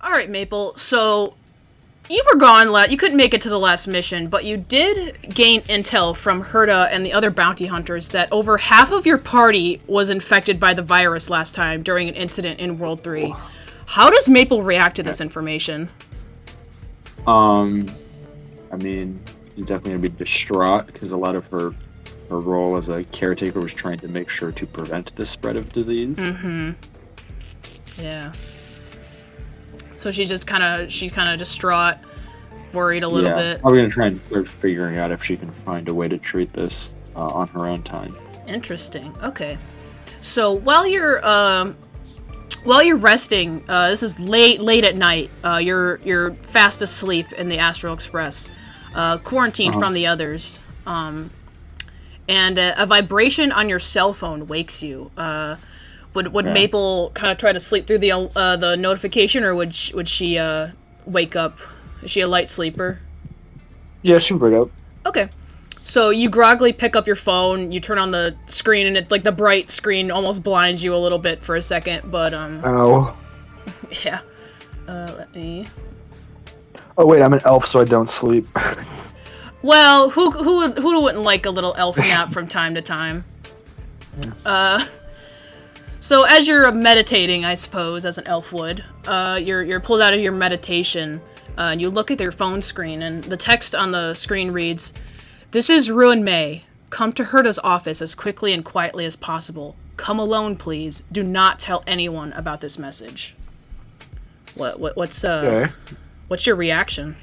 All right, Maple. So you were gone. You couldn't make it to the last mission, but you did gain intel from Herta and the other bounty hunters that over half of your party was infected by the virus last time during an incident in World 3. How does Maple react to this information? I mean, she's definitely gonna be distraught because a lot of her role as a caretaker was trying to make sure to prevent the spread of disease. Mm-hmm. Yeah. So she's kind of distraught, worried a little bit. I'm gonna try and start figuring out if she can find a way to treat this on her own time. Interesting. Okay. So while you're resting, this is late at night. You're fast asleep in the Astral Express, quarantined from the others. And a vibration on your cell phone wakes you. Would Maple kind of try to sleep through the notification, or would she wake up? Is she a light sleeper? Yeah, she'll wake up. Okay. So you groggily pick up your phone, you turn on the screen, and the bright screen almost blinds you a little bit for a second, but Ow. Yeah. Let me. Oh wait, I'm an elf, so I don't sleep. Well, who wouldn't like a little elf nap from time to time? So as you're meditating, I suppose, as an elf would, you're pulled out of your meditation, and you look at your phone screen, and the text on the screen reads, "This is Ruin May. Come to Herta's office as quickly and quietly as possible. Come alone, please. Do not tell anyone about this message." What's your reaction?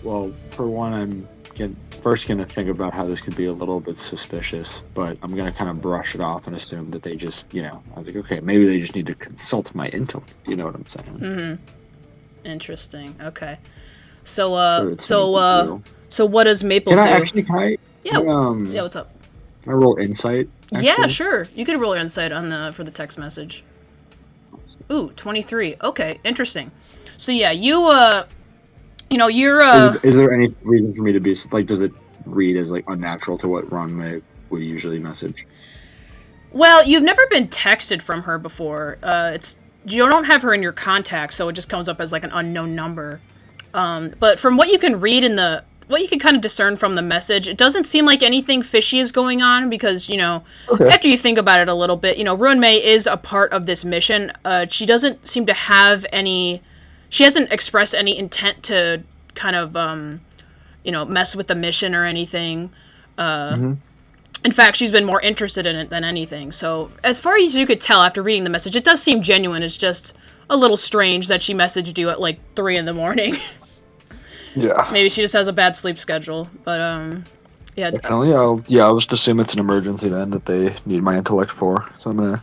Well, for one, I'm first gonna think about how this could be a little bit suspicious, but I'm gonna kind of brush it off and assume that they just, I was like, okay, maybe they just need to consult my intellect. You know what I'm saying? Mm-hmm. Interesting. Okay. So what does Maple do? Can I? Yeah. Yeah. What's up? Can I roll insight? Actually? Yeah, sure. You could roll your insight for the text message. Ooh, 23. Okay, interesting. So yeah, you're. Is there any reason for me to be like? Does it read as like unnatural to what Ron May would usually message? Well, you've never been texted from her before. You don't have her in your contacts, so it just comes up as like an unknown number. But from what you can read what you can kind of discern from the message, it doesn't seem like anything fishy is going on because, after you think about it a little bit, Ruin May is a part of this mission. She doesn't seem to have she hasn't expressed any intent to kind of, mess with the mission or anything. In fact, she's been more interested in it than anything. So as far as you could tell after reading the message, it does seem genuine. It's just a little strange that she messaged you at like 3 a.m. Yeah. Maybe she just has a bad sleep schedule, but yeah. Definitely. I'll just assume it's an emergency then that they need my intellect for. So I'm gonna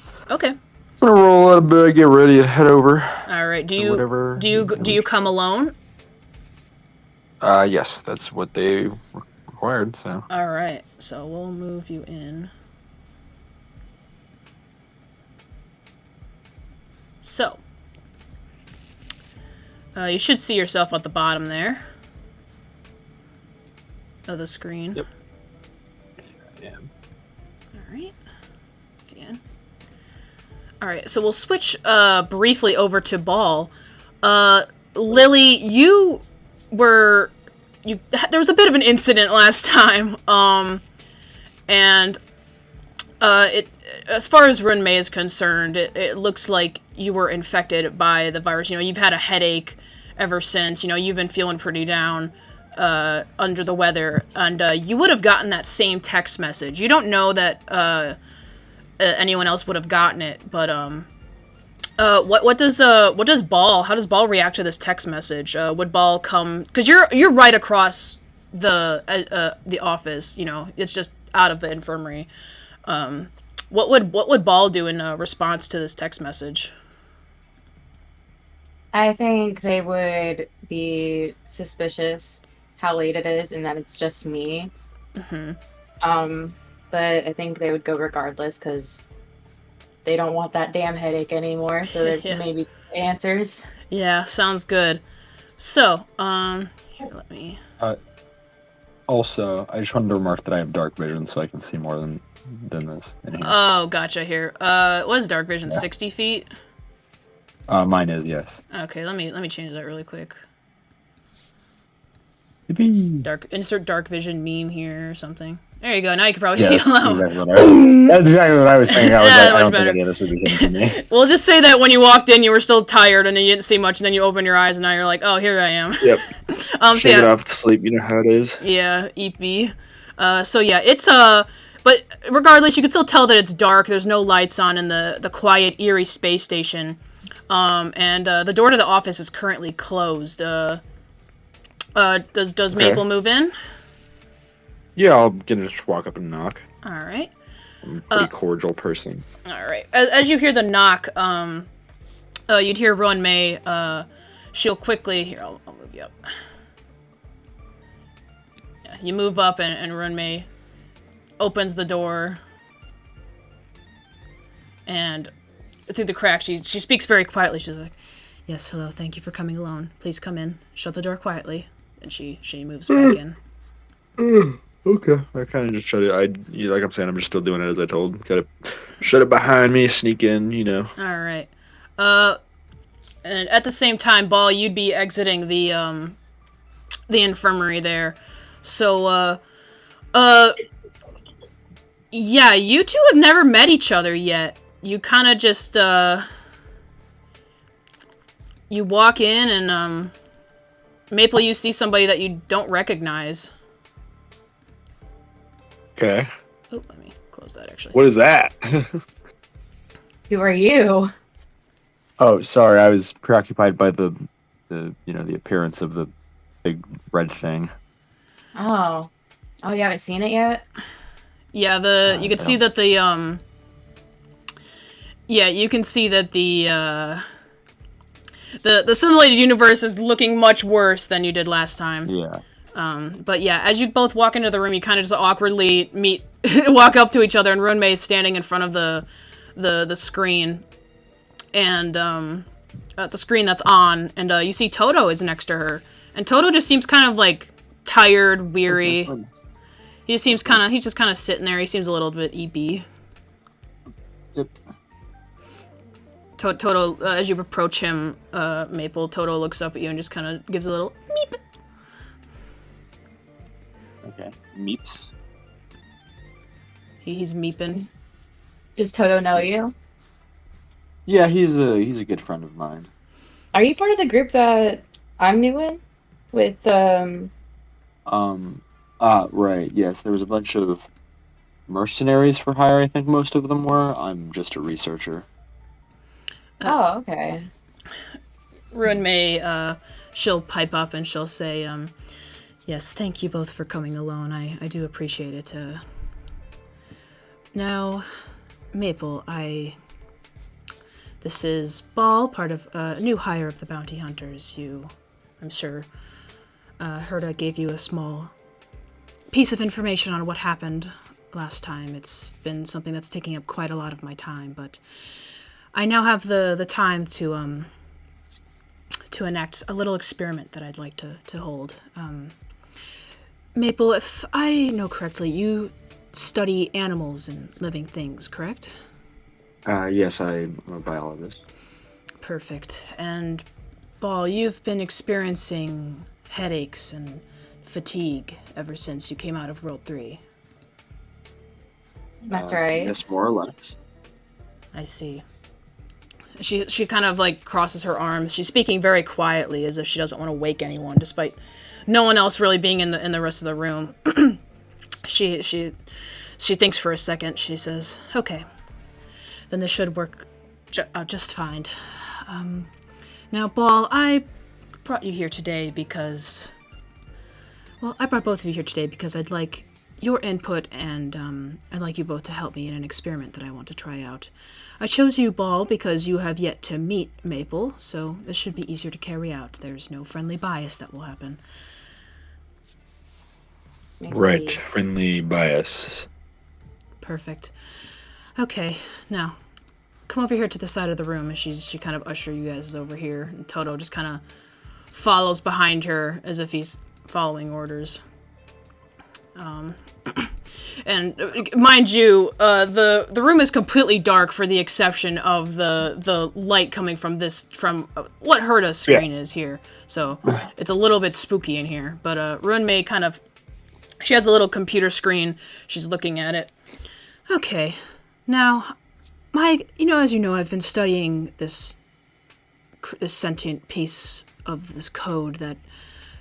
roll out of bed, get ready, and head over. All right. Do you come alone? Yes, that's what they required. So. All right. So we'll move you in. So. You should see yourself at the bottom there of the screen. Yep. Yeah. Alright. Again. Alright, so we'll switch briefly over to Ball. Lily, there was a bit of an incident last time. And as far as Ruin May is concerned, it looks like you were infected by the virus. You've had a headache ever since. You've been feeling pretty down, under the weather, and you would have gotten that same text message. You don't know that anyone else would have gotten it, but what does Ball? How does Ball react to this text message? Would Ball come? Because you're right across the office. It's just out of the infirmary. What would Ball do in response to this text message? I think they would be suspicious how late it is and that it's just me. Mm-hmm. But I think they would go regardless because they don't want that damn headache anymore. So there may be answers. Yeah, sounds good. So, here, let me. Also, I just wanted to remark that I have dark vision, so I can see more than this. Oh, gotcha. Here, what is dark vision? 60 feet. Mine is, yes. Okay, let me change that really quick. Yippee. Insert dark vision meme here or something. There you go. Now you can probably see That's hello. exactly what I was thinking. I was like, I don't think any of this would be hidden to me. We'll just say that when you walked in, you were still tired and then you didn't see much, and then you open your eyes and now you're like, oh, here I am. Yep. Shake it off to sleep. You know how it is. Yeah, EP. So yeah, it's but regardless, you can still tell that it's dark. There's no lights on in the quiet, eerie space station. And the door to the office is currently closed. Does Maple move in? Yeah, I'll just walk up and knock. All right. I'm a pretty cordial person. All right. As you hear the knock, you'd hear Rowan May. She'll quickly here. I'll move you up. Yeah, you move up, and Rowan May opens the door, and through the crack, she speaks very quietly. She's like, "Yes, hello. Thank you for coming alone. Please come in. Shut the door quietly." And she moves back in. Okay. I kind of just shut it. Like I'm saying, I'm just still doing it as I told. Gotta shut it behind me, sneak in, you know. All right. And at the same time, Ball, you'd be exiting the infirmary there. So, yeah, you two have never met each other yet. You kind of just, you walk in and, Maple, you see somebody that you don't recognize. Okay. Oh, let me close that, actually. What is that? Who are you? Oh, sorry. I was preoccupied by the appearance of the big red thing. Oh, you haven't seen it yet? Yeah, you can see that you can see that the simulated universe is looking much worse than you did last time. Yeah. But yeah, as you both walk into the room, you kind of just awkwardly walk up to each other, and Runmei is standing in front of the screen, and the screen that's on, and you see Toto is next to her, and Toto just seems kind of like tired, weary. He just seems he's just kind of sitting there. He seems a little bit EP. Yep. Toto, as you approach him, Maple, Toto looks up at you and just kind of gives a little meep. Okay. Meeps. He's meeping. Does Toto know you? Yeah, he's a good friend of mine. Are you part of the group that I'm new in? With, Right, yes. There was a bunch of mercenaries for hire, I think most of them were. I'm just a researcher. Oh, okay. Ruin May, she'll pipe up and she'll say, yes, thank you both for coming alone. I do appreciate it. Now, Maple, this is Ball, part of a new hire of the Bounty Hunters. I'm sure, heard I gave you a small piece of information on what happened last time. It's been something that's taking up quite a lot of my time, but I now have the time to enact a little experiment that I'd like to hold. Maple, if I know correctly, you study animals and living things, correct? Yes, I'm a biologist. Perfect. And Ball, you've been experiencing headaches and fatigue ever since you came out of World 3. That's right. Yes, more or less. I see. She kind of like crosses her arms. She's speaking very quietly, as if she doesn't want to wake anyone, despite no one else really being in the rest of the room. She thinks for a second. She says, "Okay, then this should work just fine." Now, Ball, I brought you here today because, well, I brought both of you here today because I'd like your input, and I'd like you both to help me in an experiment that I want to try out. I chose you, Ball, because you have yet to meet Maple, so this should be easier to carry out. There's no friendly bias that will happen. Right, friendly bias. Perfect. Okay, now, come over here to the side of the room, and she kind of usher you guys over here, and Toto just kind of follows behind her as if he's following orders. And mind you, the room is completely dark for the exception of the light coming from what Herta's screen is here. So it's a little bit spooky in here. But Runmei she has a little computer screen. She's looking at it. Okay, now, as you know, I've been studying this sentient piece of this code that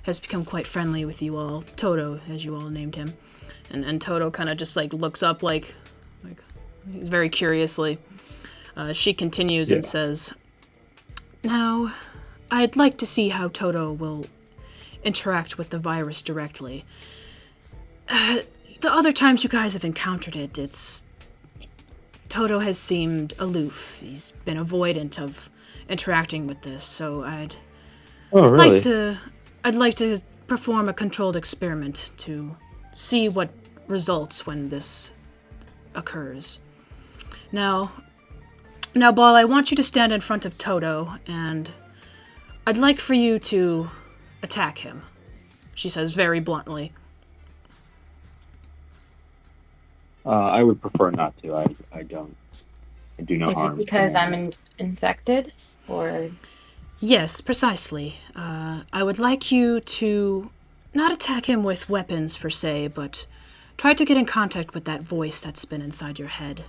has become quite friendly with you all. Toto, as you all named him. And Toto kind of just, looks up, very curiously. She continues and says, now, I'd like to see how Toto will interact with the virus directly. The other times you guys have encountered it, Toto has seemed aloof. He's been avoidant of interacting with this, so I'd like to perform a controlled experiment to see what results when this occurs. Now, Ball, I want you to stand in front of Toto, and I'd like for you to attack him, she says very bluntly. I would prefer not to. I do no harm. Is it because I'm infected, or? Yes, precisely. I would like you to not attack him with weapons per se, but try to get in contact with that voice that's been inside your head.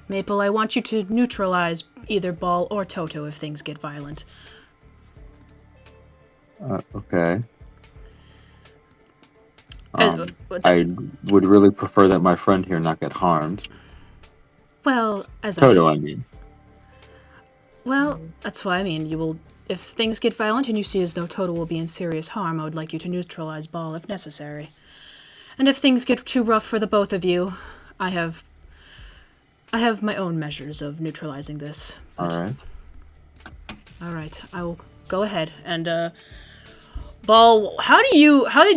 Maple, I want you to neutralize either Ball or Toto if things get violent. Okay. I would really prefer that my friend here not get harmed. Well, Toto, I mean. Well, that's what I mean. If things get violent and you see as though Toto will be in serious harm, I would like you to neutralize Ball if necessary. And if things get too rough for the both of you, I have my own measures of neutralizing this. Alright. Alright, I will go ahead. And, Ball, how did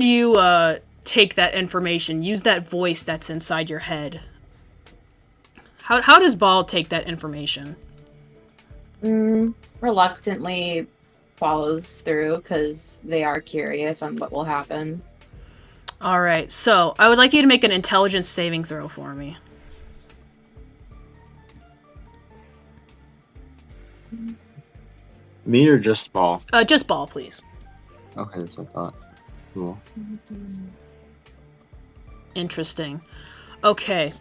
you take that information, use that voice that's inside your head? How does Ball take that information? Reluctantly follows through because they are curious on what will happen. Alright, so I would like you to make an intelligence saving throw for me. Me or just Ball? Just Ball, please. Okay, that's what I thought. Cool. Interesting. Okay.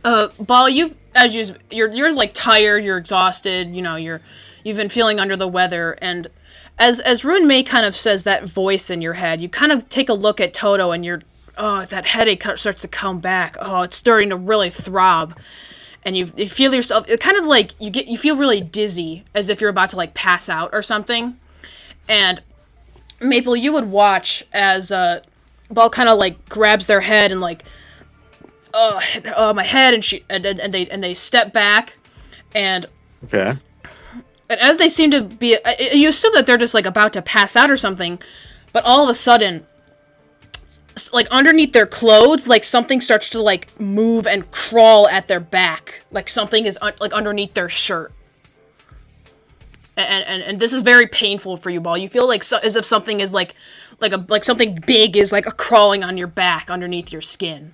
Ball, you're tired, you're exhausted, you've been feeling under the weather, and as Runmei kind of says that voice in your head, you kind of take a look at Toto and that headache starts to come back. Oh, it's starting to really throb. And you feel yourself, kind of like you feel really dizzy, as if you're about to pass out or something. And Maple, you would watch as Ball kind of grabs their head and my head, and they step back, and okay. And as they seem to be, you assume that they're just about to pass out or something, but all of a sudden, underneath their clothes, something starts to move and crawl at their back, something is underneath their shirt. And this is very painful for you, Ball. You feel as if something is something big is crawling on your back underneath your skin.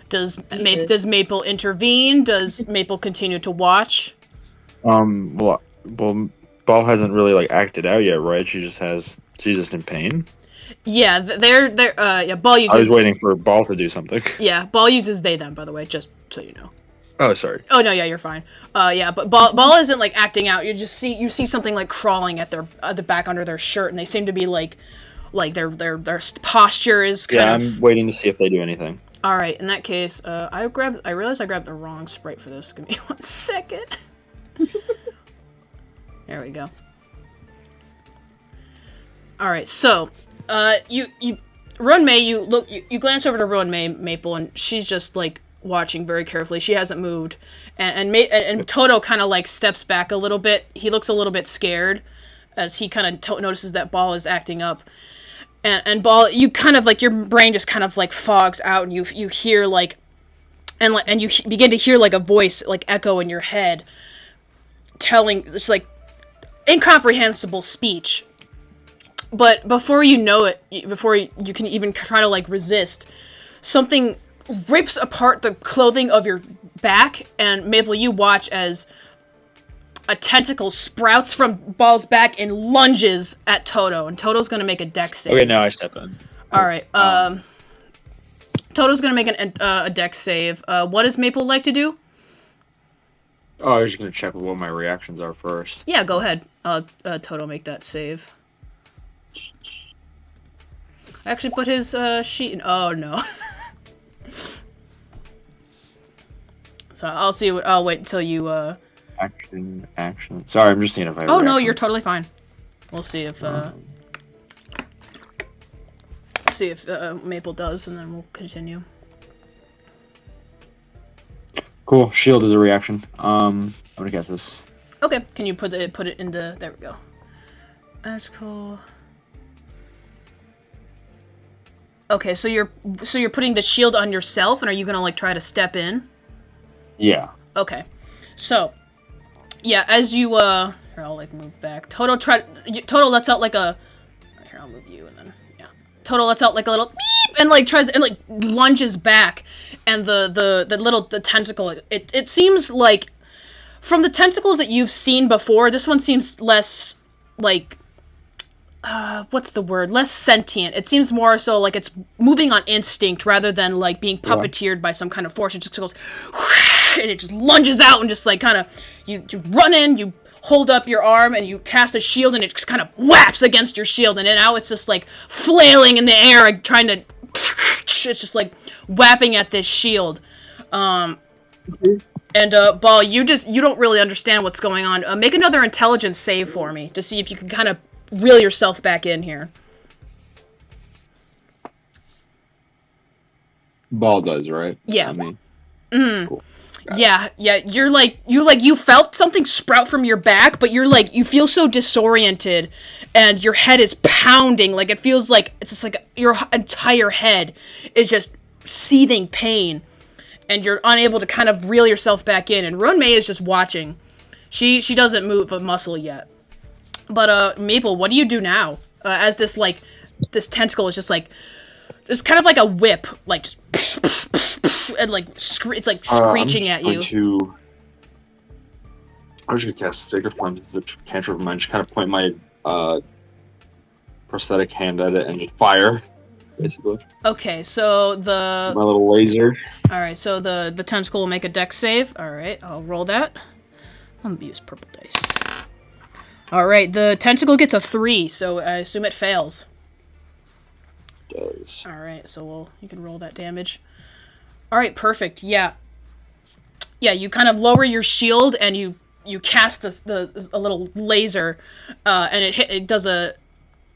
Does Maple intervene? Does Maple continue to watch? Well, Ball hasn't really acted out yet, right? She's just in pain. Yeah, Ball uses. I was waiting for Ball to do something. Yeah, Ball uses they them, by the way, just so you know. Oh, sorry. Oh no, yeah, you're fine. Yeah, but Ball isn't acting out. You see something crawling at the back under their shirt, and they seem to be their posture is kind of. I'm waiting to see if they do anything. All right, in that case, I realized I grabbed the wrong sprite for this. Give me 1 second. There we go. All right, so you Runmei, you glance over to Runmei Maple, and she's just watching very carefully. She hasn't moved, and Toto kind of steps back a little bit. He looks a little bit scared as he kind of notices that Ball is acting up. And Ball, you kind of your brain just kind of fogs out, and you hear and you begin to hear a voice echo in your head, telling this incomprehensible speech, But before you know it, before you can even try to like resist, something rips apart the clothing of your back, and Maple, you watch as a tentacle sprouts from Ball's back and lunges at Toto, and Toto's gonna make a dex save. Okay, now I step in. All right. Toto's gonna make a dex save. What does Maple like to do? Oh, I was just gonna check what my reactions are first. Yeah, go ahead. Toto, make that save. I actually put his sheet in. Oh no. So I'll wait until you. Action. Sorry, I'm just seeing if I. Oh no, you're totally fine. We'll see if Maple does, and then we'll continue. Cool. Shield is a reaction. I'm gonna guess this. Okay, can you put it into? There we go. That's cool. Okay, so you're putting the shield on yourself, and are you gonna like try to step in? Yeah. Okay, so yeah, as you here, I'll like move back. Toto lets out like a. Here, I'll move you, and then yeah. Toto lets out like a little beep, and like tries and like lunges back, and the tentacle. It seems like from the tentacles that you've seen before, this one seems less like. What's the word? Less sentient. It seems more so like it's moving on instinct rather than like being puppeteered by some kind of force. It just goes, and it just lunges out and just like kind of, you run in, you hold up your arm and you cast a shield and it just kind of whaps against your shield, and then now it's just like flailing in the air and trying to, it's just like whapping at this shield. And Ball, you don't really understand what's going on. Make another intelligence save for me to see if you can kind of reel yourself back in here. Ball does, right? Yeah. I mean, cool. Yeah. You felt something sprout from your back, but you feel so disoriented, and your head is pounding. Like, it feels like it's just like your entire head is just seething pain, and you're unable to kind of reel yourself back in. And Roan May is just watching. She doesn't move a muscle yet. But, Maple, what do you do now? As this tentacle is just like, it's kind of like a whip, like, just, and like, it's like screeching at you. I'm just gonna cast Sacred Flame. It's a cantrip of mine. Just kind of point my, prosthetic hand at it and just fire, basically. Okay, so my little laser. Alright, so the tentacle will make a dex save. Alright, I'll roll that. I'm gonna use purple dice. Alright, the tentacle gets a 3, so I assume it fails. It does. Alright, so you can roll that damage. Alright, perfect, yeah. Yeah, you kind of lower your shield, and you cast a little laser, and it does a...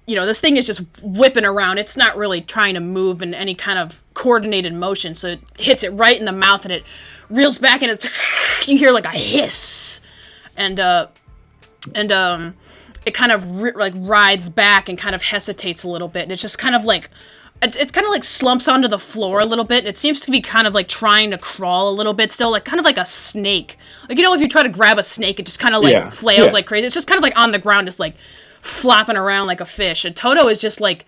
this thing is just whipping around. It's not really trying to move in any kind of coordinated motion, so it hits it right in the mouth, and it reels back, and you hear like a hiss. And it kind of rides back and kind of hesitates a little bit, and it's just kind of like, it's kind of like slumps onto the floor a little bit. It seems to be kind of like trying to crawl a little bit still, like kind of like a snake. Like, if you try to grab a snake, it just kind of like flails like crazy. It's just kind of like on the ground, just like flopping around like a fish. And Toto is just like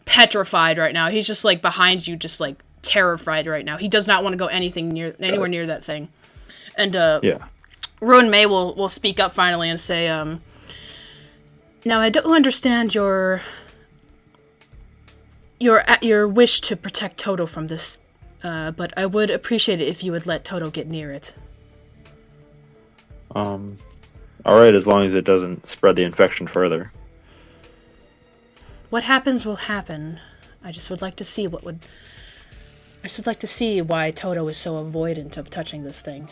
petrified right now. He's just like behind you, just like terrified right now. He does not want to go anywhere near that thing. And Roan May will speak up finally and say, now I don't understand your wish to protect Toto from this, but I would appreciate it if you would let Toto get near it. Alright, as long as it doesn't spread the infection further. What happens will happen. I just would like to see why Toto is so avoidant of touching this thing.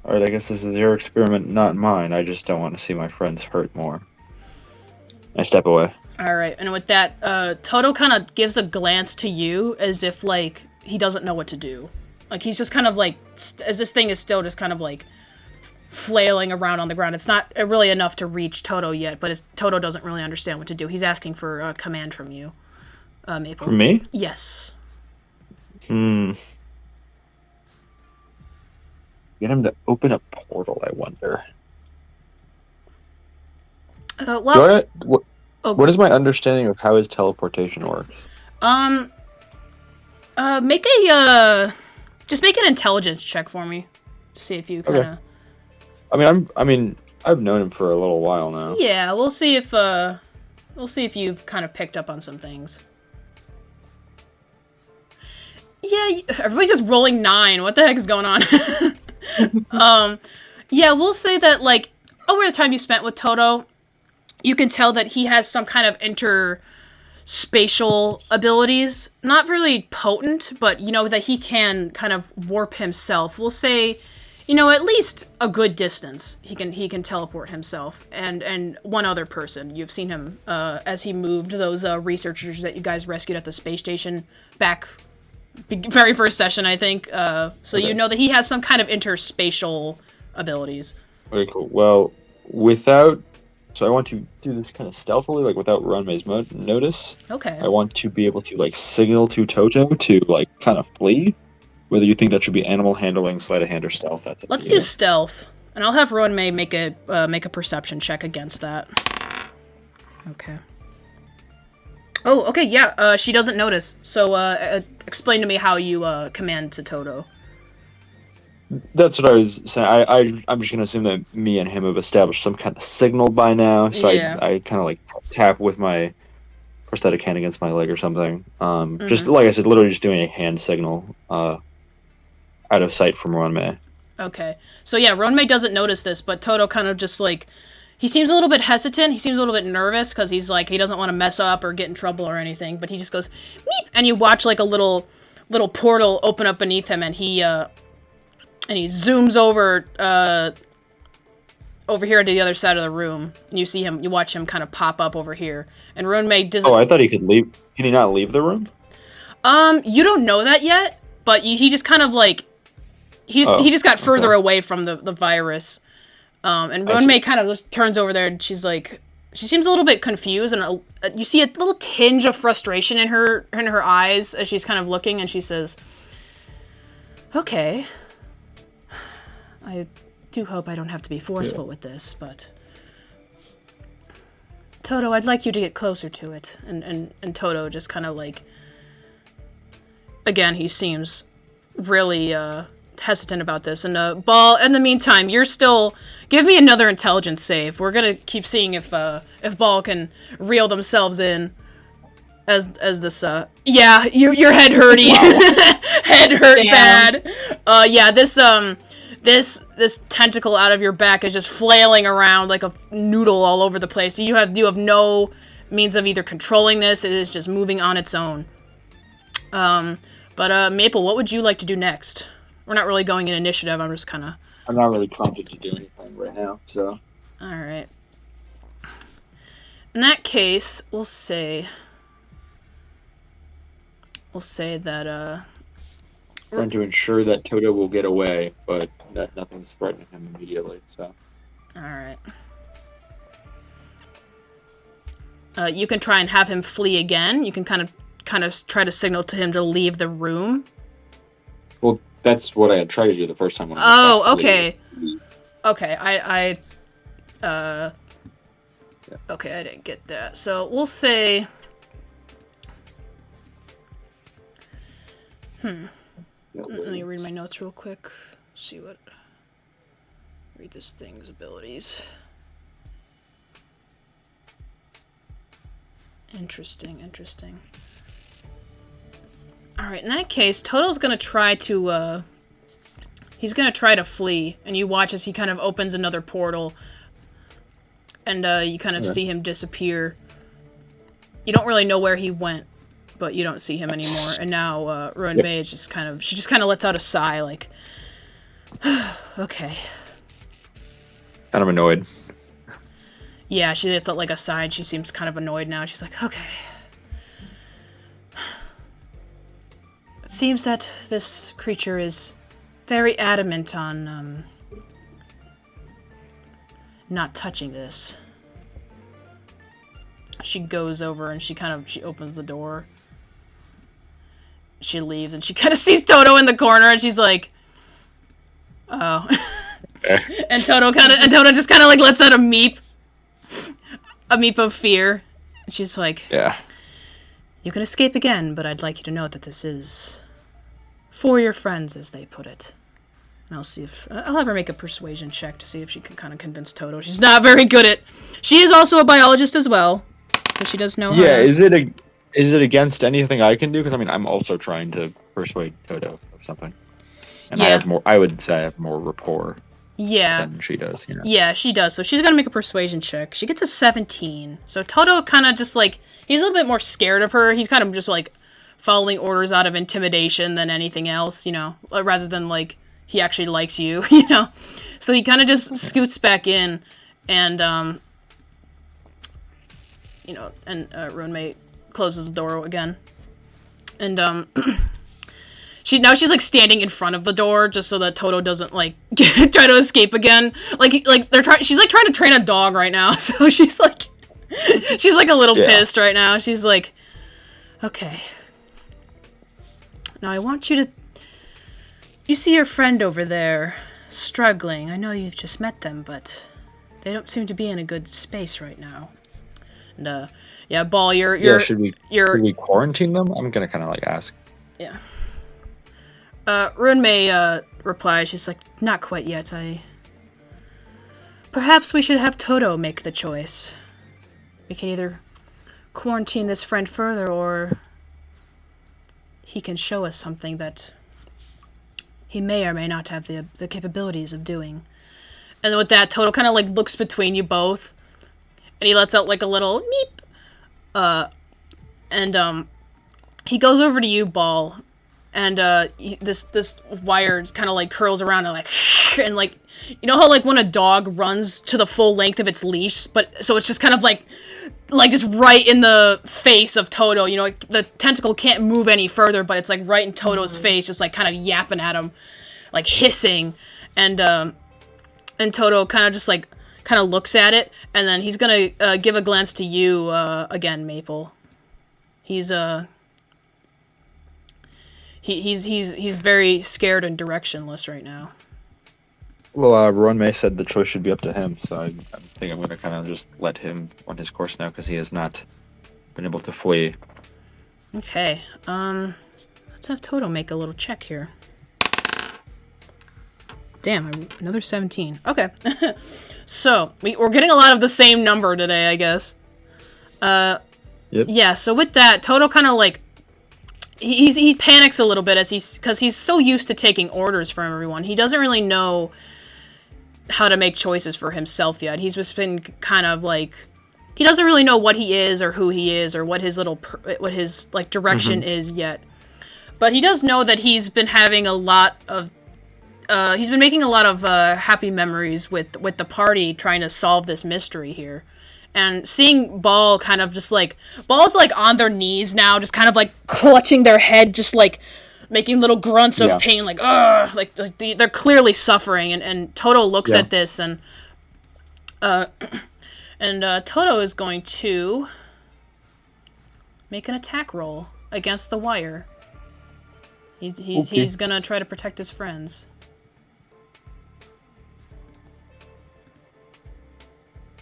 Alright, I guess this is your experiment, not mine. I just don't want to see my friends hurt more. I step away. Alright, and with that, Toto kind of gives a glance to you as if, like, he doesn't know what to do. Like, he's just kind of, like, as this thing is still just kind of, like, flailing around on the ground. It's not really enough to reach Toto yet, but Toto doesn't really understand what to do. He's asking for a command from you, Maple. From me? Yes. Get him to open a portal, I wonder. Well... Oh, what is my understanding of how his teleportation works? Make just make an intelligence check for me. See if you kind of. Okay. I've known him for a little while now. Yeah, we'll see if you've kind of picked up on some things. Yeah, everybody's just rolling 9. What the heck is going on? Yeah, we'll say that, like, over the time you spent with Toto, you can tell that he has some kind of interspatial abilities. Not really potent, but, that he can kind of warp himself. We'll say, at least a good distance. He can teleport himself. And one other person. You've seen him as he moved those researchers that you guys rescued at the space station back very first session, I think. So okay. You know that he has some kind of interspatial abilities. Okay, cool. Well, so I want to do this kind of stealthily, like without Runmay's notice. Okay. I want to be able to like signal to Toto to like kind of flee. Whether you think that should be animal handling, sleight of hand, or stealth, that's up Let's to you. do stealth, and I'll have Runmay make a perception check against that. Okay. Oh, okay, yeah. She doesn't notice. So, explain to me how you command to Toto. That's what I was saying. I'm just gonna assume that me and him have established some kind of signal by now. So yeah. I kind of like tap with my prosthetic hand against my leg or something. Just like I said, literally just doing a hand signal out of sight from Ronmay. Okay. So yeah, Ronmay doesn't notice this, but Toto kind of just like, he seems a little bit hesitant. He seems a little bit nervous because he's like, he doesn't want to mess up or get in trouble or anything, but he just goes, meep, and you watch like a little portal open up beneath him, and he zooms over here to the other side of the room, and you watch him kind of pop up over here, and Ronmay doesn't... Oh, I thought he could leave. Can he not leave the room? You don't know that yet, but he just kind of like, he just got further away from the virus. And Ronmay kind of just turns over there, and she's like, she seems a little bit confused, and you see a little tinge of frustration in her eyes as she's kind of looking, and she says, "Okay, I do hope I don't have to be forceful with this, but Toto, I'd like you to get closer to it." And Toto just kind of like, again, he seems really hesitant about this. And Ball, in the meantime, you're still... Give me another intelligence save. We're gonna keep seeing if Ball can reel themselves in as this. Yeah, your head hurty. Wow. Head hurt. Damn. Bad. Yeah, this tentacle out of your back is just flailing around like a noodle all over the place. You have no means of either controlling this. It is just moving on its own. But Maple, what would you like to do next? We're not really going in initiative. I'm not really prompted to do anything right now, so. All right. In that case, we'll say that trying to ensure that Toto will get away, but that nothing's threatening him immediately, so. All right. You can try and have him flee again. You can kind of try to signal to him to leave the room. Well, that's what I had tried to do the first time. When okay. Okay, okay, I didn't get that. So we'll say, let me read my notes real quick. Read this thing's abilities. Interesting. Alright, in that case, Toto's gonna try to, he's gonna try to flee, and you watch as he kind of opens another portal, and, you kind of see him disappear. You don't really know where he went, but you don't see him anymore, and now, Ronmay is just kind of lets out a sigh, like, okay. Kind of annoyed. Yeah, she lets out, like, a sigh, and she seems kind of annoyed now. She's like, okay. It seems that this creature is very adamant on, not touching this. She goes over and she opens the door. She leaves and she kind of sees Toto in the corner and she's like, oh. and Toto just kind of like lets out a meep of fear. She's like, Yeah. you can escape again, but I'd like you to know that this is for your friends, as they put it. And I'll have her make a persuasion check to see if she can kind of convince Toto. She's not very good at... She is also a biologist as well, but she does know how to... Is it against anything I can do? Because, I mean, I'm also trying to persuade Toto of something. And I would say I have more rapport than she does, you know? Yeah, she does. So she's going to make a persuasion check. She gets a 17. So Toto kind of just, like... He's a little bit more scared of her. He's kind of just, like, following orders out of intimidation than anything else, you know? Rather than, like... He actually likes you, you know? So he kind of just scoots back in, and, you know, and roommate closes the door again. And, she's like, standing in front of the door, just so that Toto doesn't, like, try to escape again. She's, like, trying to train a dog right now, so she's, like, a little pissed right now. She's like, okay. Now I want you to... You see your friend over there, struggling. I know you've just met them, but they don't seem to be in a good space right now. And, Ball, should we quarantine them? I'm gonna kind of, like, ask. Yeah. Runmei, replies, she's like, not quite yet, Perhaps we should have Toto make the choice. We can either quarantine this friend further, or he can show us something that... he may or may not have the capabilities of doing. And with that, Toto kind of, like, looks between you both. And he lets out, like, a little meep. He goes over to you, Ball. And, this wire kind of, like, curls around and, like, and, like, you know how, like, when a dog runs to the full length of its leash, but, so it's just kind of, like, just right in the face of Toto, you know, like, the tentacle can't move any further, but it's, like, right in Toto's face, just, like, kind of yapping at him, like, hissing, and Toto kind of just, like, kind of looks at it, and then he's gonna, give a glance to you, again, Maple. He's very scared and directionless right now. Well, Runmei said the choice should be up to him, so I think I'm going to kind of just let him on his course now, because he has not been able to flee. Okay, let's have Toto make a little check here. Damn, another 17. Okay. So, we're getting a lot of the same number today, I guess. Yep. Yeah, so with that, Toto kind of, like, he panics a little bit because he's so used to taking orders from everyone. He doesn't really know how to make choices for himself yet. He's just been kind of like, he doesn't really know what he is or who he is or what his like direction is yet. But he does know that he's been having a lot of he's been making a lot of happy memories with the party trying to solve this mystery here. And seeing Ball kind of just, like... Ball's, like, on their knees now, just kind of, like, clutching their head, just, like, making little grunts of pain, like, ugh! Like they're clearly suffering, and Toto looks at this, and... Toto is going to... make an attack roll against the wire. He's gonna try to protect his friends.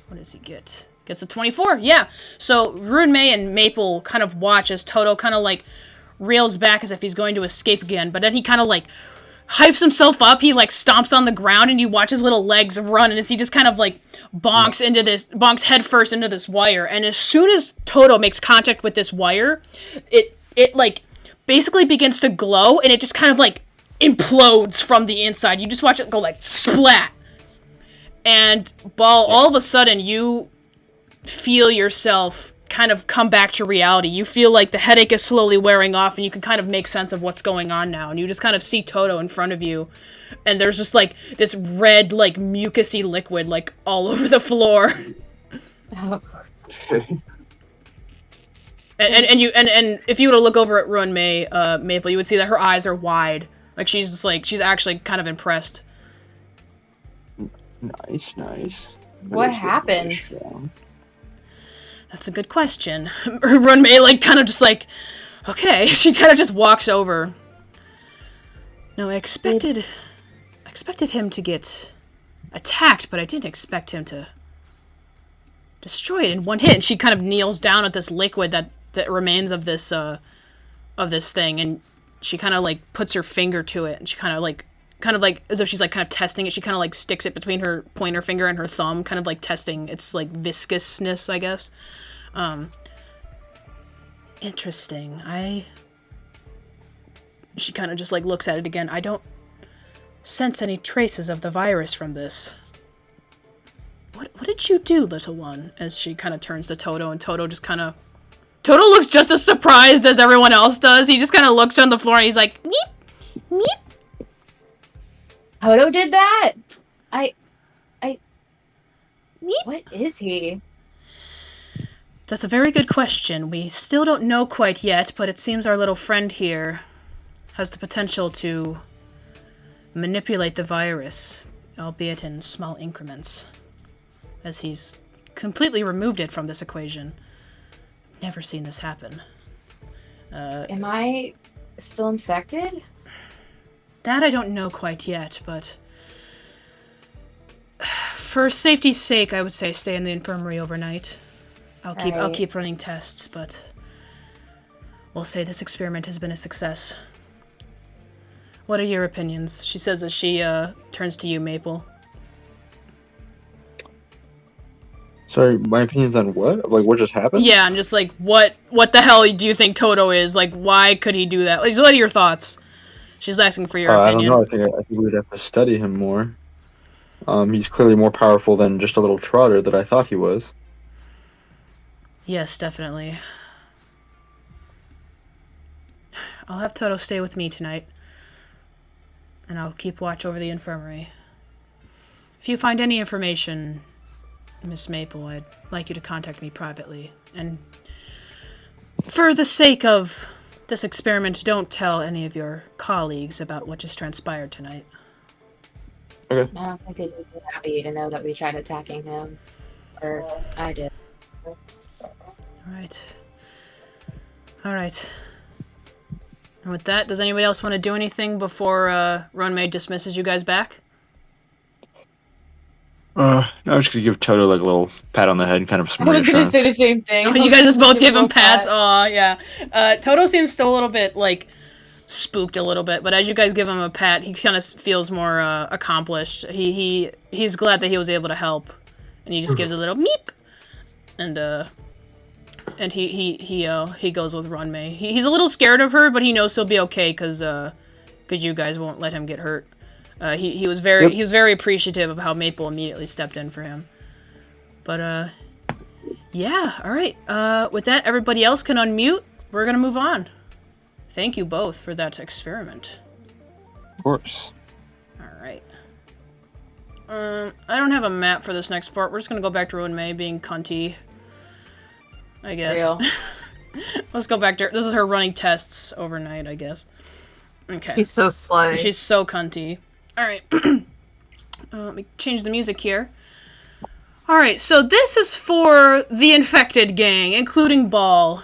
What does he get? Gets a 24. Yeah. So Runmei and Maple kind of watch as Toto kind of like reels back as if he's going to escape again. But then he kind of like hypes himself up. He like stomps on the ground and you watch his little legs run. And as he just kind of like bonks headfirst into this wire. And as soon as Toto makes contact with this wire, it like basically begins to glow and it just kind of like implodes from the inside. You just watch it go like splat. And Ball, all of a sudden, you feel yourself kind of come back to reality. You feel like the headache is slowly wearing off, and you can kind of make sense of what's going on now. And you just kind of see Toto in front of you, and there's just like this red, like mucusy liquid, like all over the floor. Oh. and if you were to look over at Runmei, Maple, you would see that her eyes are wide. Like she's actually kind of impressed. Nice. What happened? That's a good question. Runmei, like, kind of just like, okay. She kind of just walks over. No, I expected him to get attacked, but I didn't expect him to destroyed in one hit. And she kind of kneels down at this liquid that remains of this thing, and she kind of like puts her finger to it, and she kind of like as if she's like kind of testing it. She kind of like sticks it between her pointer finger and her thumb, kind of like testing its like viscousness, I guess. Interesting. She kind of just like looks at it again. I don't sense any traces of the virus from this. What did you do, little one? As she kind of turns to Toto, and Toto looks just as surprised as everyone else does. He just kind of looks on the floor and he's like, meep, meep. Toto did that? Meep. What is he? That's a very good question. We still don't know quite yet, but it seems our little friend here has the potential to manipulate the virus, albeit in small increments, as he's completely removed it from this equation. Never seen this happen. Am I still infected? That I don't know quite yet, but for safety's sake, I would say stay in the infirmary overnight. I'll keep running tests, but we'll say this experiment has been a success. What are your opinions? She says as she turns to you, Maple. Sorry, my opinions on what? Like, what just happened? Yeah, I'm just like, what the hell do you think Toto is? Like, why could he do that? Like, what are your thoughts? She's asking for your opinion. I don't know. I think we would have to study him more. He's clearly more powerful than just a little trotter that I thought he was. Yes, definitely. I'll have Toto stay with me tonight, and I'll keep watch over the infirmary. If you find any information, Miss Maple, I'd like you to contact me privately. And for the sake of this experiment, don't tell any of your colleagues about what just transpired tonight. Okay. I don't think they'd be happy to know that we tried attacking him. Or I did. Alright. And with that, does anybody else want to do anything before Runmei dismisses you guys back? I was just gonna give Toto like a little pat on the head, kind of some I was gonna reassurance. say the same thing. You guys just both give him pats? Aw, yeah. Toto seems still a little bit, like, spooked a little bit, but as you guys give him a pat, he kind of feels more accomplished. He's glad that he was able to help. And he just gives a little meep! And he goes with Runmei. He's a little scared of her, but he knows he'll be okay because you guys won't let him get hurt. He was very appreciative of how Maple immediately stepped in for him. But yeah, all right. With that, everybody else can unmute. We're gonna move on. Thank you both for that experiment. Of course. All right. I don't have a map for this next part. We're just gonna go back to Runmei being cunty, I guess. Real. Let's go back to her. This is her running tests overnight, I guess. Okay. She's so sly. She's so cunty. Alright. Let me change the music here. Alright, so this is for the infected gang, including Ball.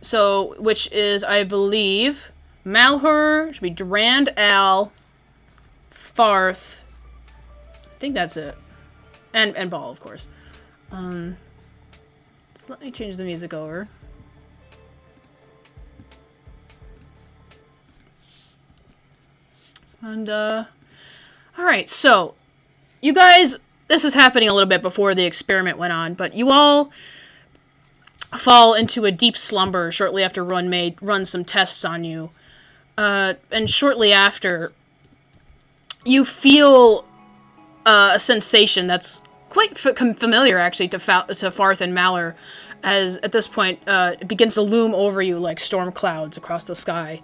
So, which is, I believe, Malheur, should be Durand, Al, Farthe. I think that's it. And Ball, of course. So let me change the music over. And, alright, so, you guys, this is happening a little bit before the experiment went on, but you all fall into a deep slumber shortly after Runmei runs some tests on you. And shortly after, you feel a sensation that's quite familiar, actually, to Farthe and Malheur, as, at this point, it begins to loom over you like storm clouds across the sky.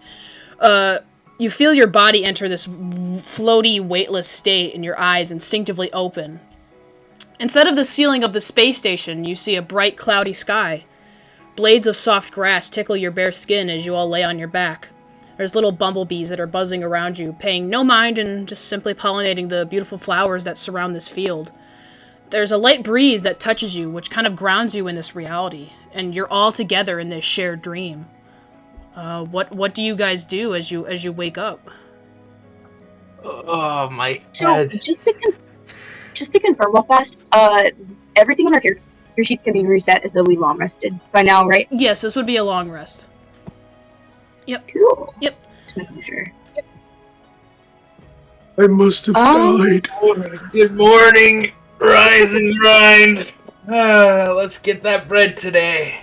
You feel your body enter this floaty, weightless state, and your eyes instinctively open. Instead of the ceiling of the space station, you see a bright, cloudy sky. Blades of soft grass tickle your bare skin as you all lay on your back. There's little bumblebees that are buzzing around you, paying no mind and just simply pollinating the beautiful flowers that surround this field. There's a light breeze that touches you, which kind of grounds you in this reality, and you're all together in this shared dream. What do you guys do as you wake up? Oh, my So, head. just to confirm real fast, everything under here, character sheets can be reset as though we long rested by now, right? Yes, this would be a long rest. Yep. Cool. Yep. Just making sure. I must have died. Good morning, rise and grind. Let's get that bread today.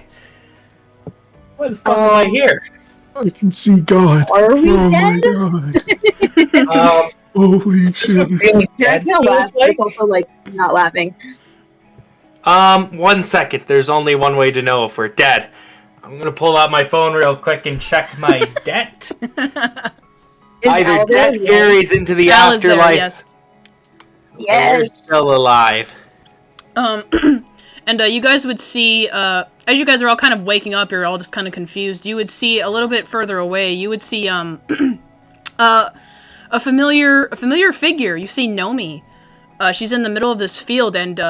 Why the fuck am I here? I can see God. Are we dead? My God. Holy shit. Jared's gonna laugh, but it's also like not laughing. 1 second. There's only one way to know if we're dead. I'm gonna pull out my phone real quick and check my debt. Either death carries into the Al is there, afterlife. yes. Or we're still alive. And you guys would see, as you guys are all kind of waking up, you're all just kind of confused. You would see a little bit further away. You would see a familiar figure. You see Nomi. She's in the middle of this field, and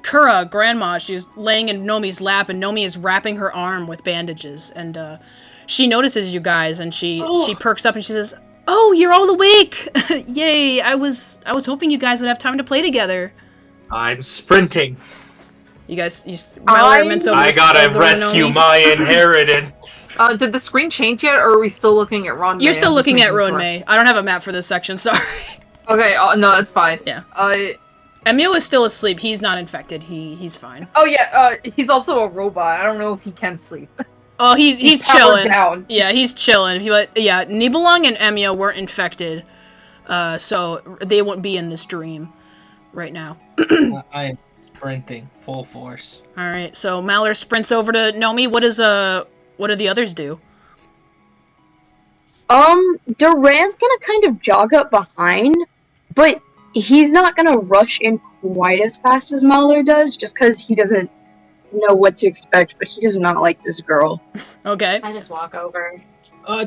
Kura, grandma, she's laying in Nomi's lap, and Nomi is wrapping her arm with bandages. And she notices you guys, and she perks up, and she says, "Oh, you're all awake! Yay! I was hoping you guys would have time to play together." I'm sprinting. You guys, I gotta rescue my inheritance. Did the screen change yet, or are we still looking at Ron? You're still looking at Ron May. I don't have a map for this section, sorry. Okay, no, that's fine. Yeah. Emio is still asleep. He's not infected. He's fine. Oh yeah, he's also a robot. I don't know if he can sleep. Oh, he's chilling. Down. Yeah, he's chilling. Nibelung and Emio weren't infected, so they wouldn't be in this dream right now. I am sprinting full force. All right, so Malheur sprints over to Nomi. What do the others do? Durand's gonna kind of jog up behind, but he's not gonna rush in quite as fast as Malheur does, just because he doesn't know what to expect, but he does not like this girl. Okay. I just walk over.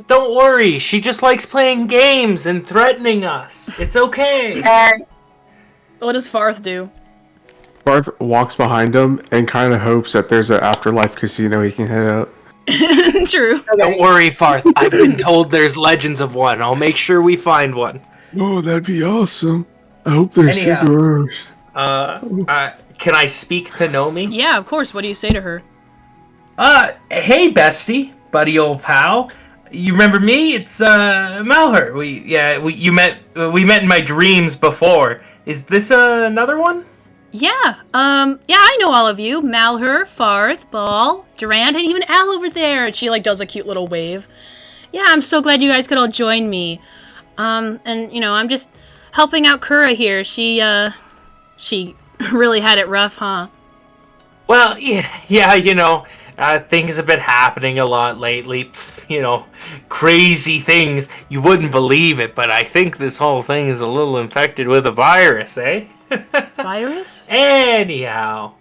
Don't worry, she just likes playing games and threatening us. It's okay. What does Farthe do? Farthe walks behind him and kind of hopes that there's an afterlife casino he can hit up. True. Don't worry, Farthe. I've been told there's legends of one. I'll make sure we find one. Oh, that'd be awesome. I hope there's cigarettes. Can I speak to Nomi? Yeah, of course. What do you say to her? Hey, bestie, buddy, old pal. You remember me? It's Malheur. We met in my dreams before. Is this another one? Yeah. I know all of you. Malheur, Farthe, Ball, Durand, and even Al over there. And she does a cute little wave. Yeah, I'm so glad you guys could all join me. And I'm just helping out Kura here. She really had it rough, huh? Well, yeah, things have been happening a lot lately. Crazy things. You wouldn't believe it, but I think this whole thing is a little infected with a virus, eh? Virus? Anyhow.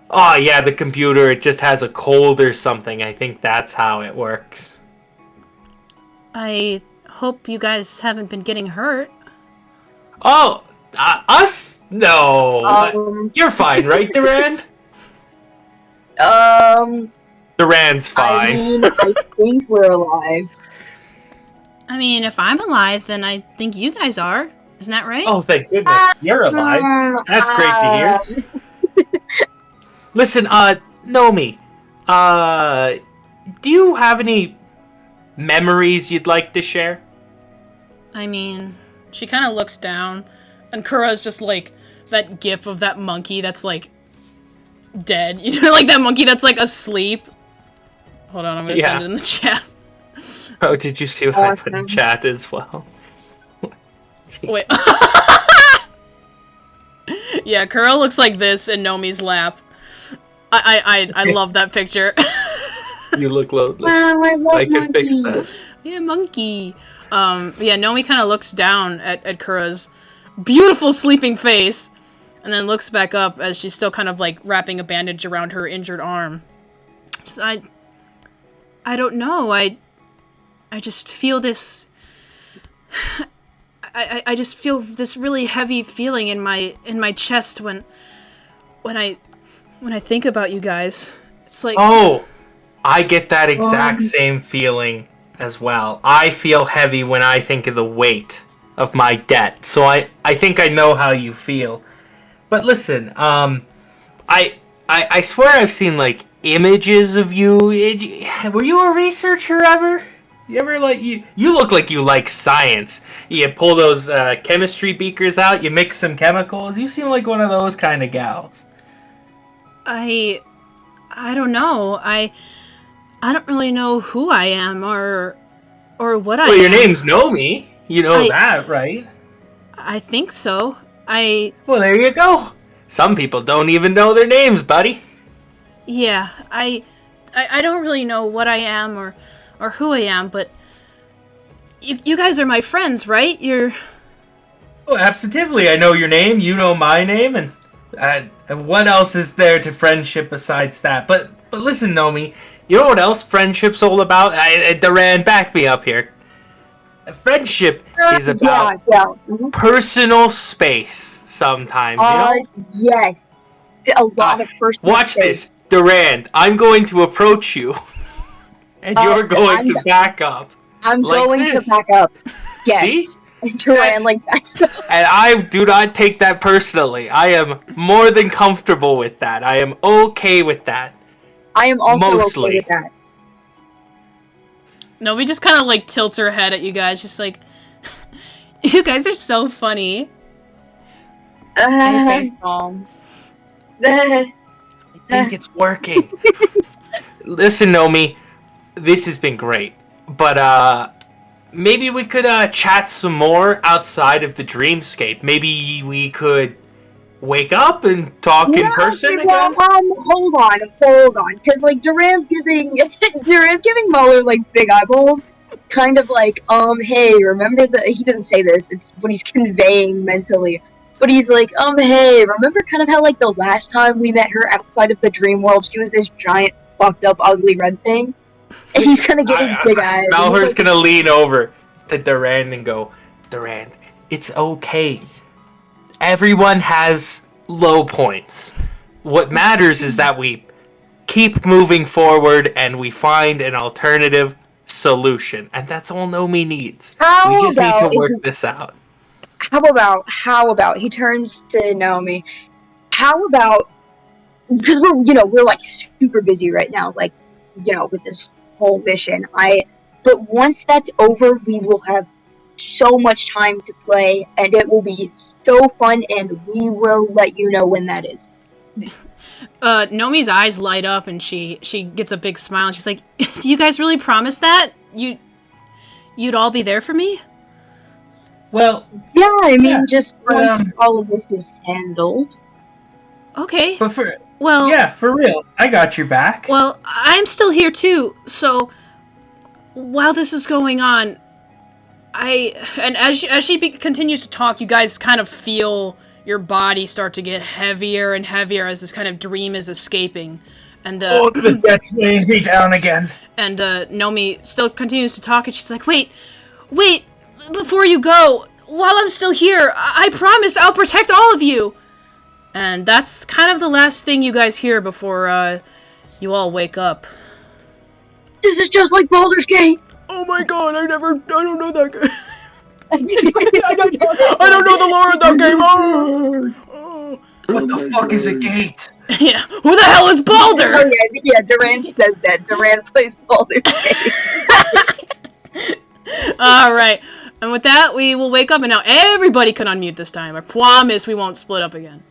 Oh, yeah, the computer, it just has a cold or something. I think that's how it works. I hope you guys haven't been getting hurt. Oh, us? No. You're fine, right, Durand? Durand's fine. I mean, I think we're alive. I mean, if I'm alive, then I think you guys are. Isn't that right? Oh, thank goodness. You're alive. That's great to hear. Listen, Nomi, do you have any memories you'd like to share? I mean, she kind of looks down, and Kura's just that gif of that monkey that's dead. That monkey that's asleep. Hold on, I'm gonna send it in the chat. Oh, did you see what I put in chat as well? Wait. Yeah, Kura looks like this in Nomi's lap. I love that picture. You look lonely. Wow, I love monkey. Yeah, monkey. Nomi kind of looks down at Kura's beautiful sleeping face, and then looks back up as she's still kind of wrapping a bandage around her injured arm. I don't know. I just feel this. I just feel this really heavy feeling in my chest when I think about you guys. It's oh, I get that exact same feeling as well. I feel heavy when I think of the weight of my debt. So I think I know how you feel. But listen, I I swear I've seen like images of you. Were you a researcher ever? You ever you look like you like science. You pull those chemistry beakers out, you mix some chemicals. You seem like one of those kind of gals. I don't know. I don't really know who I am or what I am. Well, your name's Nomi. You know that, right? I think so. Well, there you go. Some people don't even know their names, buddy. Yeah, I don't really know what I am or who I am, but you guys are my friends, right? Oh, absolutely. I know your name, you know my name, and what else is there to friendship besides that? But listen, Nomi, you know what else friendship's all about? Durand, back me up here. Friendship is about personal space sometimes, you know? Yes. A lot of personal Watch space. this. Durand, I'm going to approach you, and you're going to back up. I'm like going this. to back up. Yes. See? And Durand backs up. And I do not take that personally. I am more than comfortable with that. I am okay with that. I am also Mostly. okay with that. No, we just kind of like tilts her head at you guys, just like, you guys are so funny. Face palm. I think it's working. Listen, Nomi, this has been great, but maybe we could chat some more outside of the dreamscape. Maybe we could wake up and talk in person again. Hold on, because like Durand's giving Malheur like big eyeballs, kind of like hey, remember that he doesn't say this. It's what he's conveying mentally. But he's like, hey, remember kind of how, like, the last time we met her outside of the dream world, she was this giant, fucked up, ugly red thing? And he's kind of giving big eyes. Malheur's like, gonna lean over to Durand and go, Durand, it's okay. Everyone has low points. What matters is that we keep moving forward and we find an alternative solution. And that's all Nomi needs. We just need to work this out. How about, he turns to Naomi, how about, because we're like super busy right now, like, with this whole mission, but once that's over, we will have so much time to play, and it will be so fun, and we will let you know when that is. Nomi's eyes light up, and she gets a big smile, and she's like, you guys really promised that? You'd all be there for me? Well, yeah, I mean, just once all of this is handled. Okay. But for real, I got your back. Well, I'm still here too. So while this is going on, as she continues to talk, you guys kind of feel your body start to get heavier and heavier as this kind of dream is escaping. And that's weighing me down again. And Nomi still continues to talk, and she's like, "Wait, before you go, while I'm still here, I promise I'll protect all of you." And that's kind of the last thing you guys hear before you all wake up. This is just like Baldur's Gate. Oh my god, I don't know that game. I don't know the lore of that game. Oh. What the fuck is a gate? Yeah, who the hell is Baldur? Oh yeah, Durand says that. Durand plays Baldur's Gate. Alright, and with that, we will wake up, and now everybody can unmute this time. I promise we won't split up again.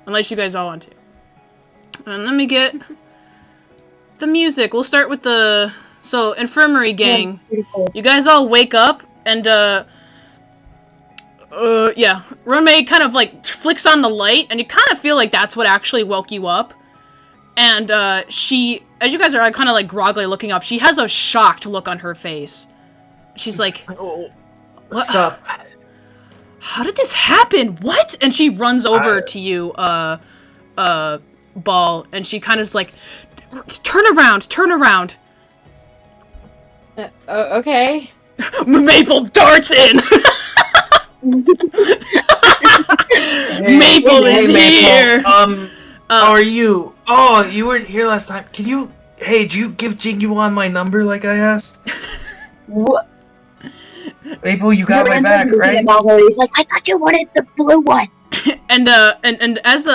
Unless you guys all want to. And let me get the music. We'll start with the... So, Infirmary Gang. You guys all wake up, and, yeah. Runmei kind of, like, flicks on the light, and you kind of feel like that's what actually woke you up. And, she... As you guys are kind of, like, groggily looking up, she has a shocked look on her face. She's like... What's up? How did this happen? What? And she runs over to you, Ball, and she kind of is like, turn around. Okay. Maple darts in! Maple is here! How are you? Oh, you weren't here last time. Did you give Jingyuan my number like I asked? What? Maple, you got my back, right? He's like, I thought you wanted the blue one. And as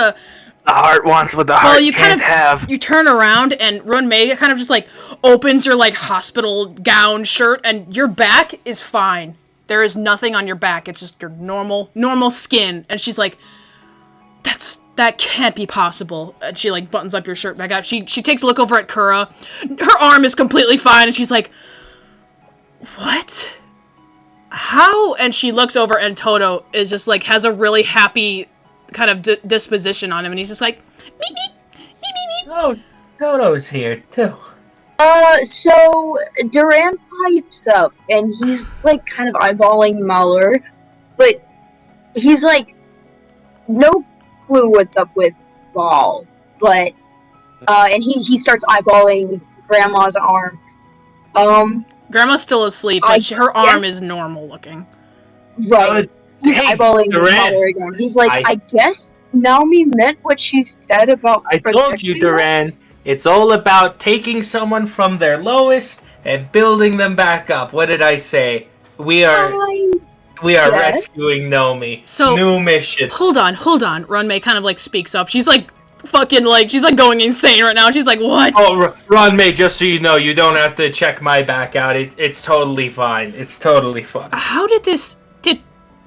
The heart wants what the heart can't have. You turn around and May kind of just like opens your like hospital gown shirt and your back is fine. There is nothing on your back. It's just your normal skin. And she's like, that can't be possible. And she like buttons up your shirt back up. She takes a look over at Kura. Her arm is completely fine and she's like, what? How? And she looks over and Toto is just like, has a really happy kind of disposition on him. And he's just like, meep, meep, meep, meep, meep. Oh, Toto's here too. So Durand pipes up and he's like kind of eyeballing Malheur, but he's like no clue what's up with Ball. But and he starts eyeballing Grandma's arm. Grandma's still asleep, but her arm is normal looking. Right. He's eyeballing Malheur again. He's like, I guess Naomi meant what she said about I told you, Durand. It's all about taking someone from their lowest and building them back up. What did I say? We are rescuing Nomi. So new mission. Hold on. May kind of like speaks up. She's like fucking like she's like going insane right now. She's like, what? Oh, May, just so you know, you don't have to check my back out. It's totally fine. It's totally fine. How did this?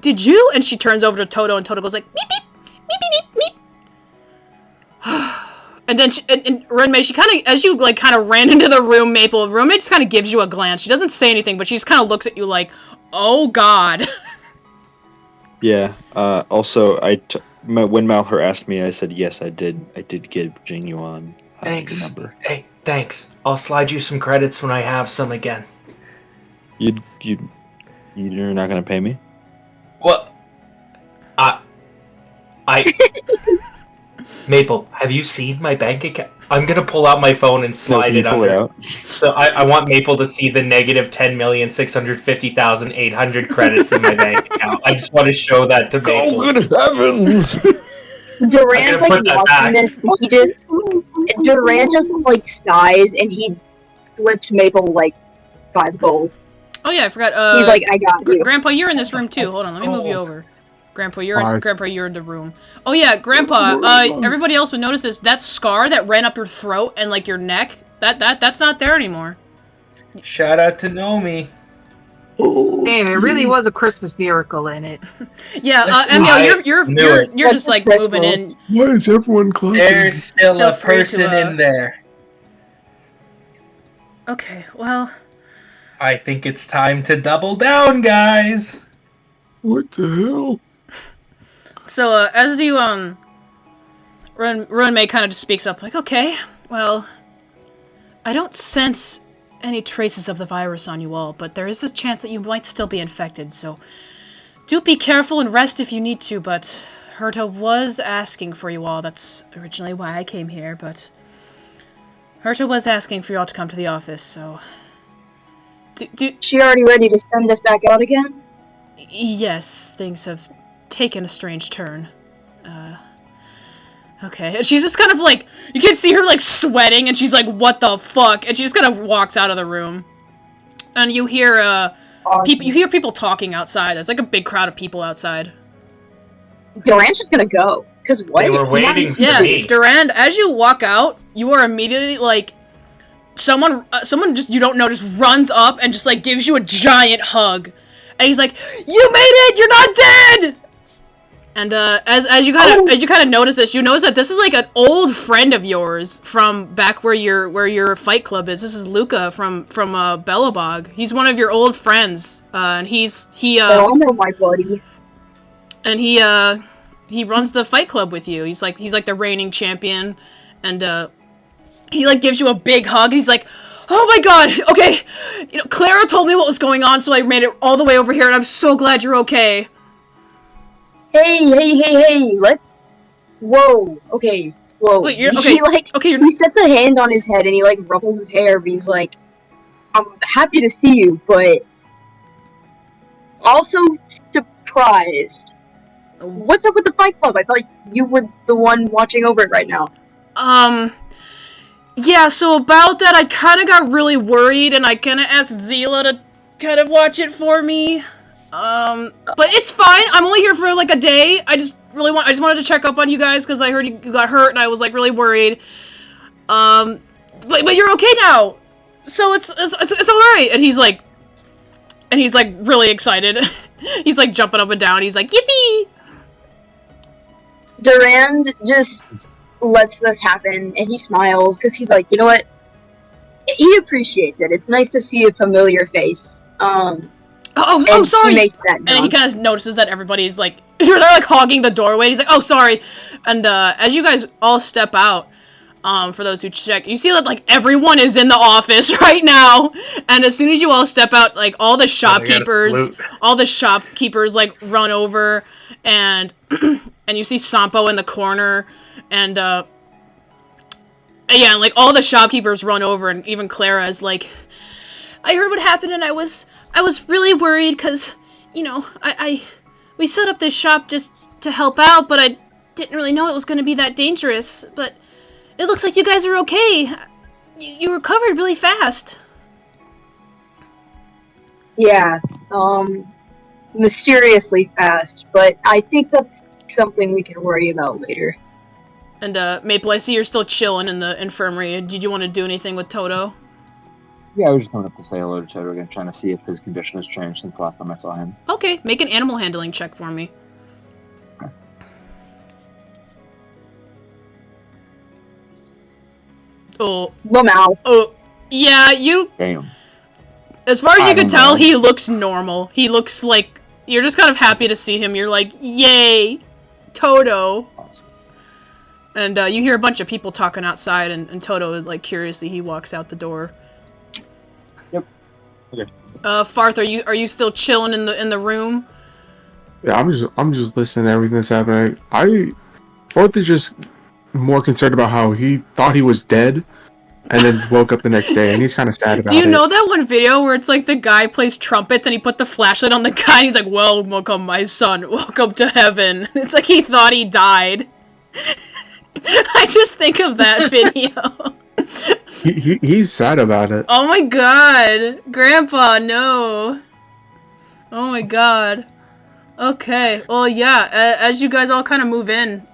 Did you? And she turns over to Toto, and Toto goes like, meep meep meep meep meep meep. And then Renmei, she kind of, as you like kind of ran into the room, Maple, Renmei just kind of gives you a glance. She doesn't say anything, but she just kind of looks at you like, oh god. Yeah. Also, when Malheur asked me, I said yes, I did. I did give Jingyuan thanks. The number. Hey, thanks. I'll slide you some credits when I have some again. You're not gonna pay me? Well, I. Maple, have you seen my bank account? I'm gonna pull out my phone and slide it under. So I want Maple to see the negative 10,650,800 credits in my bank account. I just want to show that to Maple. Oh, good heavens! Durand's like watching this. Durand just like sighs and he flips Maple like 5 gold. Oh yeah, I forgot. He's like, I got you. Grandpa, you're in this room too. Hold on, let me move you over. Grandpa, you're in the room. Oh yeah, Grandpa. Everybody else would notice this. That scar that ran up your throat and like your neck. That's not there anymore. Shout out to Nomi. Damn, it really was a Christmas miracle in it. Yeah, Emio, you're just like moving in. Why is everyone clapping? There's still a person in there. Okay, well. I think it's time to double down, guys. What the hell? So, as you, Renmei kind of just speaks up, like, okay, well, I don't sense any traces of the virus on you all, but there is a chance that you might still be infected, so do be careful and rest if you need to, but Herta was asking for you all. That's originally why I came here, but Herta was asking for you all to come to the office, so... She already ready to send us back out again? Yes, things have taken a strange turn. Okay. And she's just kind of like, you can see her like sweating and she's like, what the fuck? And she just kind of walks out of the room. And you hear, people talking outside. There's like a big crowd of people outside. Durand's just gonna go. Cause what? They were waiting for me. Durand, as you walk out, you are immediately like, someone just, you don't know, just runs up and just like gives you a giant hug. And he's like, you made it! You're not dead! And as you kind of notice this, you notice that this is like an old friend of yours from back where your fight club is. This is Luca from Belobog. He's one of your old friends, and I know my buddy. And he runs the fight club with you. He's like the reigning champion, and he like gives you a big hug. And he's like, oh my god, okay. You know, Clara told me what was going on, so I made it all the way over here, and I'm so glad you're okay. Hey, let's... Whoa, okay, whoa. Wait, he sets a hand on his head, and he, like, ruffles his hair, but he's like, I'm happy to see you, but... also surprised. What's up with the fight club? I thought you were the one watching over it right now. Yeah, so about that, I kind of got really worried, and I kind of asked Zila to kind of watch it for me. But it's fine. I'm only here for like a day. I just wanted to check up on you guys because I heard you got hurt and I was like really worried. But you're okay now, so it's all right. And he's like really excited. He's like jumping up and down. He's like, yippee! Durand just lets this happen and he smiles because he's like, you know what? He appreciates it. It's nice to see a familiar face. Oh, sorry. He makes that and he kind of notices that everybody's like, they're like hogging the doorway. He's like, oh, sorry. And as you guys all step out, for those who check, you see that like everyone is in the office right now. And as soon as you all step out, like all the shopkeepers like run over, and and you see Sampo in the corner, and yeah, and like all the shopkeepers run over, and even Clara is like, I heard what happened, and I was really worried because, you know, we set up this shop just to help out, but I didn't really know it was going to be that dangerous. But it looks like you guys are okay. You recovered really fast. Yeah, mysteriously fast, but I think that's something we can worry about later. And Maple, I see you're still chilling in the infirmary. Did you want to do anything with Toto? Yeah, I was just going up to say hello to Toto again, trying to see if his condition has changed since the last time I saw him. Okay, make an animal handling check for me. Okay. Oh. Lamau. Oh. Yeah, you... Damn. As far as you can tell, he looks normal. He looks like... You're just kind of happy to see him. You're like, yay! Toto! Awesome. And you hear a bunch of people talking outside, and Toto is like, curiously, he walks out the door. Yep. Okay. Farthe, are you still chilling in the room? Yeah, I'm just listening to everything that's happening. Farthe is just more concerned about how he thought he was dead, and then woke up the next day, and he's kind of sad about it. Do you know that one video where it's like the guy plays trumpets and he put the flashlight on the guy and he's like, welcome my son, welcome to heaven. It's like he thought he died. I just think of that video. He's sad about it. Oh my god. Grandpa, no. Oh my god. Okay. Well, yeah, as you guys all kind of move in.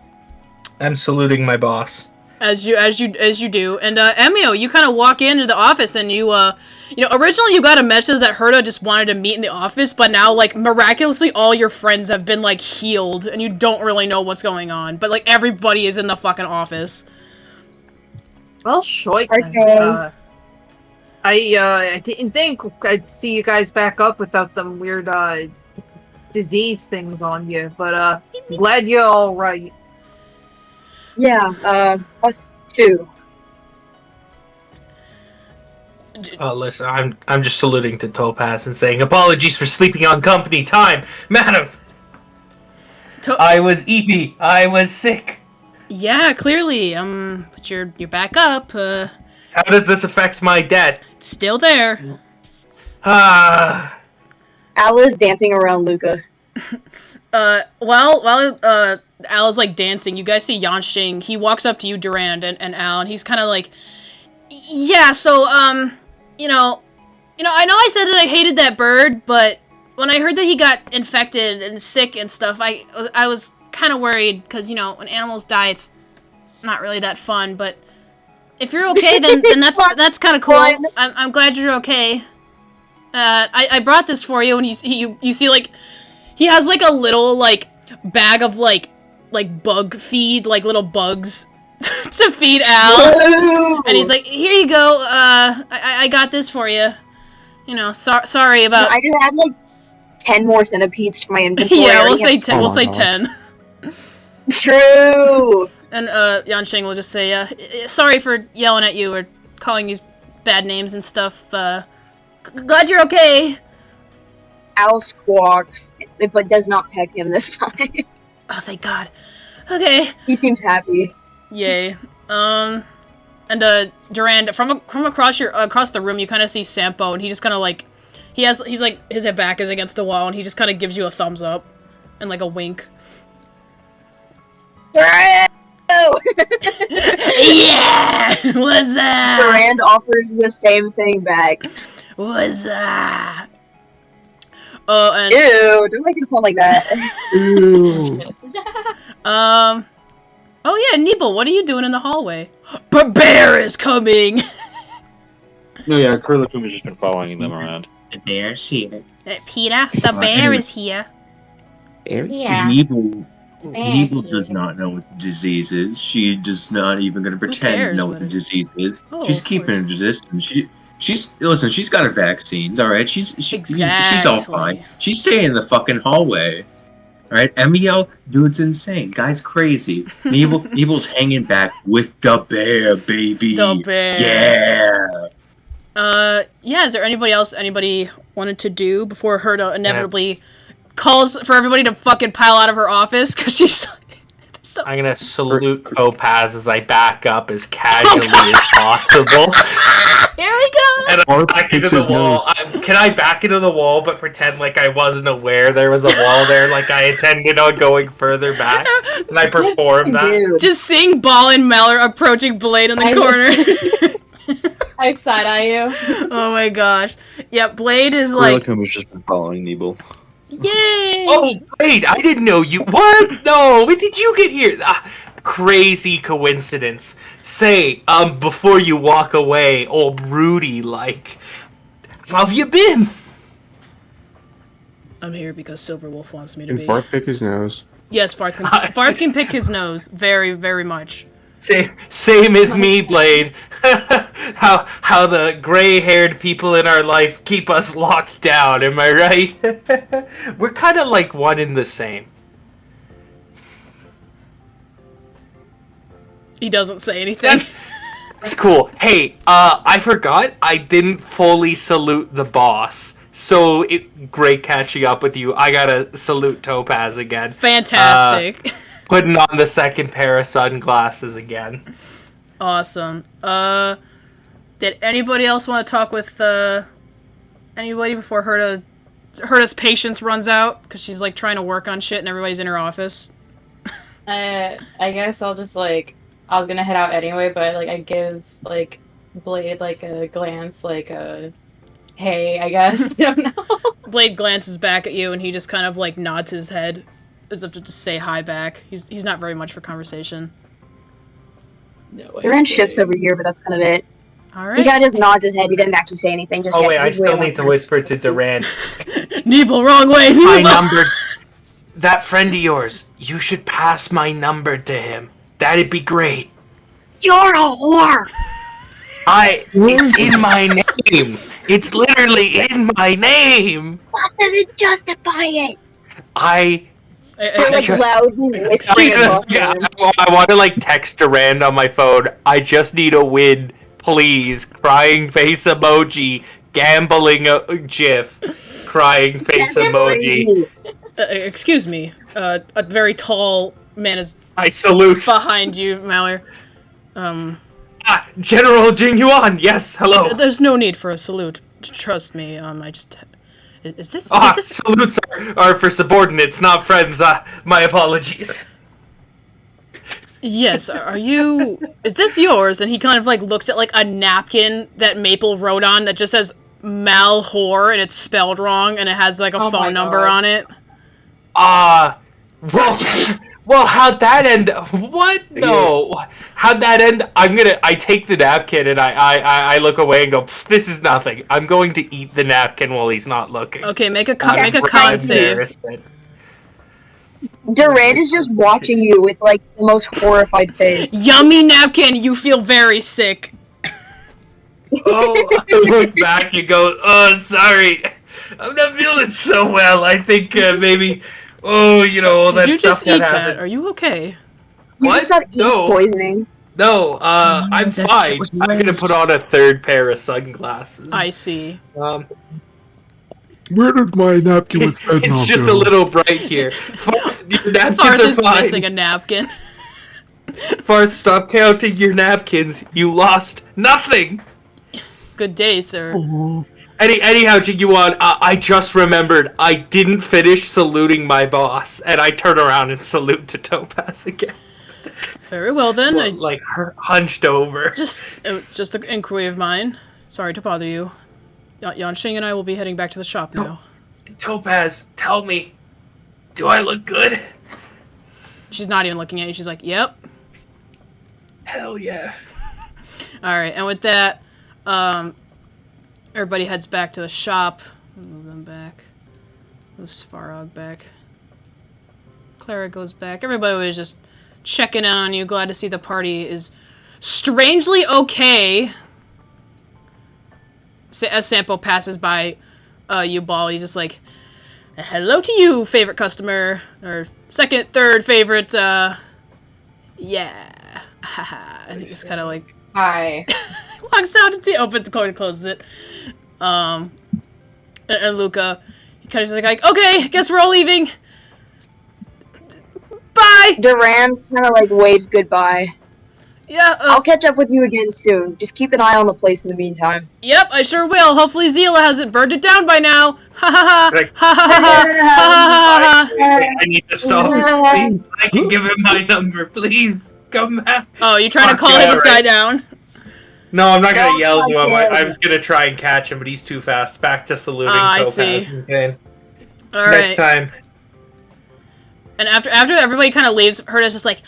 I'm saluting my boss. As you do. And Emio, you kind of walk into the office and you originally you got a message that Herta just wanted to meet in the office, but now like miraculously all your friends have been like healed and you don't really know what's going on, but like everybody is in the fucking office. Well, shoik. Okay. I didn't think I'd see you guys back up without them weird disease things on you, but I'm glad you're all right. Yeah, us too. Listen, I'm just saluting to Topaz and saying apologies for sleeping on company time, madam. I was eepy. I was sick. Yeah, clearly. But you're back up. How does this affect my debt? It's still there. Alice dancing around Luca. While Al is like dancing, you guys see Yanxing. He walks up to you, Durand, and Al, and he's kind of like, yeah. So I know I said that I hated that bird, but when I heard that he got infected and sick and stuff, I was kind of worried because when animals die, it's not really that fun. But if you're okay, then that's kind of cool. I'm glad you're okay. I brought this for you, and you see like he has like a little like bag of like bug feed, like little bugs to feed Al. Whoa. And he's like, here you go. I got this for you. Sorry about. I just add like 10 more centipedes to my inventory. Yeah, we'll say 10. We'll say 10. True. And Yanxing will just say, sorry for yelling at you or calling you bad names and stuff. Glad you're okay. Al squawks, but does not peck him this time. Oh, thank God. Okay. He seems happy. Yay. And Durand, from across the room, you kind of see Sampo, and he just kind of like, he's like his back is against the wall, and he just kind of gives you a thumbs up and like a wink. Yeah! What's that? Durand offers the same thing back. What's that? And Ew, don't make it sound like that. Ew. Oh yeah, Nibel, what are you doing in the hallway? But bear is coming. No, yeah, Kurlakum has just been following them around. The bear's here. Peter, the bear is here. Yeah. Nebel does not know what the disease is. She does not even going to pretend to cares know what what the it- disease is. Oh, She's of keeping course. her distance. She's got her vaccines. All right, she's all Exactly. fine. She's staying in the fucking hallway. All right, Emio, dude's insane. Guy's crazy. Nebel's hanging back with the bear, baby. The bear. Yeah. Yeah, is there anybody wanted to do before Herta inevitably calls for everybody to fucking pile out of her office because she's so... I'm gonna salute Topaz as I back up as casually as possible. Here we go! And I Farthe back into picks the his wall. Can I back into the wall but pretend like I wasn't aware there was a wall there, like I intended on going further back? And I perform that? Dude. Just seeing Ball and Malheur approaching Blade in the corner. I side-eye you. Oh my gosh. Yeah, Blade is like, Kurlakum has just been following Nebel. yay! Oh, wait, I didn't know you. What? No, when did you get here? Crazy coincidence. Say, before you walk away, old Rudy, like, how have you been? I'm here because Silverwolf wants me to Can be. Farthe pick his nose? Yes, Farthe can pick his nose. Very, very much. Same as me, Blade. how the gray-haired people in our life keep us locked down, am I right? We're kind of like one and the same. He doesn't say anything. That's cool. Hey, I forgot I didn't fully salute the boss. So, great catching up with you. I gotta salute Topaz again. Fantastic. Putting on the second pair of sunglasses again. Awesome. Did anybody else want to talk with anybody before Herta's patience runs out? Because she's like trying to work on shit and everybody's in her office. I guess I'll just like, I was gonna head out anyway, but like I give like Blade like a glance, like a hey, I guess. I don't know. Blade glances back at you and he just kind of like nods his head as if to just say hi back. He's not very much for conversation. No, Durand shifts over here, but that's kind of it. Alright. He kind of just nods his head. He didn't actually say anything. Just Oh yet. wait, I He's still way need to more whisper to Durand. Nibel, wrong way! I Nibel! numbered that friend of yours. You should pass my number to him. That'd be great. You're a whore! It's in my name. It's literally in my name. What does it justify it? They're like just- loudly whispering across the Yeah, room. I want to like text Durand on my phone. I just need a win, please. Crying face emoji. Gambling gif. Crying face emoji. Excuse me. A very tall man is I salute. behind you, Malheur. General Jing Yuan. Yes, hello. There's no need for a salute. Trust me. I just... Is this... Salutes are for subordinates, not friends. My apologies. Yes, are you... Is this yours? And he kind of, like, looks at, like, a napkin that Maple wrote on that just says Malheur, and it's spelled wrong, and it has, like, a Oh my phone number God. on it. Well, how'd that end? What? No. How'd that end? I take the napkin and I look away and go, this is nothing. I'm going to eat the napkin while he's not looking. Okay, make a con save. Durand is just watching you with like the most horrified face. Yummy napkin, you feel very sick. Oh, I look back and go, oh, sorry. I'm not feeling so well. I think maybe, all Did that you stuff just eat that that? happened. Are you okay? You What? just got ink No. poisoning. No, I'm that fine. shit was I'm gonna nice. put on a third pair of sunglasses. I see. Where did my napkin with fentanyl It's just go? a little bright here. Your napkins Farthe are is missing fine. a napkin. Farthe, stop counting your napkins. You lost nothing. Good day, sir. Anyhow, Jiguan, I just remembered I didn't finish saluting my boss, and I turn around and salute to Topaz again. Very well then. Well, like her hunched over. Just an inquiry of mine. Sorry to bother you. Yanxing and I will be heading back to the shop now. Topaz, tell me, do I look good? She's not even looking at you. She's like, "Yep." Hell yeah. All right, and with that, everybody heads back to the shop. Move them back. Move Svarog back. Clara goes back. Everybody was just checking in on you. Glad to see the party is strangely okay. As Sampo passes by you, Ball, he's just like, "Hello to you, favorite customer." Or second, third favorite, yeah. Haha. And he just kind of like... Hi. walks out, opens the door and closes it. And Luca, he kind of just like, "Okay, guess we're all leaving. Bye!" Durand kind of like waves goodbye. Yeah, I'll catch up with you again soon. Just keep an eye on the place in the meantime. Yep, I sure will. Hopefully Zila hasn't burned it down by now. Ha ha ha. Like- Ha ha ha ha ha ha. I need to stop. Please, I can give him my number. Please, come back. Oh, you trying to Fuck call yeah, this guy right. down? No, I'm not Don't gonna yell to him. fuck I him. was gonna try and catch him, but he's too fast. Back to saluting I Topaz see. and Kane. All Next right. time. And after everybody kind of leaves, Herta's just like,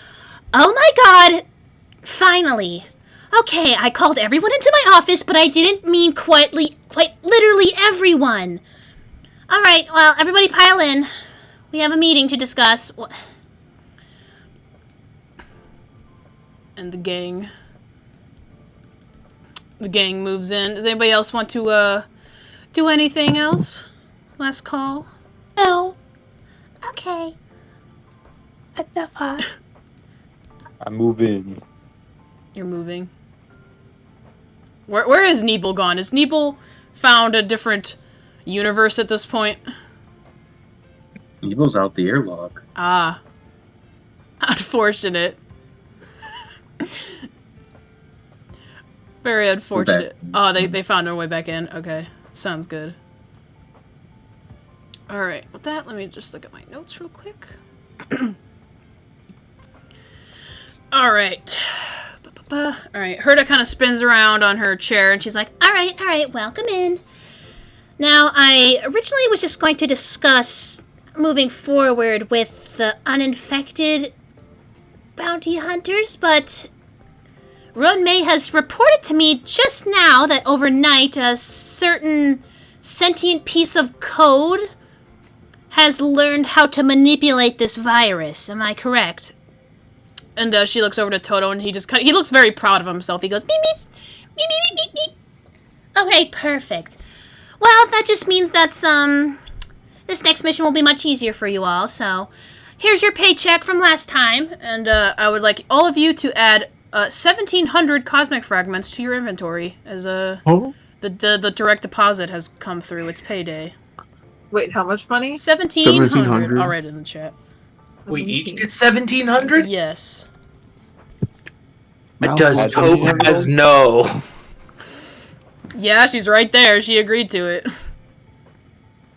Oh my god! Finally. Okay, I called everyone into my office, but I didn't mean quite literally everyone. Alright, well, everybody pile in. We have a meeting to discuss. and the gang moves in. Does anybody else want to do anything else? Last call. No. Okay. I move in. You're moving. Where is Nibel gone? Is Nibel found a different universe at this point? Evil's out the airlock. Ah. Unfortunate. Very unfortunate. Oh, they found their way back in. Okay. Sounds good. Alright, with that, let me just look at my notes real quick. Alright. Alright, Herta kind of spins around on her chair and she's like, Alright, welcome in. Now, I originally was just going to discuss moving forward with the uninfected bounty hunters, but May has reported to me just now that overnight a certain sentient piece of code has learned how to manipulate this virus. Am I correct? And she looks over to Toto and he looks very proud of himself. He goes, "Beep, beep, beep, beep, beep, beep, beep." Okay, perfect. Well, that just means that this next mission will be much easier for you all, so here's your paycheck from last time. And I would like all of you to add 1,700 cosmic fragments to your inventory as the direct deposit has come through. It's payday. Wait, how much money? 1,700. I'll write it in the chat. We each get 1,700? Yes. Does Topaz know? Yeah, she's right there. She agreed to it.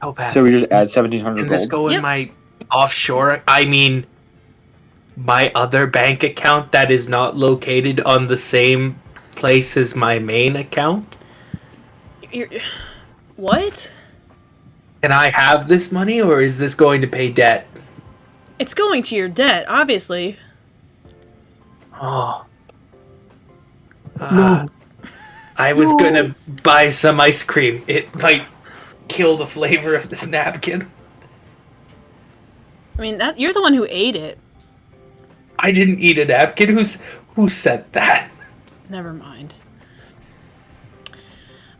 Topaz. So we just add 1,700 Can this gold? go in my offshore? I mean, my other bank account that is not located on the same place as my main account? What? Can I have this money, or is this going to pay debt? It's going to your debt, obviously. Oh. No. I was gonna buy some ice cream. It might kill the flavor of this napkin. I mean, you're the one who ate it. I didn't eat a napkin. Who said that? Never mind.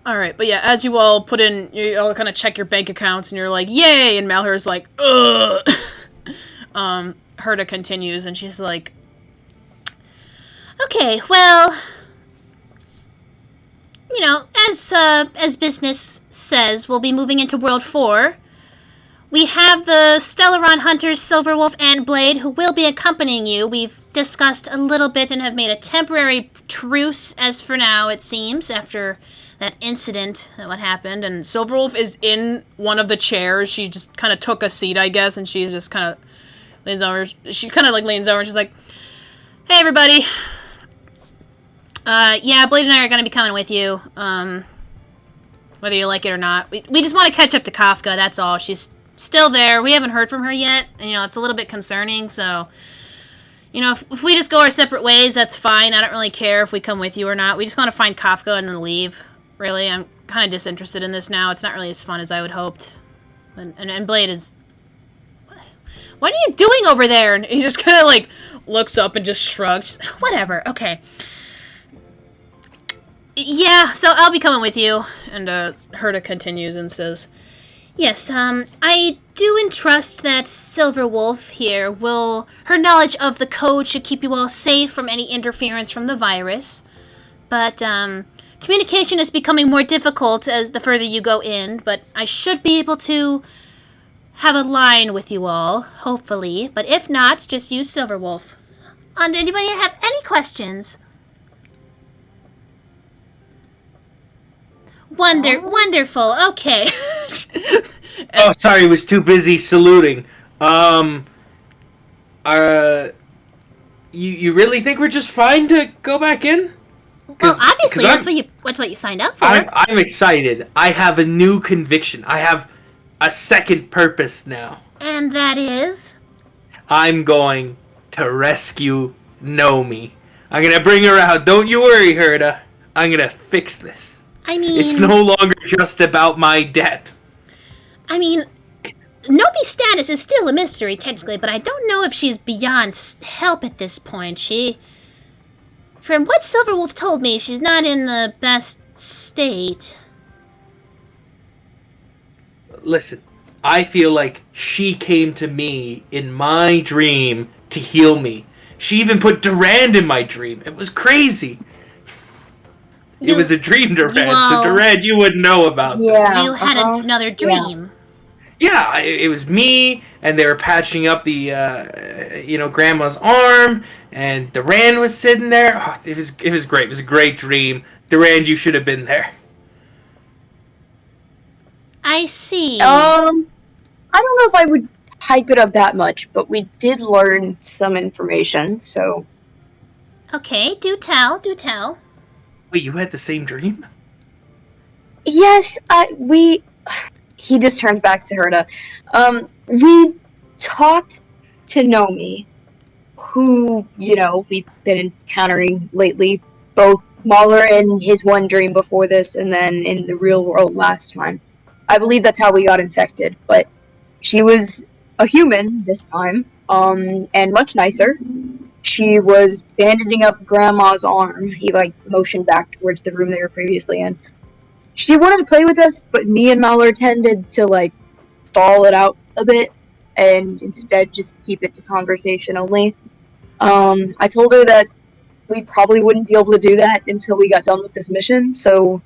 Alright, but yeah, as you all you all kind of check your bank accounts and you're like, yay! And Malheur's like, ugh! Herta continues and she's like, Okay, well, you know, as business says, we'll be moving into World 4. We have the Stellaron Hunters, Silverwolf, and Blade, who will be accompanying you. We've discussed a little bit and have made a temporary truce, as for now, it seems, after that incident, what happened. And Silverwolf is in one of the chairs. She just kind of took a seat, I guess, and she's just kind of leans over. She kind of like leans over and she's like, "Hey, everybody. Yeah, Blade and I are going to be coming with you. whether you like it or not. We just want to catch up to Kafka, that's all. She's still there. We haven't heard from her yet, and, it's a little bit concerning, so... if we just go our separate ways, that's fine. I don't really care if we come with you or not. We just want to find Kafka and then leave. Really, I'm kind of disinterested in this now. It's not really as fun as I would hoped. And Blade is... What are you doing over there? And he just kind of, looks up and just shrugs. Whatever, okay. Yeah, so I'll be coming with you. And Herta continues and says, yes, I do entrust that Silverwolf here her knowledge of the code should keep you all safe from any interference from the virus. But, communication is becoming more difficult as the further you go in, but I should be able to have a line with you all, hopefully. But if not, just use Silverwolf. And anybody have any questions? Wonderful, okay. Oh, sorry, was too busy saluting. You really think we're just fine to go back in? Well, obviously, that's what you signed up for. I'm excited. I have a new conviction. I have a second purpose now. And that is? I'm going to rescue Nomi. I'm going to bring her out. Don't you worry, Herta. I'm going to fix this. I mean... It's no longer just about my debt. I mean, Nomi's status is still a mystery, technically, but I don't know if she's beyond help at this point. From what Silverwolf told me, she's not in the best state. Listen, I feel like she came to me in my dream to heal me. She even put Durand in my dream. It was crazy. It was a dream, Durand. So Durand, you wouldn't know about this. You had another dream. Yeah, it was me, and they were patching up the, Grandma's arm, and Durand was sitting there. Oh, it was great. It was a great dream. Durand, you should have been there. I see. I don't know if I would hype it up that much, but we did learn some information, so... Okay, do tell. Wait, you had the same dream? Yes, he just turns back to Herta. We talked to Nomi, who, we've been encountering lately, both Malheur in his one dream before this, and then in the real world last time. I believe that's how we got infected, but she was a human this time, and much nicer. She was bandaging up Grandma's arm. He, motioned back towards the room they were previously in. She wanted to play with us, but me and Malheur tended to, stall it out a bit, and instead just keep it to conversation only. I told her that we probably wouldn't be able to do that until we got done with this mission, so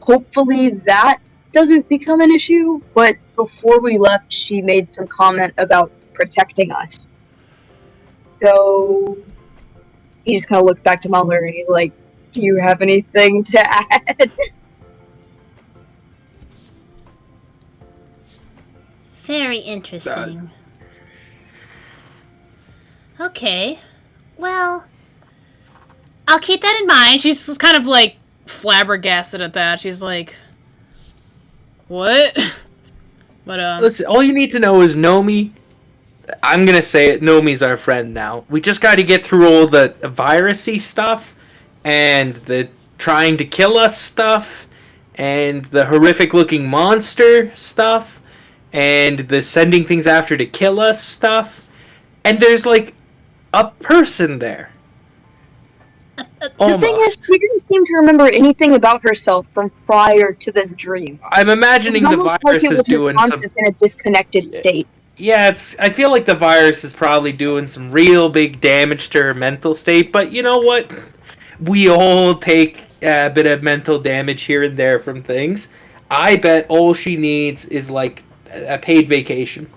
hopefully that doesn't become an issue, but before we left, she made some comment about protecting us. So he just kind of looks back to Malheur and he's like, do you have anything to add? Very interesting. Okay. Well, I'll keep that in mind. She's just kind of flabbergasted at that. She's like, what? But listen, all you need to know is Nomi. I'm gonna say it. Nomi's our friend now. We just got to get through all the virusy stuff and the trying to kill us stuff and the horrific looking monster stuff and the sending things after to kill us stuff. And there's a person there. The thing is, she didn't seem to remember anything about herself from prior to this dream. I'm imagining the virus is doing some... in a disconnected state. Yeah, I feel like the virus is probably doing some real big damage to her mental state, but you know what? We all take a bit of mental damage here and there from things. I bet all she needs is a paid vacation.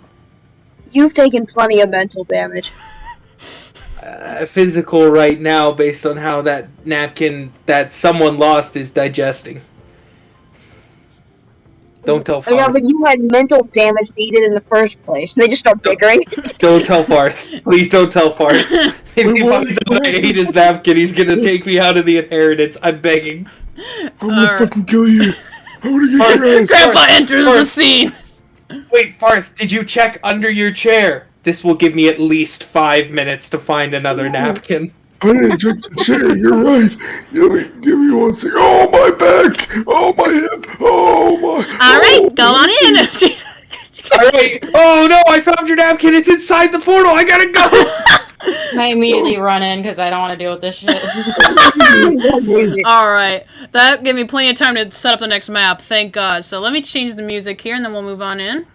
You've taken plenty of mental damage. Physical right now, based on how that napkin that someone lost is digesting. Don't tell Farthe. Yeah, but you had mental damage to eat it in the first place. They just start bickering. Don't tell Farthe. Please don't tell Farthe. If he finds out I ate his napkin, he's gonna take me out of the inheritance. I'm begging. I'm gonna fucking kill you. I'm gonna get dressed. Grandpa enters the scene. Wait, Farthe, did you check under your chair? This will give me at least 5 minutes to find another napkin. I didn't check the chair. You're right. Give me 1 second. Oh, my back. Oh, my hip. Oh, my. All right, go on in. Alright. Oh no, I found your napkin. It's inside the portal. I gotta go. I immediately run in because I don't want to deal with this shit. All right, that gave me plenty of time to set up the next map. Thank God. So let me change the music here, and then we'll move on in.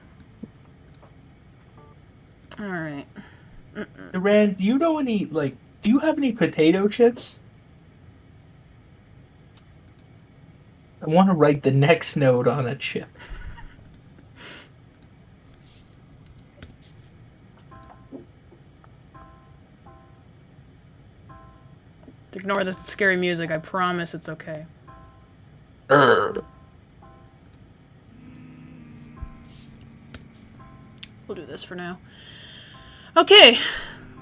All right. Durand, do you know any do you have any potato chips? I want to write the next note on a chip. Ignore the scary music. I promise it's okay. We'll do this for now. Okay.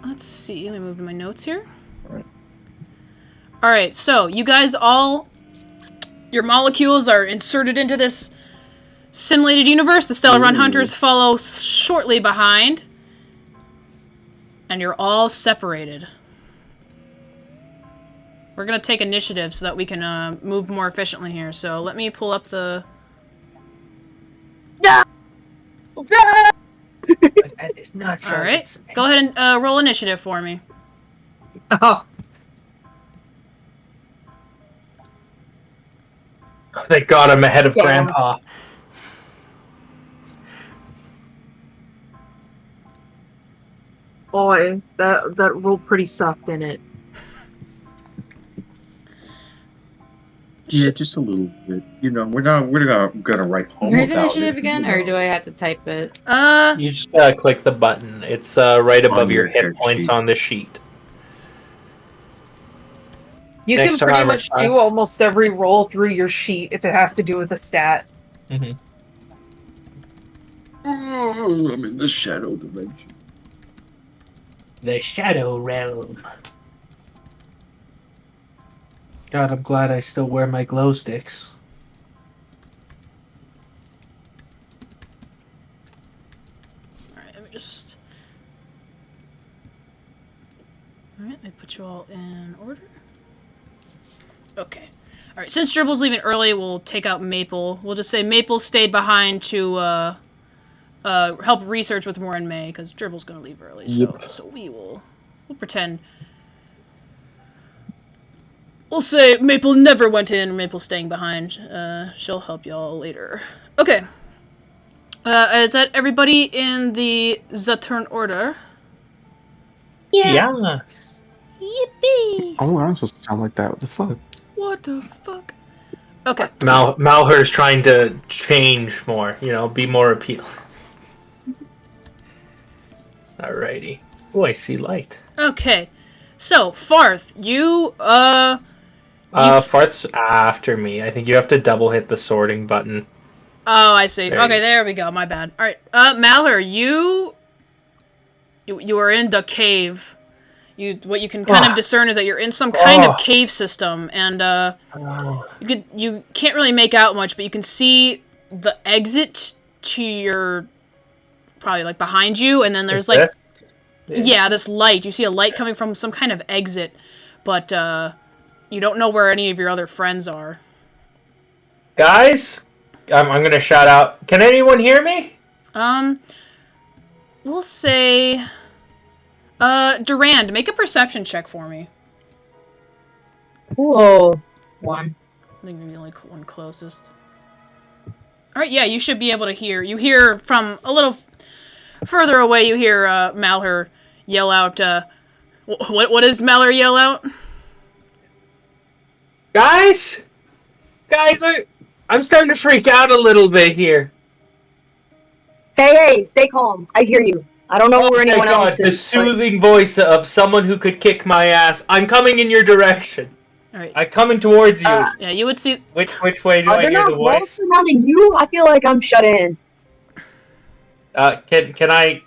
Let's see. Let me move to my notes here. Alright, so you guys all... Your molecules are inserted into this simulated universe. The Stellaron Hunters follow shortly behind. And you're all separated. We're going to take initiative so that we can move more efficiently here. So let me pull up the... No! That is nuts. Alright, go ahead and roll initiative for me. Oh, Thank God I'm ahead of Grandpa. boy, that rolled pretty sucked in it. Yeah, just a little bit. You know, we're not gonna write home Where's about initiative it, again, you know. or do I have to type it? You just click the button. It's right above On your your hit hit points sheet. on the sheet. You Next can pretty time, much do almost every roll through your sheet if it has to do with a stat. Mm-hmm. Oh, I'm in the shadow dimension. The Shadow Realm. God, I'm glad I still wear my glow sticks. Alright, let me just... Alright, let me put you all in order. Okay. Alright, since Dribble's leaving early, we'll take out Maple. We'll just say Maple stayed behind to help research with Moore and May, because Dribble's going to leave early. So we'll pretend... We'll say Maple never went in, Maple's staying behind. She'll help y'all later. Okay. Is that everybody in the Zaturn order? Yeah. Yippee! Oh, I'm supposed to sound like that. What the fuck? What the fuck? Okay. Malheur's trying to change more, be more appealing. Alrighty. Oh, I see light. Okay. So, Farthe, you, Farthe's after me. I think you have to double hit the sorting button. Oh, I see. Okay, there we go. My bad. Alright. Malheur, you are in the cave. What you can kind of discern is that you're in some kind of cave system, and you can't really make out much, but you can see the exit to your probably behind you, and then there's this light. You see a light coming from some kind of exit, but you don't know where any of your other friends are. Guys, I'm gonna shout out. Can anyone hear me? We'll say, Durand, make a perception check for me. Whoa. One. I think you're the only one closest. Alright, yeah, you should be able to hear. You hear from a little further away, you hear Malheur yell out, what does Malheur yell out? Guys, I'm starting to freak out a little bit here. Hey, stay calm. I hear you. I don't know where anyone else is. The soothing voice of someone who could kick my ass. I'm coming in your direction. Alright. I'm coming towards you. Yeah, you would see... Which way do I hear the voice? Surrounding you? I feel like I'm shut in. Can I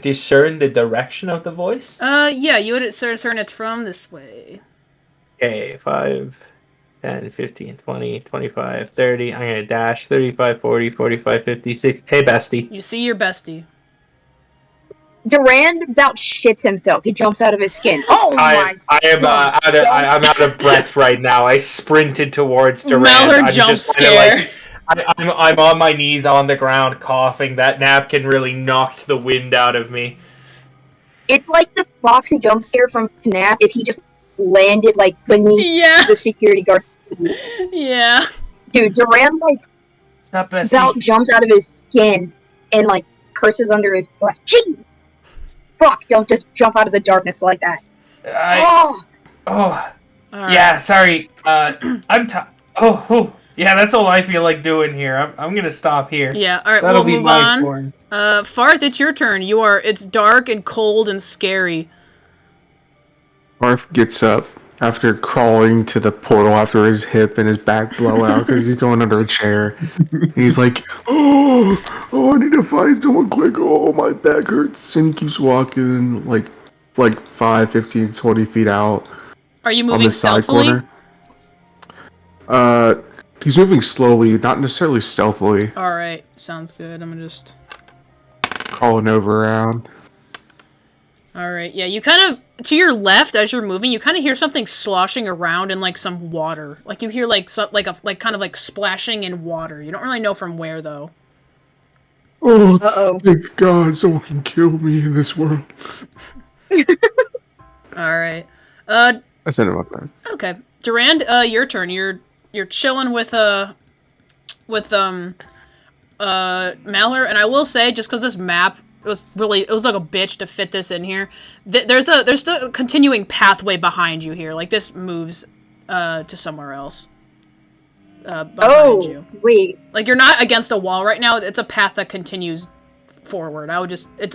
discern the direction of the voice? Yeah, you would discern it's from this way. Okay, 5, 10, 15, 20, 25, 30. I'm going to dash 35, 40, 45, 50, 60. Hey, bestie. You see your bestie. Durand about shits himself. He jumps out of his skin. Oh my! I'm out of breath right now. I sprinted towards Durand. Malheur jump scare. I'm on my knees on the ground coughing. That napkin really knocked the wind out of me. It's like the Foxy jump scare from FNAF if he just landed like beneath the security guard. Yeah. Dude, Durand like about jumps out of his skin and like curses under his breath. Jeez! Fuck! Don't just jump out of the darkness like that. Yeah. Sorry. Yeah. That's all I feel like doing here. I'm gonna stop here. Yeah. All right. That'll we'll be move my on. turn. Farthe, it's your turn. It's dark and cold and scary. Farthe gets up after crawling to the portal after his hip and his back blow out because he's going under a chair. He's like, oh, I need to find someone quick. Oh, my back hurts. And he keeps walking like 5, 15, 20 feet out. Are you moving stealthily? He's moving slowly, not necessarily stealthily. Alright, sounds good. I'm gonna just... crawling over around. Alright, yeah, you kind of... To your left, as you're moving, you kind of hear something sloshing around in, like, some water. Like, you hear, like, kind of, like, splashing in water. You don't really know from where, though. Oh, thank God someone can kill me in this world. Alright. I said about that. Okay. Durand, your turn. You're chilling with Malheur, and I will say, just because this map... It was like a bitch to fit this in here. There's still a continuing pathway behind you here. Like, this moves to somewhere else. Behind you. Wait. Like, you're not against a wall right now. It's a path that continues forward. It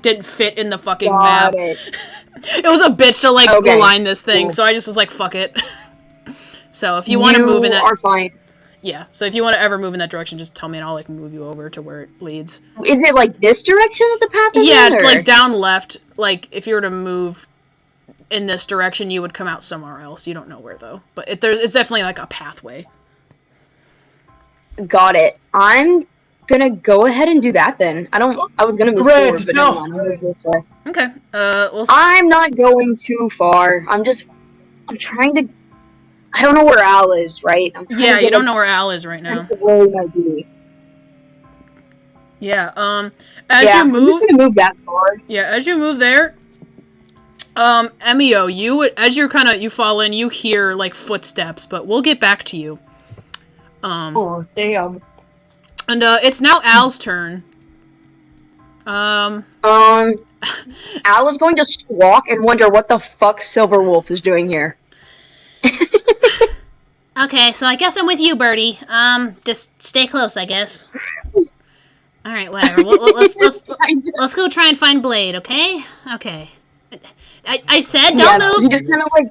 didn't fit in the fucking map. It was a bitch to, like, align this thing, so I just was like, fuck it. So, if you want to move in that... You are fine. Yeah, so if you want to ever move in that direction, just tell me and I'll, like, move you over to where it leads. Is it, like, this direction that the path is in, or? Like, down left. Like, if you were to move in this direction, you would come out somewhere else. You don't know where, though. But it's definitely, like, a pathway. Got it. I'm gonna go ahead and do that, then. I was gonna move forward, but no. I'm gonna move this way. Okay, I'm not going too far. I'm trying to... I don't know where Al is, right? Yeah, you don't know where Al is right now. Where he might be. Yeah, as you move... I'm just gonna move that far. Yeah, as you move there, Emio, you fall in, you hear, like, footsteps, but we'll get back to you. Oh, damn. And, it's now Al's turn. Al is going to squawk and wonder what the fuck Silverwolf is doing here. Okay, so I guess I'm with you, Birdie. Just stay close, I guess. All right, whatever. Let's go try and find Blade, okay? Okay. I said don't move. He just kind of like...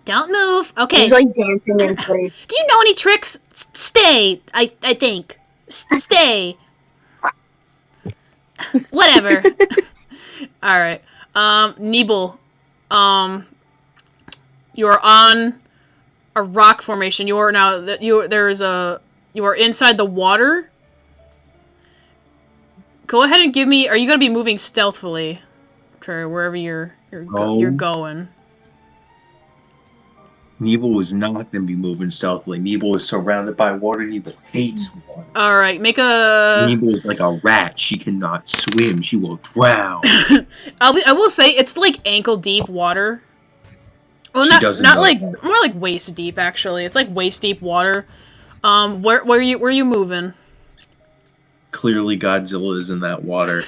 Don't move. Okay. He's like dancing in place. Do you know any tricks? Stay. I think. Stay. Whatever. All right. Nibel. You are on a rock formation. You are now. You are inside the water. Go ahead and give me. Are you going to be moving stealthily, to wherever you're going? Nibel is not going to be moving stealthily. Nibel is surrounded by water. Nibel hates water. All right, make a. Nibel is like a rat. She cannot swim. She will drown. I will say it's like ankle deep water. Well, not like more like waist deep actually. It's like waist deep water. Where are you moving? Clearly, Godzilla is in that water.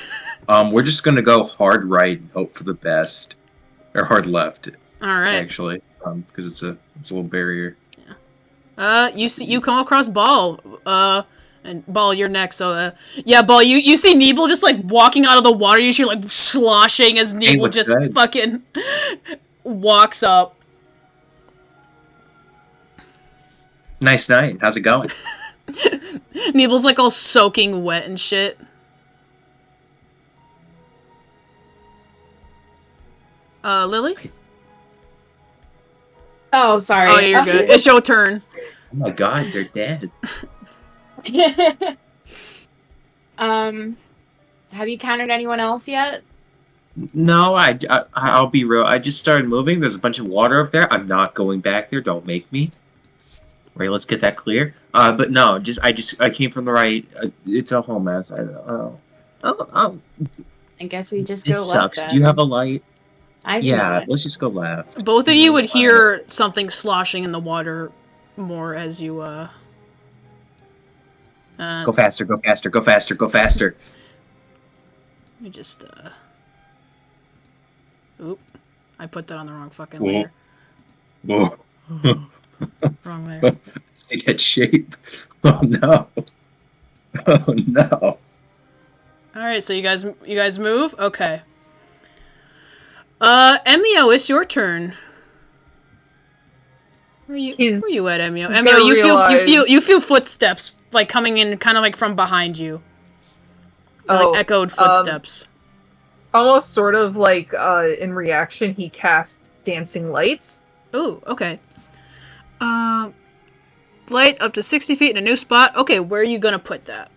We're just gonna go hard right and hope for the best, or hard left. All right. Actually, because it's a little barrier. Yeah. You come across Ball. And Ball, you're next. So yeah, Ball, you see Nibel just like walking out of the water. You see like sloshing as Nibel just fucking walks up. Nice night. How's it going? Nibel's like all soaking wet and shit. Lily? Oh, sorry. Oh, yeah, you're good. It's your turn. Oh my god, they're dead. Have you countered anyone else yet? No, I'll be real. I just started moving. There's a bunch of water up there. I'm not going back there. Don't make me. Right, let's get that clear. But no, I came from the right. It's a whole mess. I guess we just go This left sucks. then. Do you have a light? I do Yeah, not. let's just go left. Both of you would hear something sloshing in the water more as you, Go faster, go faster, go faster, go faster. Let me just, Oop. I put that on the wrong fucking layer. Oh. Wrong layer. See that shape? Oh no. Oh no. Alright, so you guys move? Okay. Emio, it's your turn. Where are you at, Emio? Emio, you feel footsteps like coming in kind of like from behind you. Like echoed footsteps. Almost sort of like in reaction he casts dancing lights. Ooh, okay. Light up to 60 feet in a new spot. Okay, where are you gonna put that?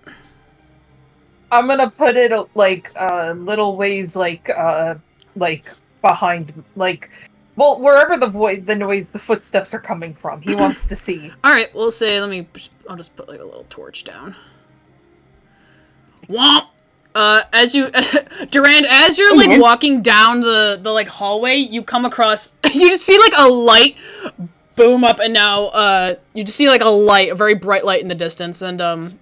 I'm gonna put it like little ways like behind wherever the noise, the footsteps are coming from. He wants to see. All right, we'll say. I'll just put like a little torch down. Womp. As you, Durand, as you're like walking down the like hallway, you come across. You just see like a light boom up, and now you just see like a very bright light in the distance, and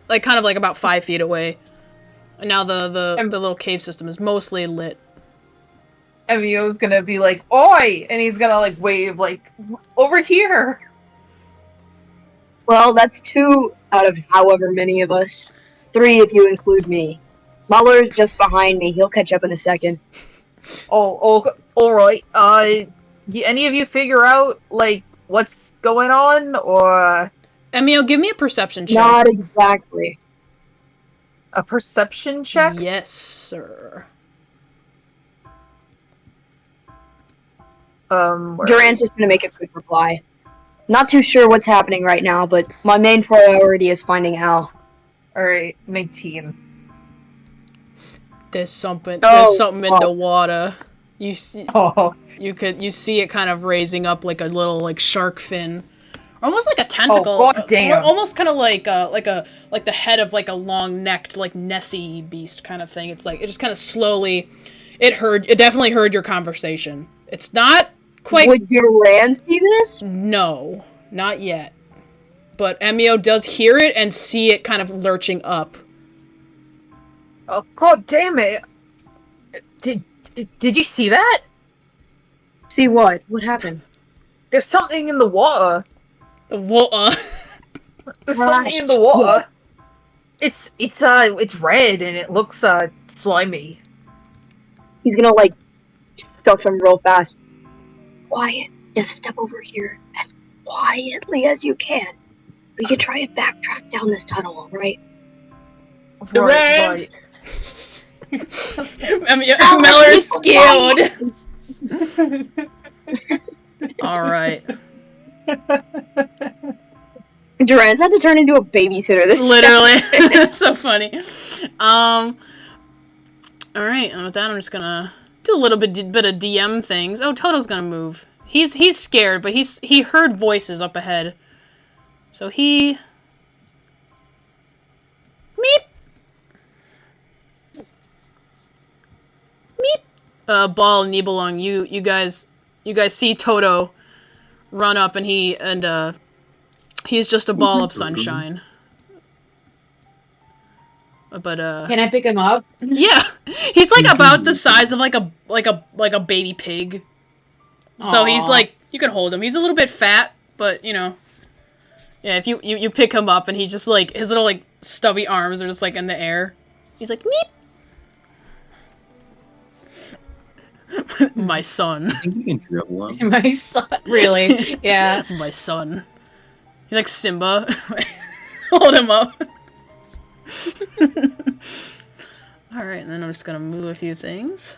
like kind of like about 5 feet away. And now the little cave system is mostly lit. Emio's gonna be like, "Oi!" and he's gonna like wave like over here. Well, that's 2 out of however many of us. 3 if you include me. Malheur's just behind me. He'll catch up in a second. Oh, all right. Any of you figure out like what's going on, or Emio, give me a perception check. Not exactly. a perception check? Yes, sir. Durand's just gonna make a quick reply. Not too sure what's happening right now, but my main priority is finding Al. Alright, 19. There's something in the water. You see you see it kind of raising up like a little like shark fin. Almost like a tentacle. Oh, God damn. Almost kind of like the head of like a long-necked like Nessie beast kind of thing. It's like it just kind of slowly it definitely heard your conversation. It's not quite. Would Durand see this? No, not yet. But Emio does hear it and see it kind of lurching up. Oh, God damn it! Did you see that? See what? What happened? There's something in the water. The water. There's something in the water. It's red and it looks slimy. He's gonna like stuff him real fast. Quiet. Just step over here as quietly as you can. We could try and backtrack down this tunnel, right? Right. Malheur is skilled. All right. Durand's had to turn into a babysitter this Literally. That's so funny. All right, and with that, I'm just gonna do a little bit of DM things. Oh, Toto's gonna move. He's scared, but he heard voices up ahead, so he. Meep. Meep. Ball and Nibelung, you guys see Toto run up, and he's just a ball of sunshine. But can I pick him up? Yeah, he's like about the size of like a baby pig. Aww. So he's like, you can hold him. He's a little bit fat, but you know, yeah. If you pick him up and he's just like his little like stubby arms are just like in the air. He's like meep. My son. I think you can drill one. My son, really? Yeah. My son. He's like Simba. Hold him up. Alright, and then I'm just gonna move a few things.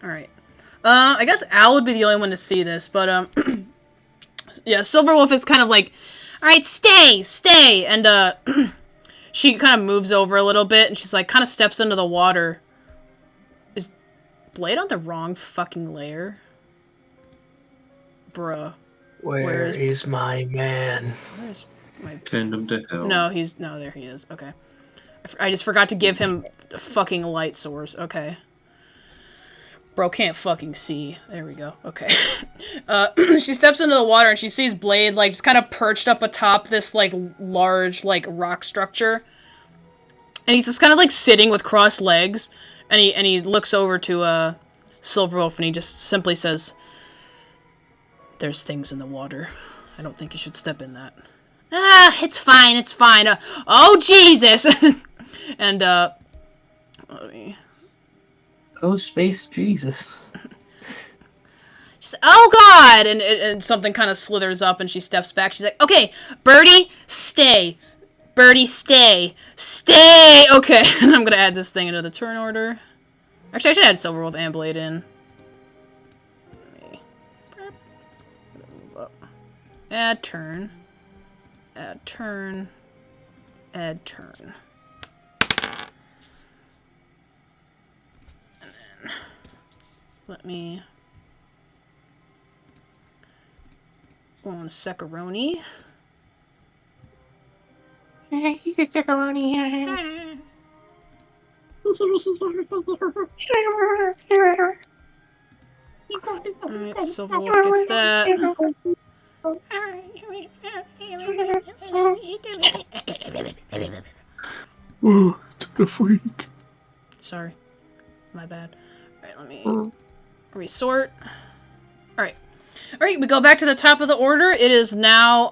Alright. I guess Al would be the only one to see this, but, yeah, Silverwolf is kind of like, alright, stay! And, she kind of moves over a little bit, and she's like, kind of steps into the water. Is Blade on the wrong fucking layer? Bruh. Where is my man? Where's my... Send him to hell. No, there he is. Okay. I just forgot to give him a fucking light source. Okay. Bro can't fucking see. There we go. Okay. She steps into the water and she sees Blade, like, just kind of perched up atop this, like, large, like, rock structure. And he's just kind of, like, sitting with crossed legs. And he looks over to, Silverwolf and he just simply says, "There's things in the water. I don't think you should step in that." "Ah, it's fine. Oh, Jesus!" And, let me... Oh, space Jesus. She's like, "Oh, God!" And something kind of slithers up and she steps back. She's like, "Okay, Birdie, stay. Birdie, stay. Stay!" Okay, and I'm gonna add this thing into the turn order. Actually, I should add Silverwolf and Blade in. Add turn. Add turn. Add turn. And then let me... One Secaroni. He's a pepperoni. Alright, Silverwolf gets that. Whoa, to the freak. Sorry. My bad. Alright, let me resort. Alright. Alright, we go back to the top of the order. It is now,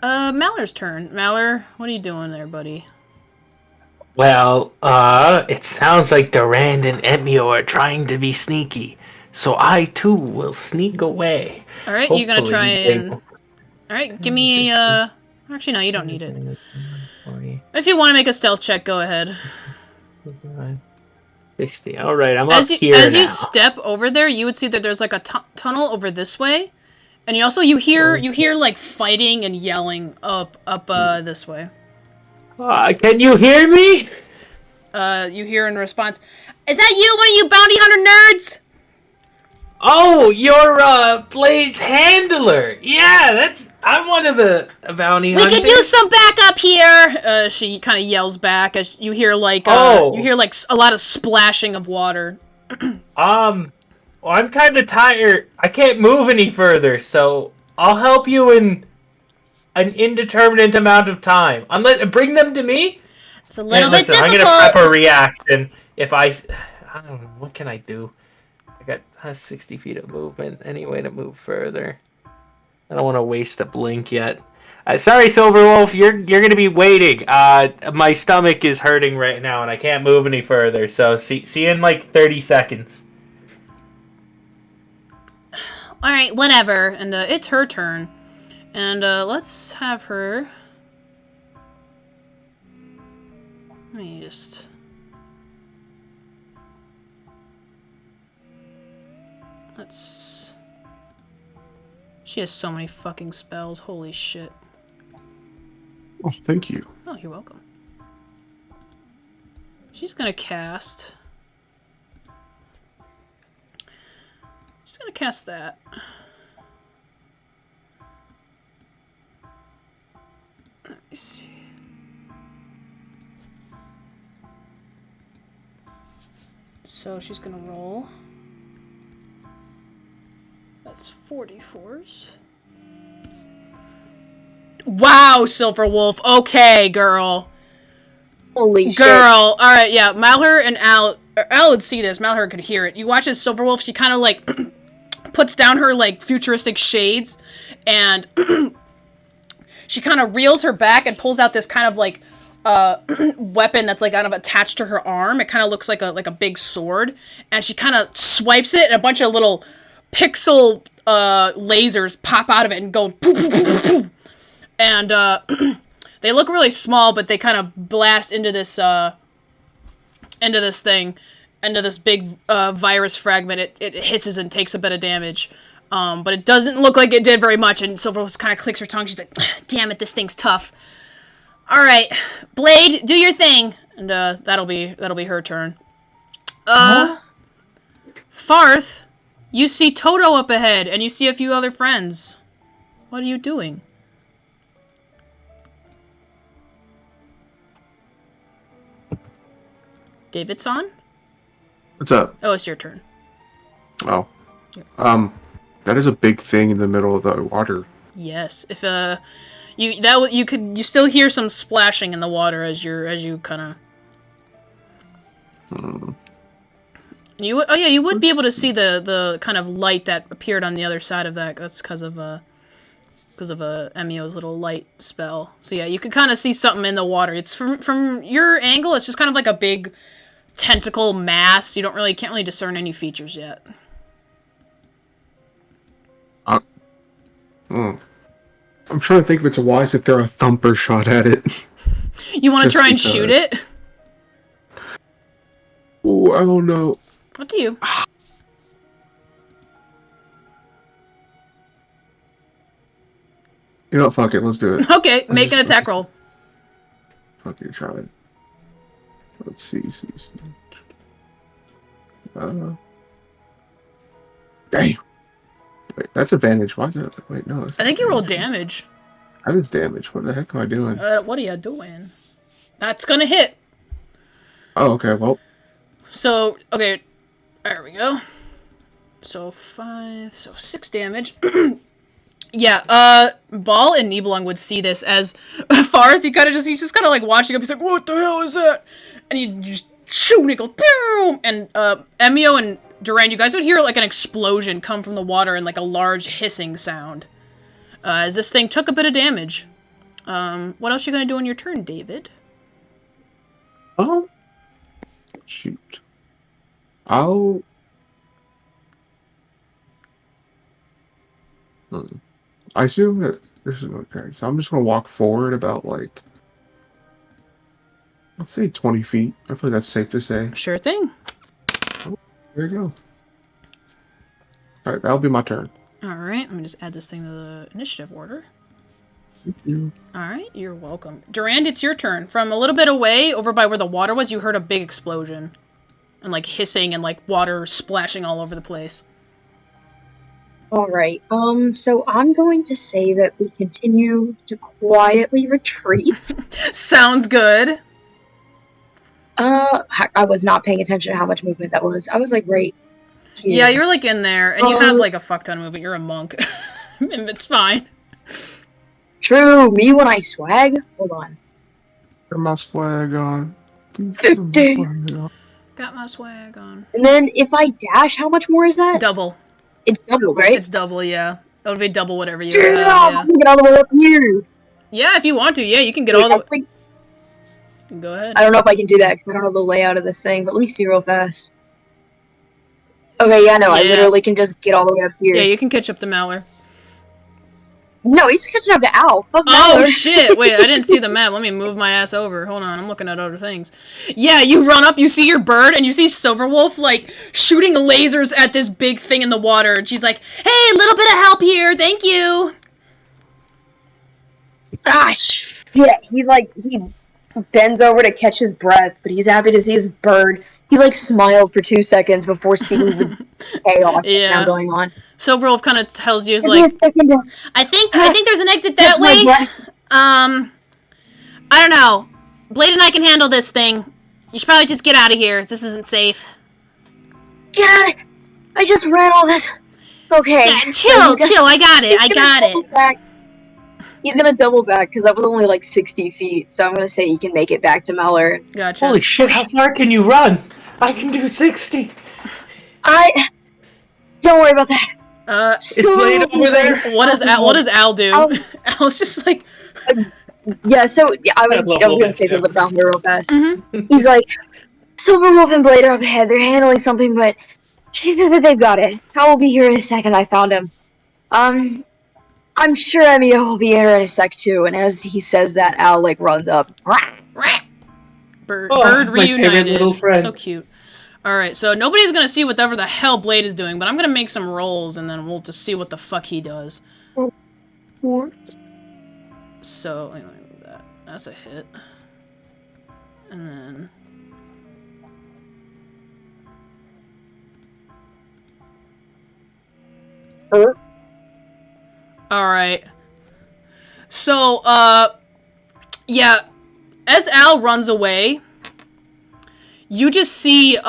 Malheur's turn. Malheur, what are you doing there, buddy? Well, it sounds like Durand and Emio are trying to be sneaky. So I, too, will sneak away. Alright, you're gonna try and... Alright, give me a... Actually, no, you don't need it. If you want to make a stealth check, go ahead. 60. Alright, I'm up here As now. you step over there, you would see that there's like a tunnel over this way. And you hear like fighting and yelling up this way. Can you hear me? You hear in response, "Is that you, one of you bounty hunter nerds?" Oh, you're Blade's handler. Yeah, I'm one of the bounty hunters. We could use some backup here. She kind of yells back as you hear like Oh. you hear like a lot of splashing of water. Well, I'm kind of tired. I can't move any further, so I'll help you in an indeterminate amount of time. Bring them to me. It's a little bit difficult. I'm gonna prep a reaction. I don't know, what can I do? I got 60 feet of movement. Any way to move further? I don't want to waste a blink yet. Sorry, Silverwolf, you're gonna be waiting. My stomach is hurting right now, and I can't move any further. So see you in like 30 seconds. All right, whatever. And it's her turn, and let's have her. Let me just. Let's. She has so many fucking spells. Holy shit. Oh, thank you. Oh, you're welcome. She's gonna cast. She's gonna cast that. Let me see. So she's gonna roll. That's 44s. Wow, Silverwolf. Okay, girl. Holy shit. Girl. Alright, yeah. Malheur and Al would see this. Malheur could hear it. You watch as Silverwolf, she kind of like puts down her like futuristic shades and she kind of reels her back and pulls out this kind of like weapon that's like kind of attached to her arm. It kind of looks like a big sword, and she kind of swipes it, and a bunch of little pixel lasers pop out of it and go poof, poof, poof, poof. And they look really small, but they kind of blast into this thing, into this big virus fragment, it hisses and takes a bit of damage. But it doesn't look like it did very much, and Silverwolf kind of clicks her tongue. She's like, damn it, this thing's tough. Alright, Blade, do your thing. And that'll be her turn. Farthe, you see Toto up ahead, and you see a few other friends. What are you doing? Davidson? What's up? Oh, it's your turn. Oh. That is a big thing in the middle of the water. Yes. If you still hear some splashing in the water as you kind of. You would be able to see the kind of light that appeared on the other side of that. That's because of Emio's little light spell. So yeah, you could kind of see something in the water. It's from your angle. It's just kind of like a big tentacle mass. You can't really discern any features yet. I'm trying to think if it's wise to throw a thumper shot at it. You want to try and shoot it? Oh, I don't know. Up to you. You know what? Fuck it. Let's do it. Okay, make an attack roll. Fuck it. Try it. Let's see. Damn. Wait, that's advantage. Why is that? Wait, no. I think you rolled damage. That is damage. What the heck am I doing? What are you doing? That's gonna hit. Oh, okay. Well. So, okay. There we go. So 6 damage. Yeah, Ball and Nibelung would see this as Farthe, he's just kind of like watching him. He's like, what the hell is that? And you just shoot and it goes, boom! And, Emio and Durand, you guys would hear like an explosion come from the water and like a large hissing sound. As this thing took a bit of damage. What else are you gonna do on your turn, David? Shoot. I assume that this is okay. So I'm just gonna walk forward about like, let's say 20 feet. I feel like that's safe to say. Sure thing. Oh, there you go. All right, that'll be my turn. All right, let me just add this thing to the initiative order. Thank you. All right, you're welcome. Durand, it's your turn. From a little bit away, over by where the water was, you heard a big explosion. And like hissing and like water splashing all over the place. Alright, so I'm going to say that we continue to quietly retreat. Sounds good. I was not paying attention to how much movement that was. I was like right here. Yeah, you're like in there, and you have like a fuck ton of movement. You're a monk. It's fine. True, me when I swag? Hold on. Got my swag on. 50! Got my swag on. And then if I dash, how much more is that? Double. It's double, right? It's double, yeah. It would be double whatever you Damn, have, yeah. I can get all the way up here! Yeah, if you want to, yeah, you can get all the way... Go ahead. I don't know if I can do that, because I don't know the layout of this thing, but let me see real fast. Okay, yeah, no, I literally can just get all the way up here. Yeah, you can catch up to Malheur. No, he's catching up to Owl. Fuck Oh, Malheur. shit! Wait, I didn't see the map. Let me move my ass over. Hold on, I'm looking at other things. Yeah, you run up, you see your bird, and you see Silverwolf, like, shooting lasers at this big thing in the water, and she's like, hey, little bit of help here, thank you! Ah, shit. He bends over to catch his breath, but he's happy to see his bird. He, smiled for 2 seconds before seeing the chaos that's now going on. Silverwolf kind of tells you, I think there's an exit that way. I don't know. Blade and I can handle this thing. You should probably just get out of here. This isn't safe. Get out of... I just ran all this... Okay. Yeah, chill, I got it. Back. He's gonna double back, because that was only 60 feet, so I'm gonna say he can make it back to Malheur. Gotcha. Holy shit, how far can you run? I can do 60. Don't worry about that. Is Blade over there? What does Al do? Al's just like... Yeah, so I was gonna say something about him real fast. He's like, Silverwolf and Blade are up ahead, they're handling something, but she said that they've got it. I will be here in a second, I found him. I'm sure Emio will be here in a sec too, and as he says that, Al runs up. Bird reunited. Little friend. So cute. Alright, so nobody's gonna see whatever the hell Blade is doing, but I'm gonna make some rolls, and then we'll just see what the fuck he does. What? So, that's a hit. And then... Alright. So, yeah, as Al runs away, you just see, you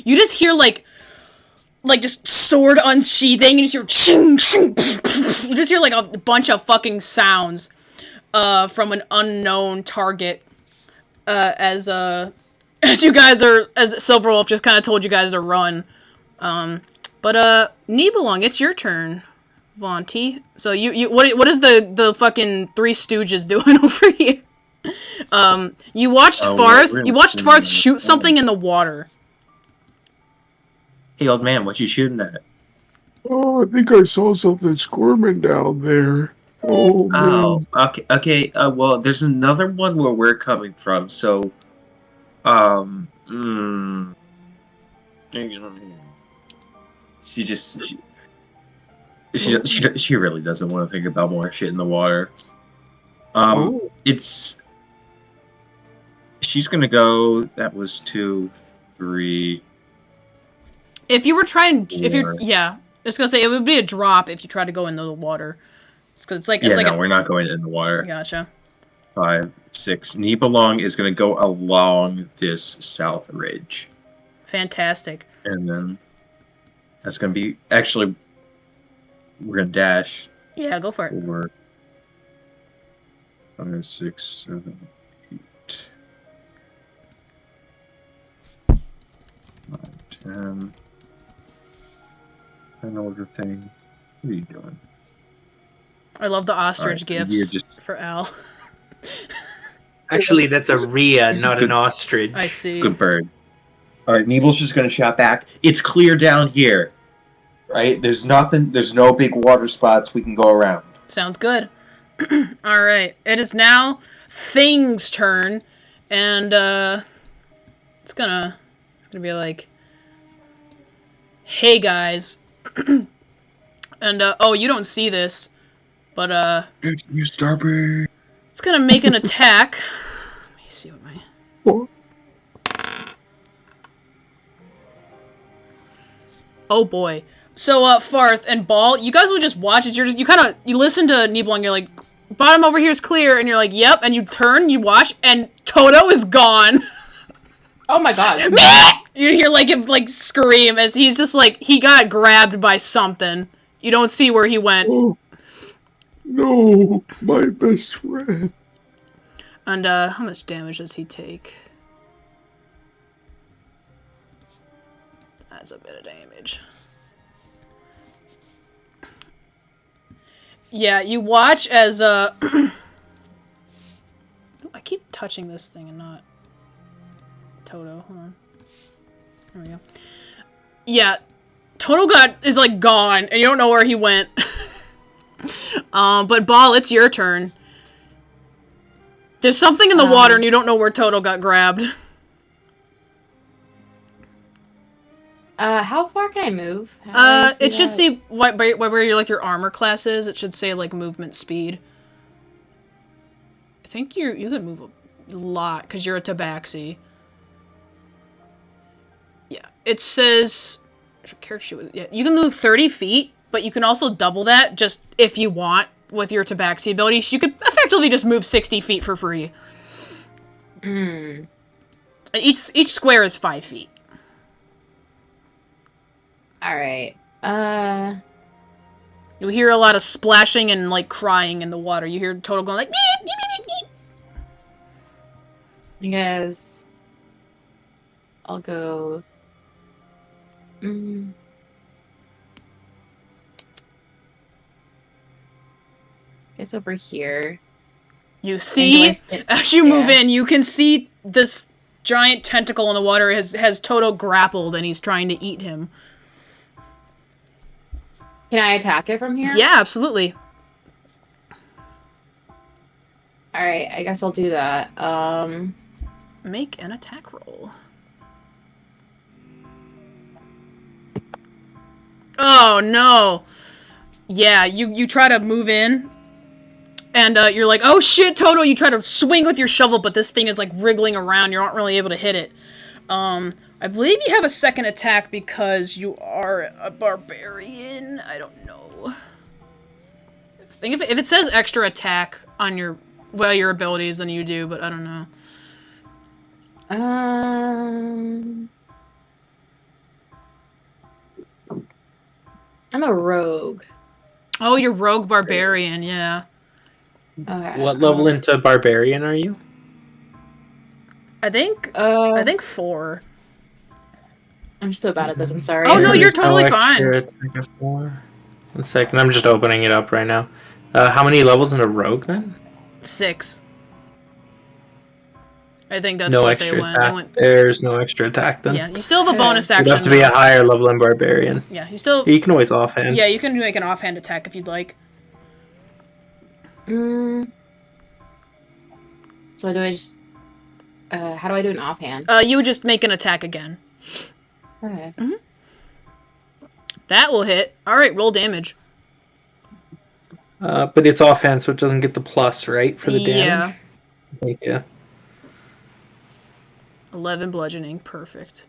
just hear, like just sword unsheathing, you just hear ching, ching, you just hear, like, a bunch of fucking sounds, from an unknown target, as you guys are, as Silverwolf just kind of told you guys to run. But Nibelung, it's your turn, Vaunty. So what is the fucking Three Stooges doing over here? You watched Farthe shoot something in the water. Hey, old man, what you shooting at? Oh, I think I saw something squirming down there. Oh, man. Okay. Well, there's another one where we're coming from. So, she really doesn't want to think about more shit in the water. She's gonna go. That was 2, 3. If you were trying, I was gonna say it would be a drop if you tried to go into the water. We're not going in the water. Gotcha. 5, 6. Nibelung is gonna go along this south ridge. Fantastic. And then that's gonna be actually. We're gonna dash. Yeah, go for it. Over 5, 6, 7, 8, 9, 10. An order thing. What are you doing? I love the ostrich gifts for Al. Actually, that's a Rhea, not an ostrich. I see. Good bird. Alright, Nebel's just gonna shout back. It's clear down here. Right? There's nothing, there's no big water spots we can go around. Sounds good. Alright, it is now Thing's turn, and it's gonna be like, hey guys. And you don't see this, but It's you, Starberry. it's gonna make an attack. Let me see what my... What? Oh boy. So, Farthe and Ball, you guys will just watch as you listen to Nibelung, you're like, bottom over here is clear, and you're like, yep, and you turn, you watch, and Toto is gone. Oh my god. You hear, like, him, like, scream as he's just, like, he got grabbed by something. You don't see where he went. Oh, no, my best friend. And, how much damage does he take? That's a bit of damage. Yeah, you watch as, I keep touching this thing and not Toto. Hold on. There we go. Yeah, Toto is, like, gone, and you don't know where he went. But Ball, it's your turn. There's something in the water, and you don't know where Toto got grabbed. How far can I move? It should say where your armor class is. It should say, like, movement speed. I think you can move a lot, because you're a tabaxi. Yeah, it says... Yeah, you can move 30 feet, but you can also double that, just if you want, with your tabaxi ability. So you could effectively just move 60 feet for free. And each square is 5 feet. Alright. You hear a lot of splashing and, like, crying in the water. You hear Toto going, like, beep, beep, beep, beep. I guess I'll go... Guess over here. You see, as you move in, you can see this giant tentacle in the water has Toto grappled, and he's trying to eat him. Can I attack it from here? Yeah, absolutely. Alright, I guess I'll do that. Make an attack roll. Oh, no. Yeah, you try to move in, and you're like, oh shit, Toto, you try to swing with your shovel, but this thing is like wriggling around, you aren't really able to hit it. I believe you have a second attack because you are a barbarian. I don't know. If it says extra attack on your abilities, then you do, but I don't know. I'm a rogue. Oh, you're rogue barbarian, yeah. Okay. What level into barbarian are you? I think 4. I'm so bad at this. I'm sorry. Oh no, you're totally fine. 4. 1 second, I'm just opening it up right now. How many levels in a rogue then? 6. I think that's no what extra they went. attack. There's no extra attack then. Yeah, you still have a bonus action. You have to be a higher level in barbarian. Yeah, you still. You can always offhand. Yeah, you can make an offhand attack if you'd like. So do I just? How do I do an offhand? You would just make an attack again. Okay. That will hit. All right, roll damage. But it's offhand, so it doesn't get the plus, right, for the damage. Yeah. 11 bludgeoning, perfect.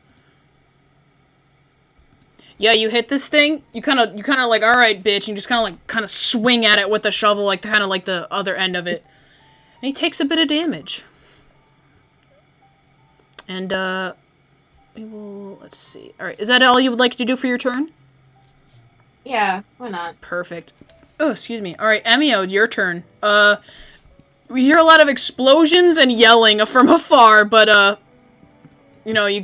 Yeah, you hit this thing. You kind of like, all right, bitch, and you just kind of swing at it with the shovel, like kind of like the other end of it, and he takes a bit of damage. And we will. Let's see. All right, is that all you would like to do for your turn? Yeah, why not? Perfect. Oh, excuse me. All right, Emio, your turn. We hear a lot of explosions and yelling from afar, but you know, you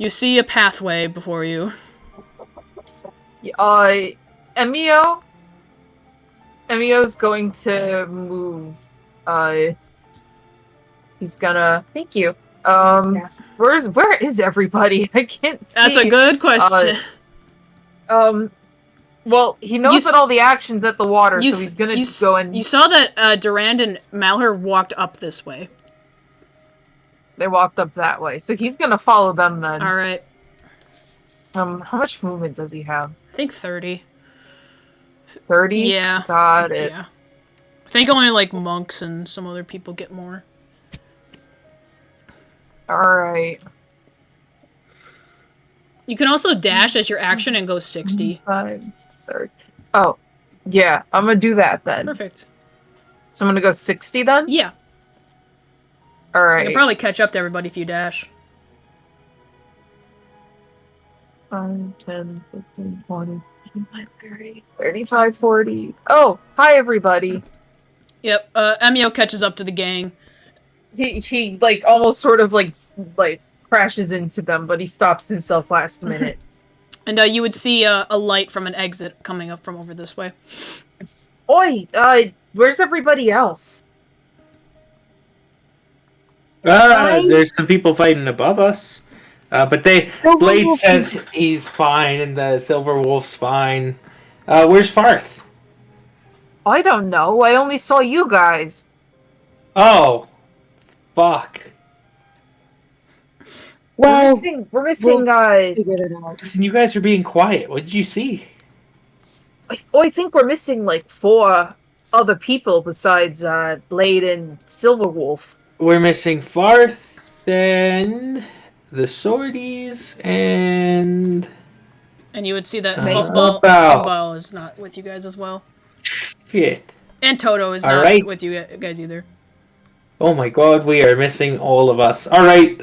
see a pathway before you. Emio's going to move. He's gonna. Thank you. Where is everybody? I can't see. That's a good question. Well, he knows that all the action's at the water, so he's gonna go and. You saw that Durand and Malheur walked up this way. They walked up that way, so he's gonna follow them then. All right. How much movement does he have? I think 30. 30? Yeah. Got it. Yeah. I think only like monks and some other people get more. Alright. You can also dash as your action and go 60. 5, 30. Oh, yeah. I'm gonna do that then. Perfect. So I'm gonna go 60 then? Yeah. Alright. You can probably catch up to everybody if you dash. 5, 10, 15, 20, 25, 30, 35, 40. Oh, hi everybody. Yep, Emio catches up to the gang. He like almost sort of like crashes into them, but he stops himself last minute. And you would see a light from an exit coming up from over this way. Oi, where's everybody else? There's some people fighting above us. But Blade says he's fine and the Silver Wolf's fine. Where's Farthe? I don't know. I only saw you guys. Oh. Fuck. Well, we're missing figure it out. Listen, you guys are being quiet. What did you see? I think we're missing like 4 other people besides Blade and Silverwolf. We're missing Farthe and the Swordies and you would see that Ball is not with you guys as well. Shit. And Toto is not with you guys either. Oh my god, we are missing all of us. Alright,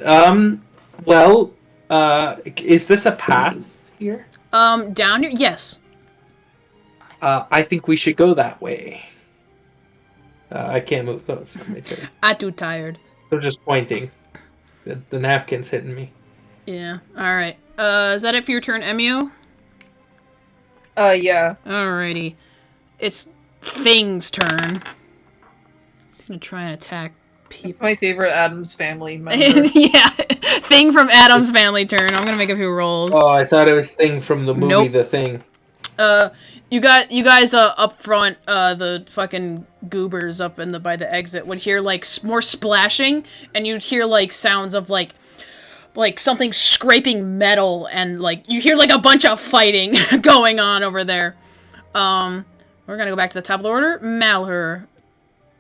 is this a path here? Down here? Yes. I think we should go that way. I can't move those. I'm too tired. They're just pointing. The napkin's hitting me. Yeah. Alright. Is that it for your turn, Emio? Yeah. Alrighty. It's Thing's turn. I'm gonna try and attack people. It's my favorite Addams Family member. Yeah. Thing from Addams Family turn. I'm gonna make a few rolls. Oh, I thought it was Thing from the movie Nope. The Thing. You guys up front, the fucking goobers up by the exit would hear like more splashing, and you'd hear like sounds of like like something scraping metal, and like you hear like a bunch of fighting going on over there. We're gonna go back to the top of the order. Malheur,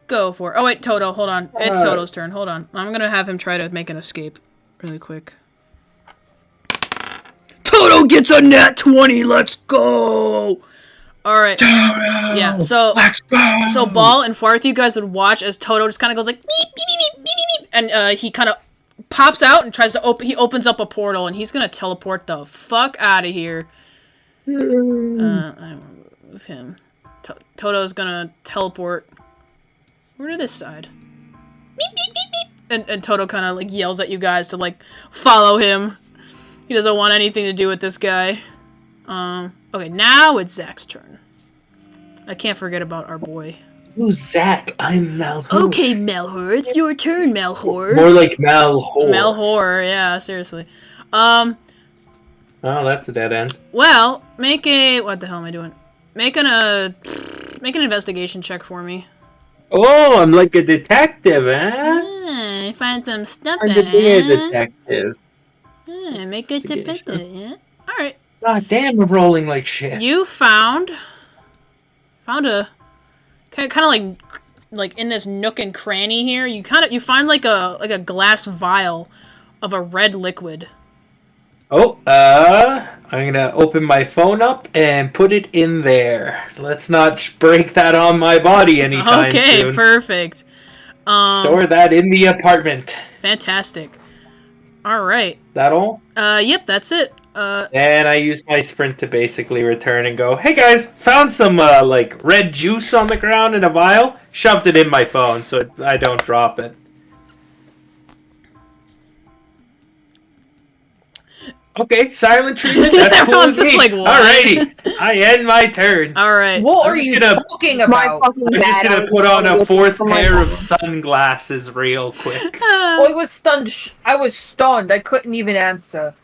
go for it. Oh wait, Toto, hold on. It's Toto's turn. Hold on. I'm gonna have him try to make an escape really quick. Toto gets a nat 20. Let's go. All right. Toto, yeah. So let's go. So Ball and Farthe, you guys would watch as Toto just kind of goes like beep beep beep beep beep beep, and he kind of pops out and tries to open. He opens up a portal, and he's gonna teleport the fuck out of here. I don't want to move him. Toto's gonna teleport over to this side. Beep beep beep beep. And Toto kind of like yells at you guys to like follow him. He doesn't want anything to do with this guy. Okay, now it's Zack's turn. I can't forget about our boy. Who's Zack? I'm Malheur. Okay, Malheur, it's your turn, Malheur. More like Malheur. Malheur, yeah, seriously. Oh, that's a dead end. Well, make a... What the hell am I doing? Make an investigation check for me. Oh, I'm like a detective, eh? Find some stuff, I'm to be a detective. Make a detective, yeah. Alright. God damn, we're rolling like shit. You found a... Kind of like in this nook and cranny here, you find like a glass vial of a red liquid. Oh, I'm gonna open my phone up and put it in there. Let's not break that on my body anytime soon. Okay, perfect. Store that in the apartment. Fantastic. All right. That all? Yep, that's it. And I used my sprint to basically return and go, hey guys, found some like red juice on the ground in a vial. Shoved it in my phone so I don't drop it. Okay, silent treatment. That's cool. Everyone's just like, what? Alrighty, I end my turn. All right. What are you talking about? I'm just gonna put on a fourth pair of sunglasses real quick. I was stunned. I was stunned. I couldn't even answer.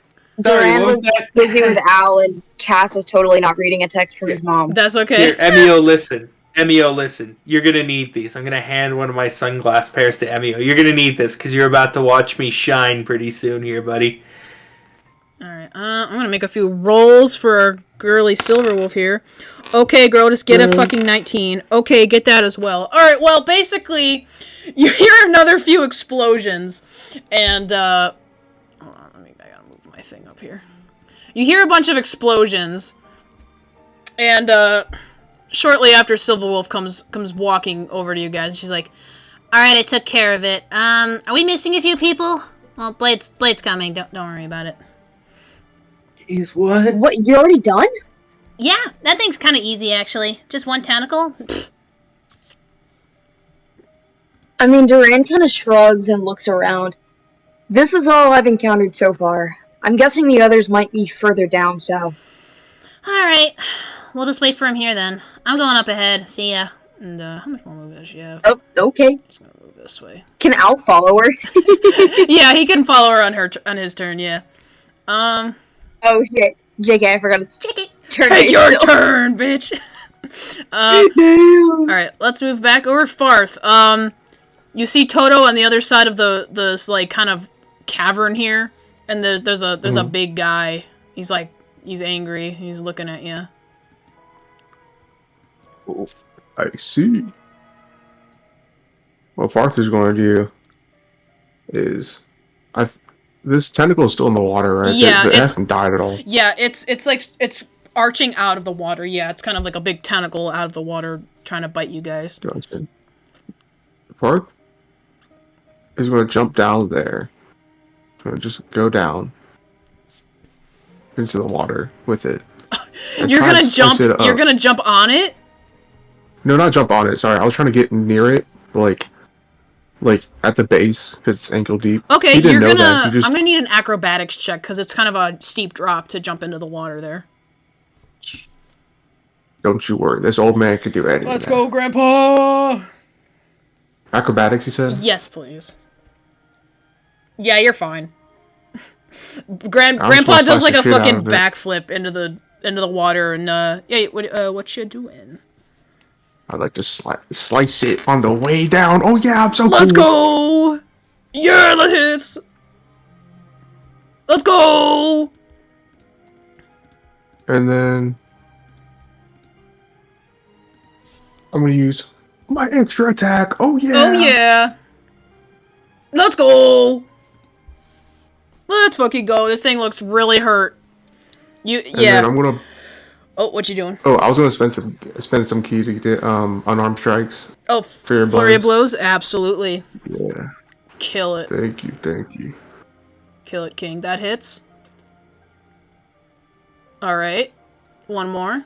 Sorry, Durand what was was that? busy with Al, and Cass was totally not reading a text from his mom. That's okay. Here, Emio, listen. Emio, listen. You're gonna need these. I'm gonna hand one of my sunglass pairs to Emio. You're gonna need this because you're about to watch me shine pretty soon here, buddy. Alright, I'm gonna make a few rolls for our girly Silverwolf here. Okay, girl, just get a fucking 19. Okay, get that as well. Alright, well, basically, you hear another few explosions, and, hold on, I gotta move my thing up here. You hear a bunch of explosions, and, shortly after Silverwolf comes walking over to you guys, she's like, alright, I took care of it. Are we missing a few people? Well, Blade's coming, don't worry about it. Is what? What, you're already done? Yeah, that thing's kind of easy, actually. Just one tentacle. I mean, Durand kind of shrugs and looks around. This is all I've encountered so far. I'm guessing the others might be further down south. Alright, we'll just wait for him here then. I'm going up ahead. See ya. And, how much more movement does she have? Oh, okay. Just gonna move this way. Can Al follow her? Yeah, he can follow her on his turn, yeah. Oh shit. JK, I forgot it's turn. Take your turn, bitch! Alright, let's move back over Farthe. You see Toto on the other side of the like, kind of cavern here, and there's a big guy. He's angry. He's looking at you. Oh, I see. What Farthe's going to do is... This tentacle is still in the water, right? Yeah, it hasn't died at all. Yeah, it's arching out of the water. Yeah, it's kind of like a big tentacle out of the water trying to bite you guys. Gotcha. Farthe is going to jump down there. Going to just go down into the water with it. You're gonna jump. You're gonna jump on it. No, not jump on it. Sorry, I was trying to get near it, like at the base, because it's ankle deep. Okay, you're gonna. I'm gonna need an acrobatics check because it's kind of a steep drop to jump into the water there. Don't you worry, this old man could do anything. Let's go, Grandpa. Acrobatics, you said? Yes, please. Yeah, you're fine. Grandpa does like a fucking backflip into the water, and yeah, what you doing? I'd like to slice it on the way down. Oh yeah, I'm so cool. Let's go! Yeah, the hits! Let's go! And then I'm gonna use my extra attack. Oh yeah! Oh yeah! Let's go! Let's fucking go. This thing looks really hurt. And then I'm gonna. Oh, what you doing? Oh, I was gonna spend some key to get unarmed strikes. Oh, flurry of blows? Absolutely. Yeah. Kill it. Thank you. Kill it, King. That hits. Alright. One more.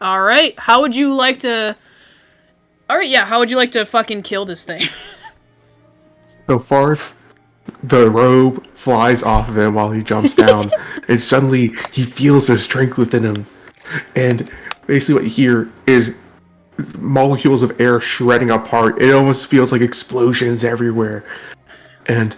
Alright. How would you like to... Alright, yeah. How would you like to fucking kill this thing? So Farthe, the robe flies off of him while he jumps down, and suddenly he feels the strength within him. And basically what you hear is molecules of air shredding apart. It almost feels like explosions everywhere. And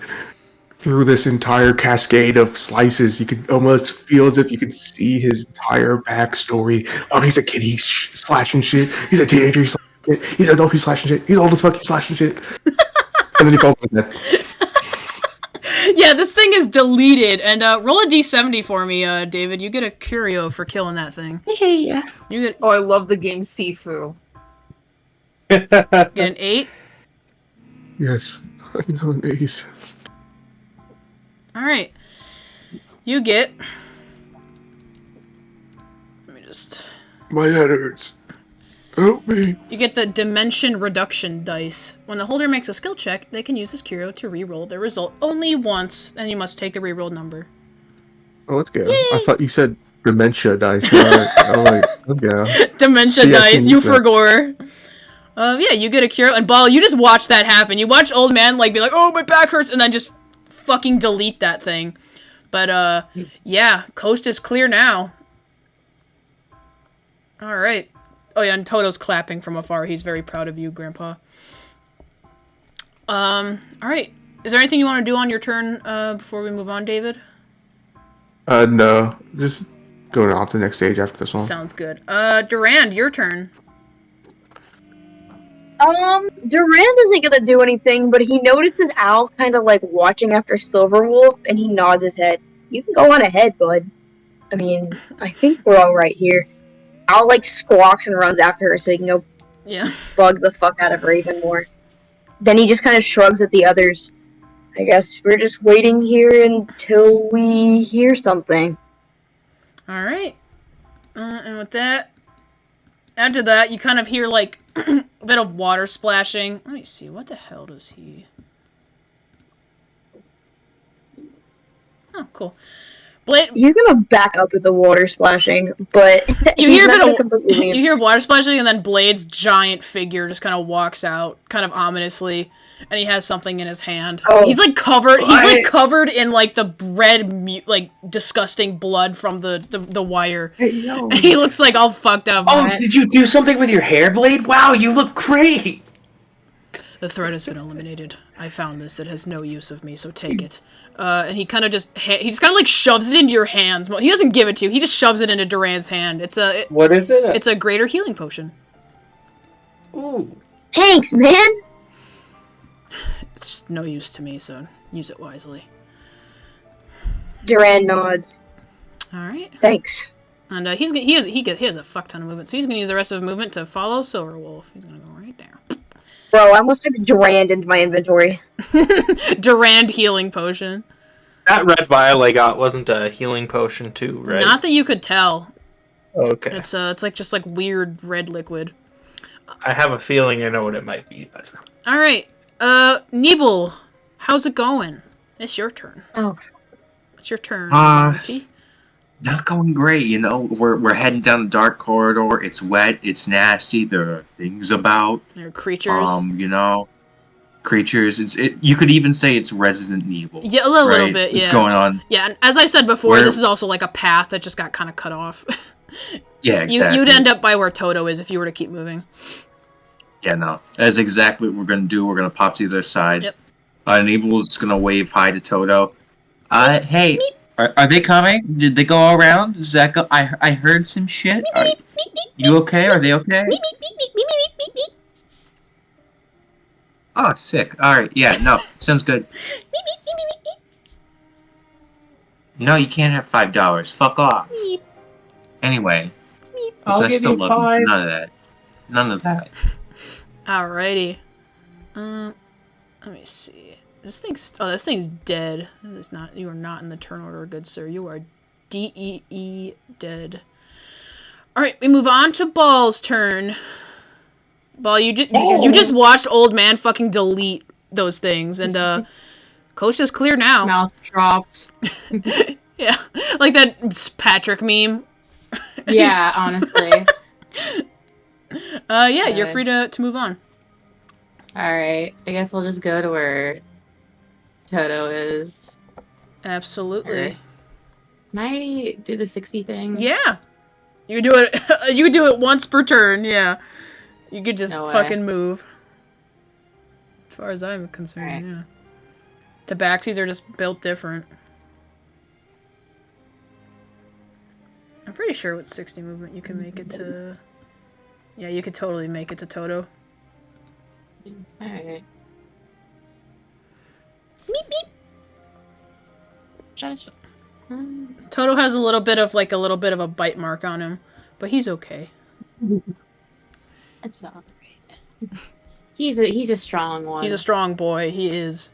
through this entire cascade of slices, you could almost feel as if you could see his entire backstory. Oh, he's a kid, he's slashing shit. He's a teenager, he's slashing shit. He's an adult, he's slashing shit. He's old as fuck, he's slashing shit. And then he falls on dead. Yeah, this thing is deleted. And roll a d70 for me, David. You get a curio for killing that thing. Yeah. You get... Oh, I love the game Sifu. Get an 8? Yes, I know an ace. Alright. You get... Let me just... My head hurts. Help me. You get the Dimension Reduction dice. When the holder makes a skill check, they can use this curio to re-roll their result only once, and you must take the re-rolled number. Oh, let's go. Yay. I thought you said dementia dice. I'm like, okay. Dementia dice, you forgore. Yeah, you get a curio, and Ball, you just watch that happen. You watch old man, like, be like, oh, my back hurts, and then just fucking delete that thing. But, yeah, coast is clear now. Alright. Oh yeah, and Toto's clapping from afar. He's very proud of you, Grandpa. Alright. Is there anything you want to do on your turn, before we move on, David? No. Just going on to the next stage after this one. Sounds good. Durand, your turn. Durand isn't gonna do anything, but he notices Al kind of like watching after Silverwolf, and he nods his head. You can go on ahead, bud. I mean, I think we're all right here. Al like squawks and runs after her so he can go bug the fuck out of her even more. Then he just kind of shrugs at the others. I guess we're just waiting here until we hear something. Alright. And with that, after that, you kind of hear like a bit of water splashing. Let me see, what the hell does he... Oh, cool. Blade... He's gonna back up with the water splashing, but you hear a bit of you hear water splashing, and then Blade's giant figure just kind of walks out, kind of ominously, and he has something in his hand. Oh. He's like covered. He's like covered in like the red, like disgusting blood from the wire. Hey, no. And he looks like all fucked up. Oh, did you do something with your hair, Blade? Wow, you look great. The threat has been eliminated. I found this. It has no use of me, so take it. And he kind of just like shoves it into your hands. He doesn't give it to you. He just shoves it into Durand's hand. What is it? It's a greater healing potion. Ooh. Thanks, man. It's no use to me, so use it wisely. Durand nods. All right. Thanks. And he has a fuck ton of movement, so he's gonna use the rest of his movement to follow Silverwolf. He's gonna go right there. Bro, I almost typed Durand into my inventory. Durand healing potion. That red vial I got wasn't a healing potion too, right? Not that you could tell. Okay. It's like just like weird red liquid. I have a feeling I know what it might be. But... All right. Nibel, how's it going? It's your turn. Oh. It's your turn. Not going great, you know. We're heading down the dark corridor. It's wet. It's nasty. There are things about. There are creatures. You know, creatures. You could even say it's Resident Evil. Yeah, a little bit. Yeah. What's going on? Yeah, and as I said before, this is also like a path that just got kind of cut off. Yeah, exactly. You'd end up by where Toto is if you were to keep moving. Yeah, no. That's exactly what we're gonna do. We're gonna pop to the other side. Yep. Evil's gonna wave hi to Toto. Hey. Are they coming? Did they go all around? Zack, I heard some shit. Are you okay? Are they okay? Oh, sick. Alright, yeah, no. Sounds good. No, you can't have $5. Fuck off. Meep. Anyway. I'll So I give still you love 5. you. None of that. None of that. Alrighty. Let me see. This thing's dead. It's not. You are not in the turn order, good sir. You are DEE dead. All right, we move on to Ball's turn. Ball, you just watched old man fucking delete those things, and coast is clear now. Mouth dropped. Yeah, like that Patrick meme. Yeah, honestly. Yeah, you're free to move on. Alright, I guess we'll just go to where Toto is. Absolutely. Right. Can I do the 60 thing? Yeah. You do it. You do it once per turn. Yeah. You could just fucking move. As far as I'm concerned, right. Yeah. Tabaxis are just built different. I'm pretty sure with 60 movement you can make it to... Yeah, you could totally make it to Toto. Alright. Meep meep. Toto has a little bit of a bite mark on him, but he's okay. It's not right. He's a strong one. He's a strong boy. He is.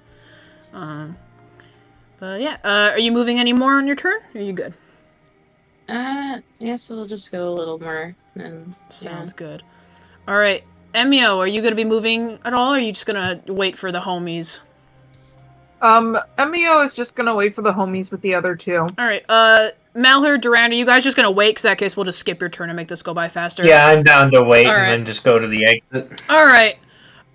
But yeah, are you moving any more on your turn? Or are you good? Yes, we'll just go a little more. And sounds good. All right, Emio, are you gonna be moving at all, or are you just gonna wait for the homies? Emio is just gonna wait for the homies with the other two. All right, Malheur, Durand, are you guys just gonna wait? Because that case, we'll just skip your turn and make this go by faster. Yeah, I'm down to wait and then just go to the exit. All right.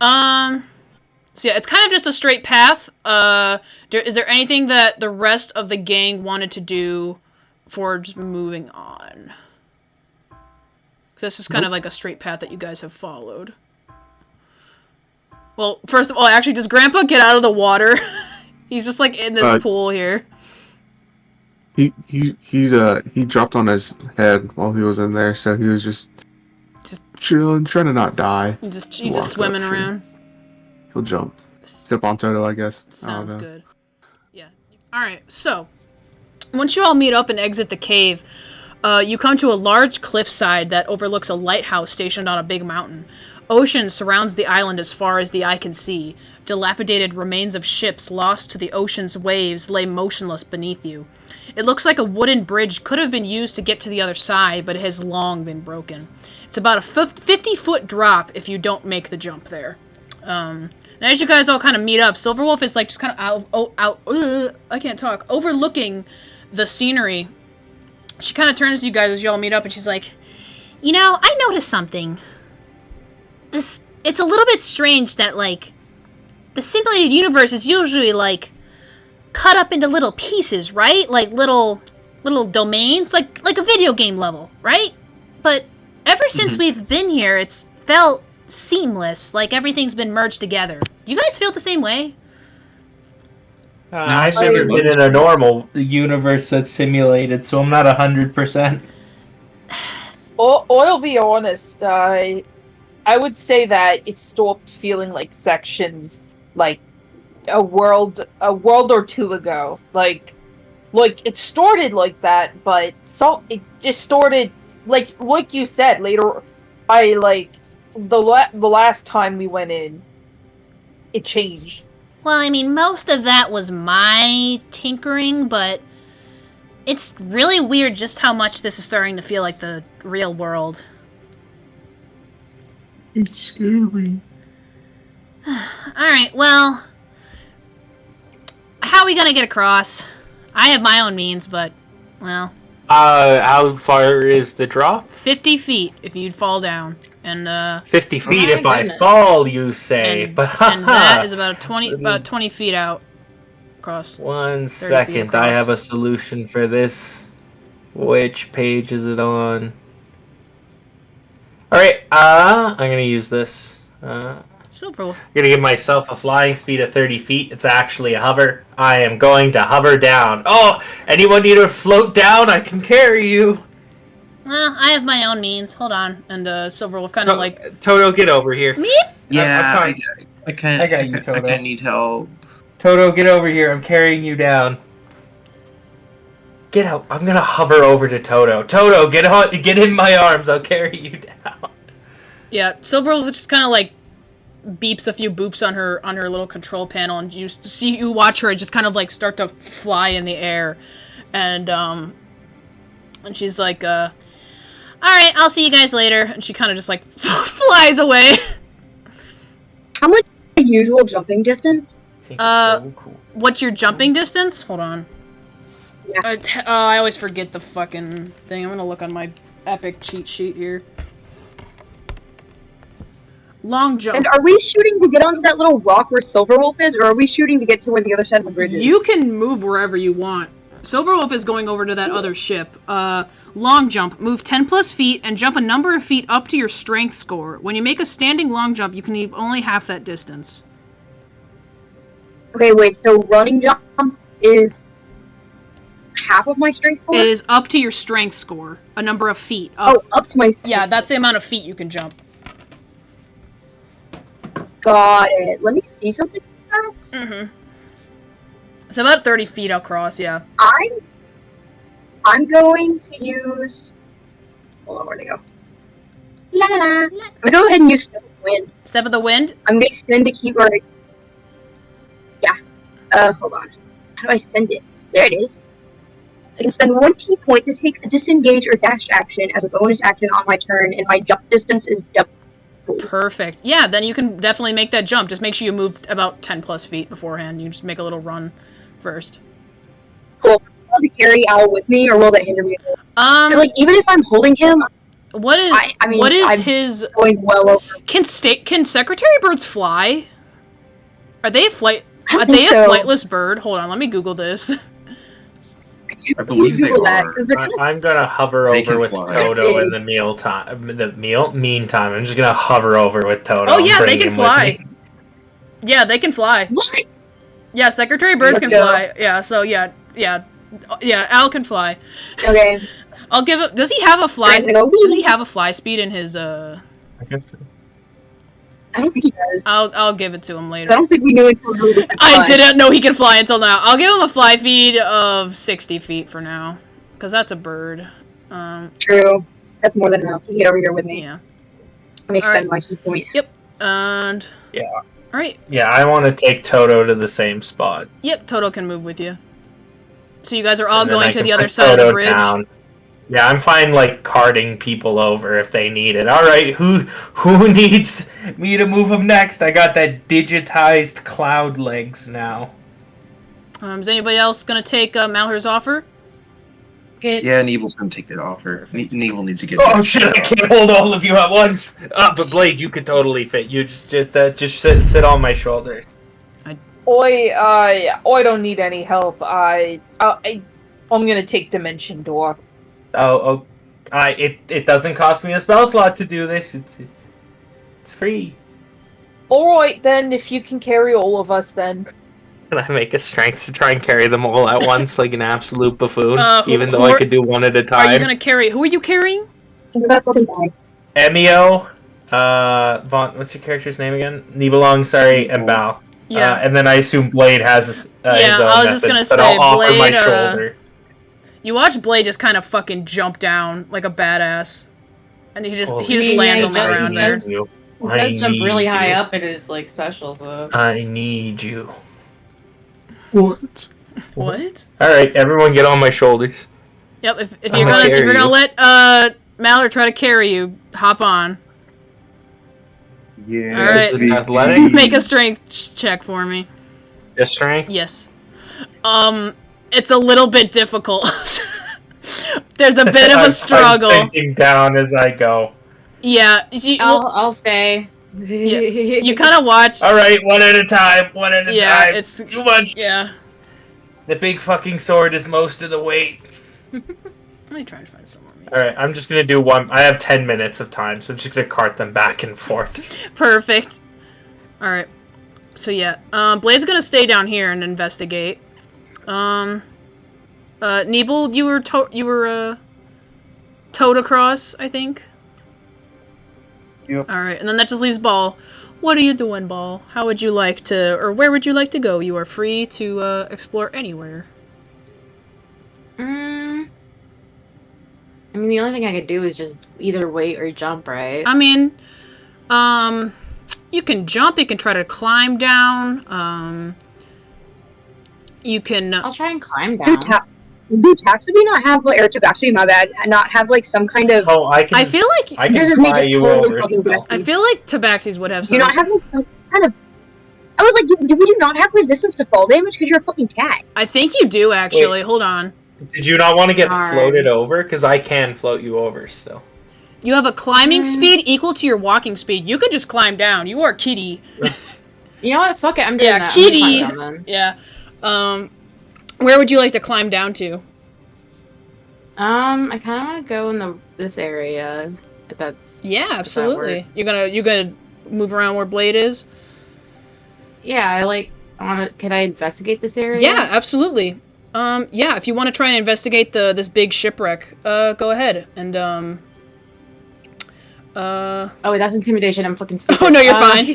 So yeah, it's kind of just a straight path. Is there anything that the rest of the gang wanted to do for just moving on? Because this is kind of like a straight path that you guys have followed. Well, first of all, actually, does Grandpa get out of the water? He's just like in this pool here. He dropped on his head while he was in there, so he was just chilling, trying to not die. He's just swimming around. He'll jump. Step on Toto, I guess. Sounds good. Yeah. Alright, so once you all meet up and exit the cave, you come to a large cliffside that overlooks a lighthouse stationed on a big mountain. Ocean surrounds the island as far as the eye can see. Dilapidated remains of ships lost to the ocean's waves lay motionless beneath you. It looks like a wooden bridge could have been used to get to the other side, but it has long been broken. It's about a 50-foot drop if you don't make the jump there. And as you guys all kind of meet up, Silverwolf is like just kind of overlooking the scenery. She kind of turns to you guys as you all meet up, and she's like, "You know, I noticed something. It's a little bit strange that, like, the simulated universe is usually, like, cut up into little pieces, right? Like, little domains, like a video game level, right? But ever since we've been here, it's felt seamless, like everything's been merged together. Do you guys feel the same way?" I've never been in a normal universe that's simulated, so I'm not 100%. I'll be honest, I would say that it stopped feeling like sections, like a world or two ago. Like it started like that, but it just started like you said later. By like the last time we went in, it changed. Well, I mean, most of that was my tinkering, but it's really weird just how much this is starting to feel like the real world. It's scary. Alright, well, how are we gonna get across? I have my own means, but, well... how far is the drop? 50 feet if you'd fall down. And 50 feet if I fall, you say. And that is about 20 feet out across. 1 second, I have a solution for this. Which page is it on? Alright, I'm gonna use this. Silverwolf. I'm gonna give myself a flying speed of 30 feet. It's actually a hover. I am going to hover down. Oh, anyone need to float down? I can carry you. Well, I have my own means. Hold on. And Silverwolf kind of like... Toto, get over here. Me? Yeah, I kind of need help. Toto, get over here. I'm carrying you down. Get out. I'm gonna hover over to Toto. Toto, get in my arms. I'll carry you down. Yeah, Silverwolf just kind of like beeps a few boops on her little control panel, and you watch her just kind of like start to fly in the air, and she's like, all right, I'll see you guys later, and she kind of just like flies away. How much is the usual jumping distance? So cool. What's your jumping distance? Hold on. Yeah. I always forget the fucking thing. I'm gonna look on my epic cheat sheet here. Long jump. And are we shooting to get onto that little rock where Silverwolf is, or are we shooting to get to where the other side of the bridge is? You can move wherever you want. Silverwolf is going over to that other ship. Long jump. Move 10 plus feet and jump a number of feet up to your strength score. When you make a standing long jump, you can leave only half that distance. Okay, wait, so running jump is half of my strength score? It is up to your strength score. A number of feet. Up. Oh, up to my strength. Yeah, that's the amount of feet you can jump. Got it. Let me see something else. Mm-hmm. It's about 30 feet across, yeah. I'm going to use... Hold on, where'd it go? La la la. I'm gonna go ahead and use Step of the Wind. Step of the Wind? I'm gonna extend to keep where Yeah. Hold on. How do I send it? There it is. I can spend 1 key point to take the disengage or dash action as a bonus action on my turn, and my jump distance is double. Perfect. Yeah, then you can definitely make that jump. Just make sure you move about 10 plus feet beforehand. You just make a little run first. Cool. Will to carry Owl with me, or will that hinder me? Because, like, even if I'm holding him, what is I'm his going well over? Can Secretary birds fly? Are they a flight? I don't Are think they so. a flightless bird? Hold on, let me Google this. I believe they Google that, are. 'cause they're kind of I'm gonna hover They over can with fly. Toto in the meantime. I'm just gonna hover over with Toto. Oh yeah, and they bring can him with fly. me. Yeah, they can fly. What? Yeah, Secretary birds Let's can go. fly. Yeah, so yeah, Al can fly. Okay. I'll give it. Does he have a fly? Alright, I go, Does he have a fly speed in his I guess so. I don't think he does. I'll give it to him I later. don't think we knew until really good I fly. didn't know he could fly until now. I'll give him a fly feed of 60 feet for now, because that's a bird. True. That's more than enough. You can get over here with me. Yeah. Let me extend Alright. my key point. Yep. And Yeah. all right. Yeah, I want to take Toto to the same spot. Yep. Toto can move with you. So you guys are all And then going I to can the other put side of the Toto bridge. down. Yeah, I'm fine, like, carting people over if they need it. All right, who needs me to move them next? I got that digitized cloud legs now. Is anybody else gonna take Malheur's offer? Yeah, Nebel's gonna take that offer. Nebel needs to get. Oh shit! I can't hold all of you at once. But Blade, you could totally fit. You just sit on my shoulders. I don't need any help. I'm gonna take Dimension Door. It doesn't cost me a spell slot to do this. It's free. Alright then, if you can carry all of us then. Can I make a strength to try and carry them all at once like an absolute buffoon? Even though who I are- could do one at a time. Are you gonna carry? Who are you carrying? Emio, Vaunt, what's your character's name again? Nibelung, sorry, and Bao. Yeah. And then I assume Blade has his own I was just method, gonna but say, I'll offer my Blade, shoulder. You watch Blade just kind of fucking jump down like a badass, and he just Oh, lands yeah, on the he ground there. does. He does jump really high up in his like special, so. I need you. What? What? All right, everyone, get on my shoulders. Yep. If I'm you're gonna gonna carry you. let Malheur try to carry you, hop on. Yeah. All right. Is this athletic? Make a strength check for me. Just strength? Yes. It's a little bit difficult. There's a bit of a struggle. I'm sinking down as I go. Yeah. I'll stay. You kind of watch. All right, one at a time. One at a Yeah, time. it's Too much. Yeah. The big fucking sword is most of the weight. Let me try and find someone. All right, I'm just gonna do one. I have 10 minutes of time, so I'm just gonna cart them back and forth. Perfect. All right. So yeah, Blade's gonna stay down here and investigate. Nebel, you were towed across, I think. Yep. All right, and then that just leaves Ball. What are you doing, Ball? How would you like to, or where would you like to go? You are free to explore anywhere. Mm, I mean, the only thing I could do is just either wait or jump, right? I mean, you can jump, you can try to climb down, you can... I'll try and climb down. Do Taxaby not have, like, or Tabaxi, my bad, not have, like, some kind of... Oh, I feel like... I can fly you over. I feel like Tabaxis would have some... Do you not have, like, some kind of... I was like, do you not have resistance to fall damage because you're a fucking cat? I think you do, actually. Wait. Hold on. Did you not want to get Darn. floated over? Because I can float you over still. You have a climbing speed equal to your walking speed. You could just climb down. You are Kitty. You know what? Fuck it. I'm doing that. Kitty. I'm gonna climb down, Yeah. Where would you like to climb down to? I kind of want to go in this area. If that's Yeah, absolutely. You're gonna move around where Blade is? yeah. I want to. Can I investigate this area? Yeah, absolutely. Yeah, if you want to try and investigate this big shipwreck, go ahead. And Oh, wait, that's intimidation. I'm fucking stupid. Oh no, you're fine.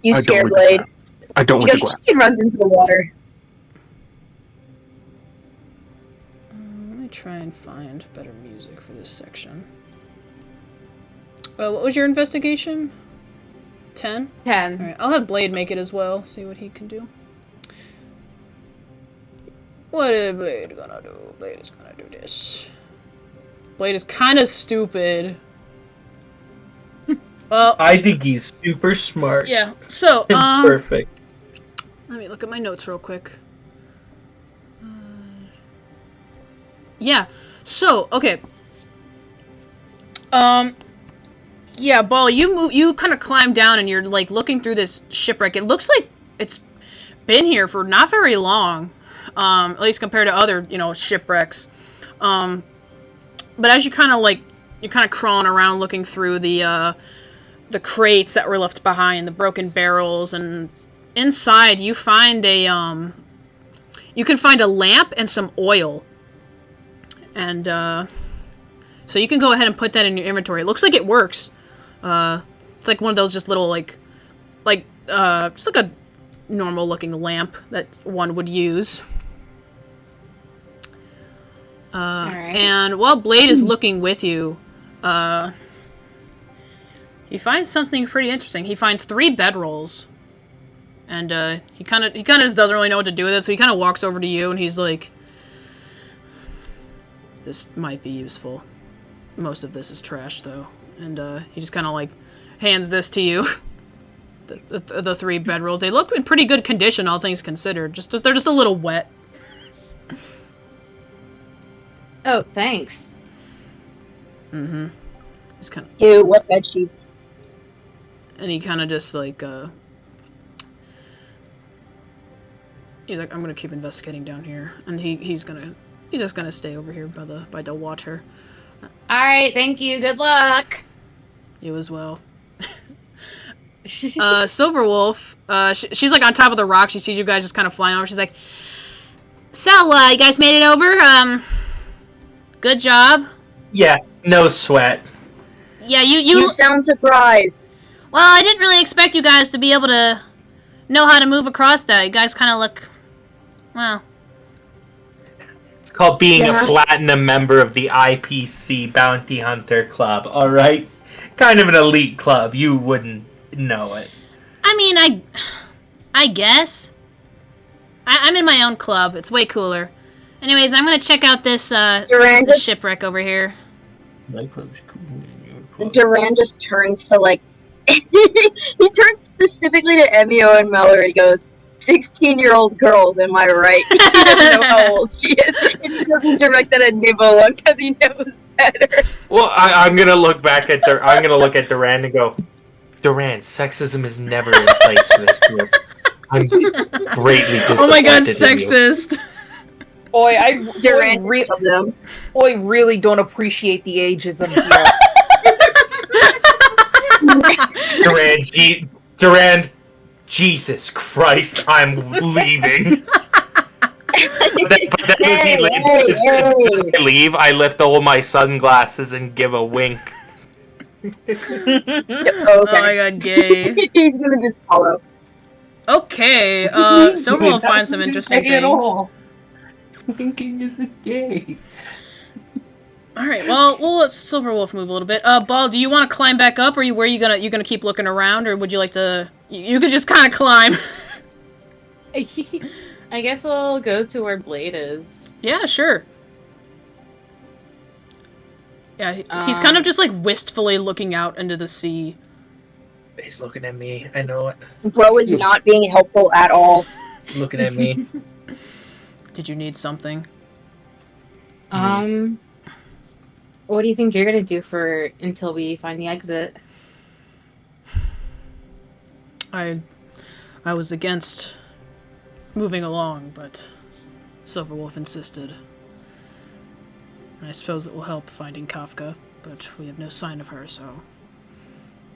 You scare Blade. I don't want to go. He runs into the water. Let me try and find better music for this section. What was your investigation? 10? 10. Alright, I'll have Blade make it as well, see what he can do. What is Blade gonna do? Blade is gonna do this. Blade is kind of stupid. Well, I think he's super smart. yeah, so, Perfect. let me look at my notes real quick. Yeah, so, okay. Yeah, Ball, you kind of climb down and you're, like, looking through this shipwreck. It looks like it's been here for not very long, at least compared to other, shipwrecks. But as you kind of, you're kind of crawling around looking through the crates that were left behind, the broken barrels, and inside you find you can find a lamp and some oil. And, so you can go ahead and put that in your inventory. It looks like it works. It's like one of those just little, just like a normal looking lamp that one would use. Alright. And while Blade is looking with you, he finds something pretty interesting. He finds 3 bedrolls. And, he kind of just doesn't really know what to do with it, so he kind of walks over to you and he's like, this might be useful. Most of this is trash, though. And he just kind of, hands this to you. the 3 bedrolls. They look in pretty good condition, all things considered. They're just a little wet. Oh, thanks. Mm-hmm. He's kind of... Ew, what bed sheets. And he kind of just, he's like, I'm gonna keep investigating down here. And he's just gonna stay over here by the water. Alright, thank you. Good luck. You as well. Silverwolf, she's on top of the rock. She sees you guys just kind of flying over. She's like, so, you guys made it over? Good job. Yeah, no sweat. Yeah, You sound surprised. Well, I didn't really expect you guys to be able to know how to move across that. You guys kind of look, well... It's called being a platinum member of the IPC Bounty Hunter Club, alright? Kind of an elite club. You wouldn't know it. I mean, I guess. I'm in my own club. It's way cooler. Anyways, I'm gonna check out this this shipwreck over here. My club's cool and your club. Durand just turns to, he turns specifically to Emio and Malheur and he goes, 16-year-old girls, am I right? He doesn't know how old she is, and he doesn't direct that at Nibelung because he knows better. Well, I'm gonna look back at I'm gonna look at Durand and go, Durand, sexism is never in place for this group. I'm greatly disappointed. Oh my god, in you." sexist. Oi, I Durand really don't appreciate the ageism here. Durand, Jesus Christ, I'm leaving. But then as I leave, I lift all my sunglasses and give a wink. Oh my god, gay. He's gonna just follow. Okay, Silver will find some interesting things. thinking is a gay. All right. Well, we'll let Silverwolf move a little bit. Ball, do you want to climb back up, or where you gonna keep looking around, or would you like to? You could just kind of climb. I guess I'll go to where Blade is. Yeah, sure. Yeah, he's kind of just like wistfully looking out into the sea. He's looking at me. I know it. Bro is not being helpful at all. Looking at me. Did you need something? What do you think you're gonna do until we find the exit? I was against moving along, but Silverwolf insisted. I suppose it will help finding Kafka, but we have no sign of her, so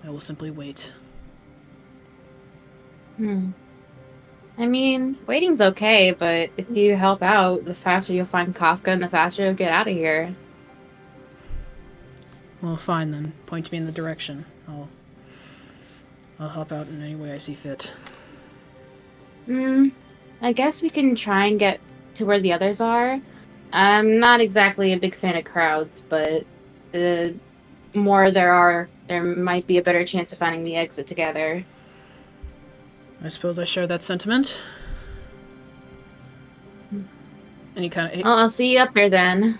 I will simply wait. I mean, waiting's okay, but if you help out, the faster you'll find Kafka and the faster you'll get out of here. Well, fine then. Point me in the direction. I'll help out in any way I see fit. I guess we can try and get to where the others are. I'm not exactly a big fan of crowds, but the more there are, there might be a better chance of finding the exit together. I suppose I share that sentiment. And he kind of... Well, I'll see you up there then.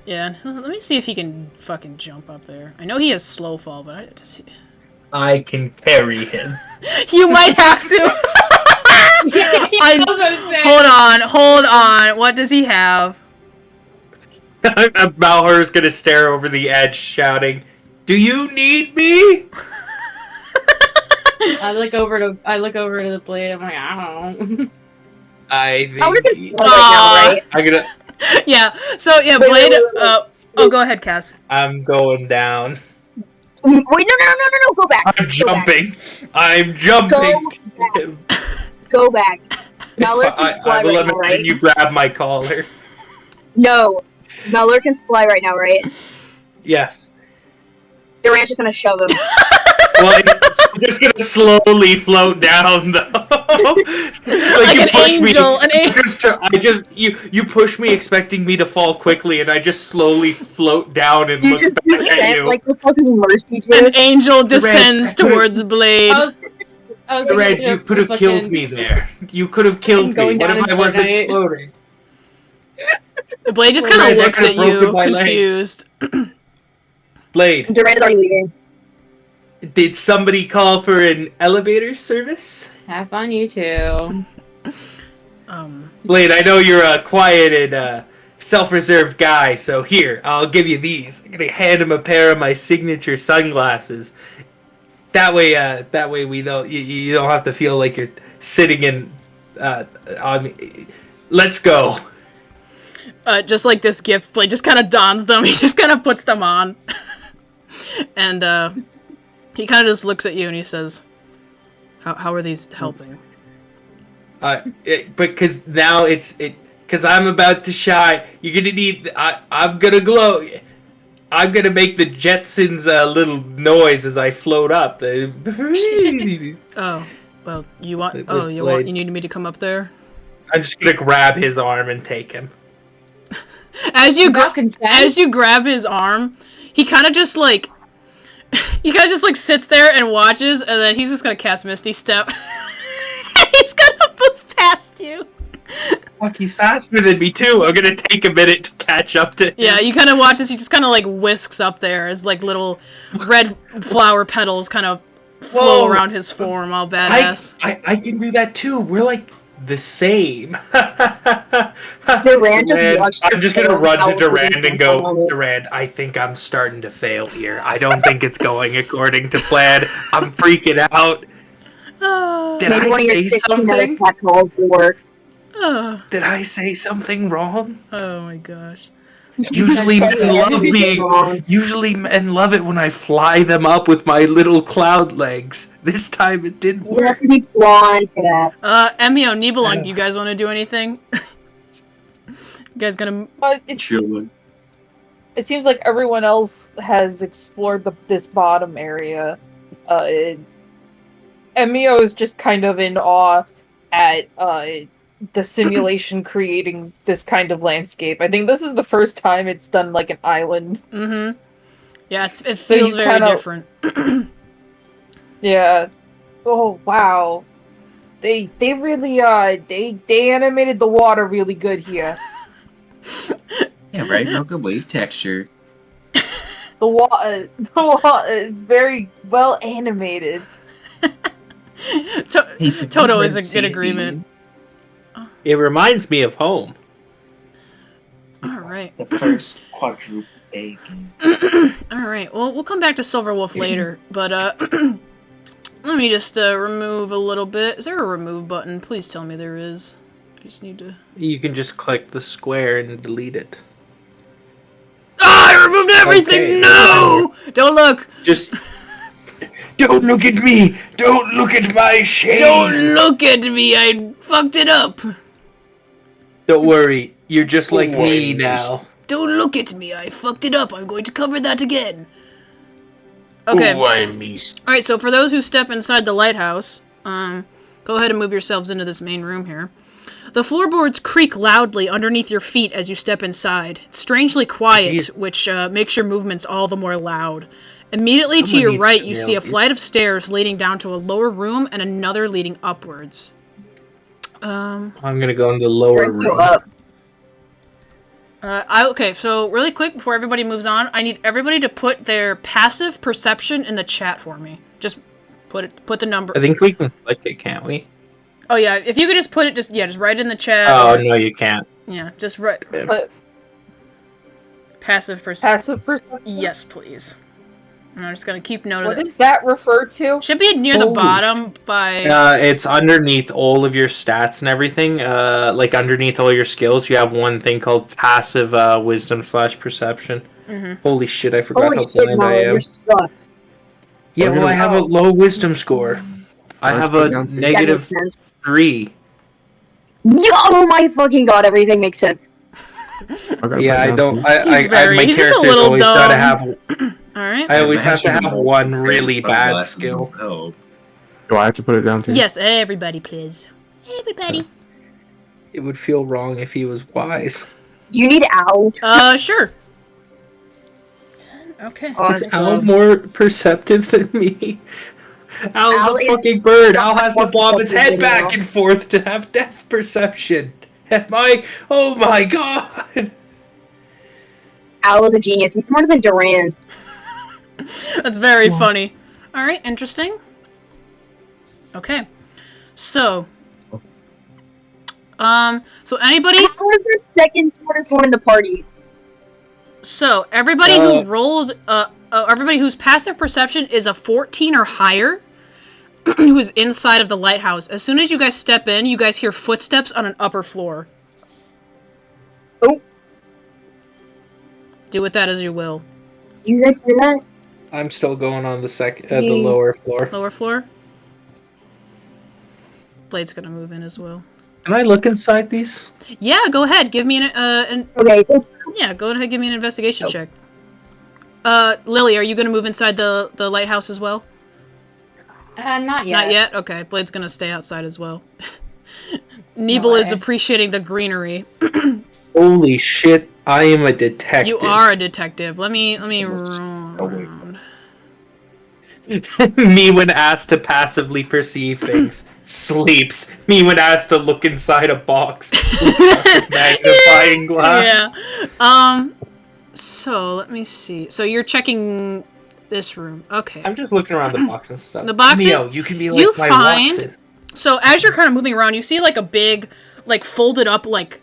Yeah, let me see if he can fucking jump up there. I know he has slow fall, but I can carry him. You might have to. Hold on. What does he have? Malheur's gonna stare over the edge, shouting, "Do you need me?" I look over to the Blade. I'm like, I don't. I think. I'm gonna. Yeah. So yeah, Blade. Go ahead, Cass. I'm going down. Wait, no, go back. I'm jumping. Go back. Malheur I can fly will right now, right? you grab my collar. No. Malheur can fly right now, right? Yes. Durand's just gonna shove him. Well, I'm just gonna slowly float down, though. like you an push angel. Me. You push me, expecting me to fall quickly, and I just slowly float down and look back at you. Like the fucking mercy drift. An angel descends towards Blade. Durand, you could have killed me there. You could have killed me. What if I wasn't floating? Blade just kind of looks at you, confused. Blade. Durand's already leaving. Did somebody call for an elevator service? Have fun, you two. Blade, I know you're a quiet and self-reserved guy, so here, I'll give you these. I'm gonna hand him a pair of my signature sunglasses. That way we don't. You don't have to feel like you're sitting in on me. Let's go. Just like this gift, Blade just kind of dons them. He just kind of puts them on, and he kind of just looks at you and he says, "How are these helping?" Because now because I'm about to shine. You're gonna need. I'm gonna glow. I'm gonna make the Jetsons little noise as I float up. Oh, well, you need me to come up there? I'm just gonna grab his arm and take him. As you grab his arm, he kind of just like sits there and watches, and then he's just gonna cast Misty Step. He's gonna move past you. Fuck, he's faster than me too. I'm gonna take a minute to catch up to him. Yeah, you kind of watch as he just kind of like whisks up there as like little red flower petals kind of flow around his form, all badass. I can do that too. We're like the same. Durand just watched. I'm just gonna run to Durand and go, Durand, I think I'm starting to fail here. I don't think it's going according to plan. I'm freaking out. Did I say something? Did I say something wrong? Oh my gosh. Usually men love me. Usually men love it when I fly them up with my little cloud legs. This time it didn't work. You have to be blonde for that. Emio, Nibelung, do you guys want to do anything? You guys gonna... Chilling. It seems like everyone else has explored this bottom area. Emio is just kind of in awe at the simulation creating this kind of landscape. I think this is the first time it's done like an island. Mm-hmm. Yeah, it So feels he's very kinda- different. Yeah. Oh wow. They really they animated the water really good here. Yeah, right. No good wave texture. The water is very well animated. Toto is in agreement. It reminds me of home. All right. The first quadruple egg. All right. Well, we'll come back to Silverwolf later, but let me just remove a little bit. Is there a remove button? Please tell me there is. I just need to. You can just click the square and delete it. Ah, I removed everything. Okay. No! Don't look. Just don't look at me. Don't look at my shame. Don't look at me. I fucked it up. Don't worry. You're just like me now. Don't look at me. I fucked it up. I'm going to cover that again. Okay. Alright, so for those who step inside the lighthouse, go ahead and move yourselves into this main room here. The floorboards creak loudly underneath your feet as you step inside. It's strangely quiet, which makes your movements all the more loud. Immediately to your right, you see a flight of stairs leading down to a lower room and another leading upwards. I'm gonna go in the lower Let's go room. up. Okay, so really quick before everybody moves on, I need everybody to put their passive perception in the chat for me. Just put the number. I think we can click it, can't we? Oh yeah, if you could just put it, just write it in the chat. Oh no, you can't. Yeah, just write. But Passive perception. passive perception. Yes, please. And I'm just gonna keep note of What it. does that refer to? Should be near the Holy bottom by. It's underneath all of your stats and everything. Like underneath all your skills, you have one thing called passive wisdom/perception. Mhm. Holy shit! I forgot Holy how shit, blind I Molly, am. this sucks. Yeah, well, I have a low wisdom score. I have a That negative makes sense. 3. Oh my fucking god, everything makes sense. Yeah, I don't. He's My just a character's little always dumb. gotta have. Alright. I always have to Imagine have more one really bad sunglasses skill. would help. Do I have to put it down too? Yes, everybody, please. Everybody. It would feel wrong if he was wise. Do you need owls? Sure. Okay. Is Awesome. Al more perceptive than me? Al's Al a is fucking bird. Al has to not bob its head perceptive back at all. and forth to have depth perception. Oh my god! Owl is a genius. He's smarter than Durand. That's very funny. Alright, interesting. Okay. So. So anybody. Owl is the second smartest one in the party. So, everybody who rolled, everybody whose passive perception is a 14 or higher, who is inside of the lighthouse, as soon as you guys step in, you guys hear footsteps on an upper floor. Oh. Do with that as you will. You guys hear that? I'm still going on the lower floor. Lower floor? Blade's gonna move in as well. Can I look inside these? Yeah, go ahead. Give me Okay, so yeah, go ahead. Give me an investigation check. Lily, are you gonna move inside the lighthouse as well? Not yet. Not yet. Okay, Blade's gonna stay outside as well. Nibel is appreciating the greenery. Holy shit! I am a detective. You are a detective. Let me roll around. Me when asked to passively perceive things. Sleeps. Me when asked to look inside a box. Magnifying glass. Yeah. So let me see. So you're checking this room. Okay. I'm just looking around the box and stuff. The boxes. Emio, you can be like you my find. Watson. So as you're kind of moving around, you see like a big, like folded up, like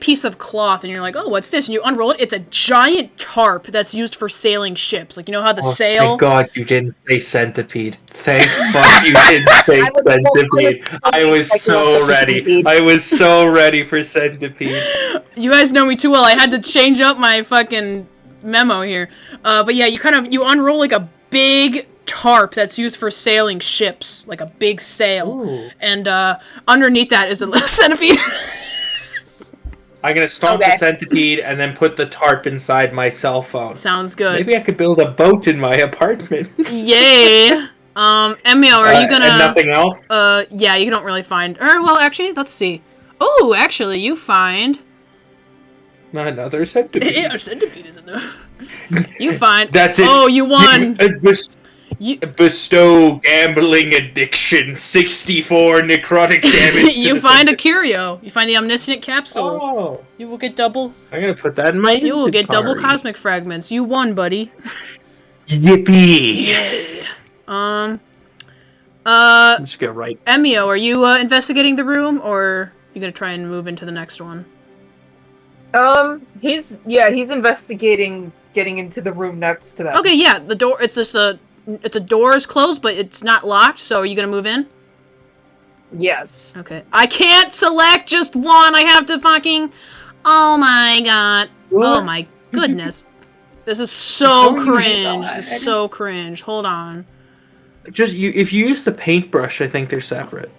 piece of cloth, and you're like, oh, what's this? And you unroll it. It's a giant tarp that's used for sailing ships. Like, you know how the sail. Thank God you didn't say centipede. Thank fuck you didn't say centipede. I was so ready. I was so ready for centipede. You guys know me too well. I had to change up my fucking memo here. But yeah, you unroll like a big tarp that's used for sailing ships, like a big sail. Ooh. And underneath that is a little centipede. I'm gonna stomp the centipede and then put the tarp inside my cell phone. Sounds good. Maybe I could build a boat in my apartment. Yay! Emio, are you gonna... And nothing else? Yeah, you don't really find... well, actually, let's see. Oh, actually, you find... Another centipede. Yeah, a centipede isn't there. You find... That's it. Oh, you won! Bestow gambling addiction, 64 necrotic damage. You find a curio. You find the omniscient capsule. Oh. You will get double... I'm gonna put that in my You will get double inventory. cosmic fragments. You won, buddy. Yippee! Yay. I'm just gonna write. Emio, are you investigating the room, or are you gonna try and move into the next one? He's investigating getting into the room next to that. Okay, yeah, the door, it's a door is closed, but it's not locked, so are you gonna move in? Yes. Okay. I can't select just one, I have to fucking... Oh my god. What? Oh my goodness. This is so cringe. This is so cringe. Hold on. Just if you use the paintbrush, I think they're separate.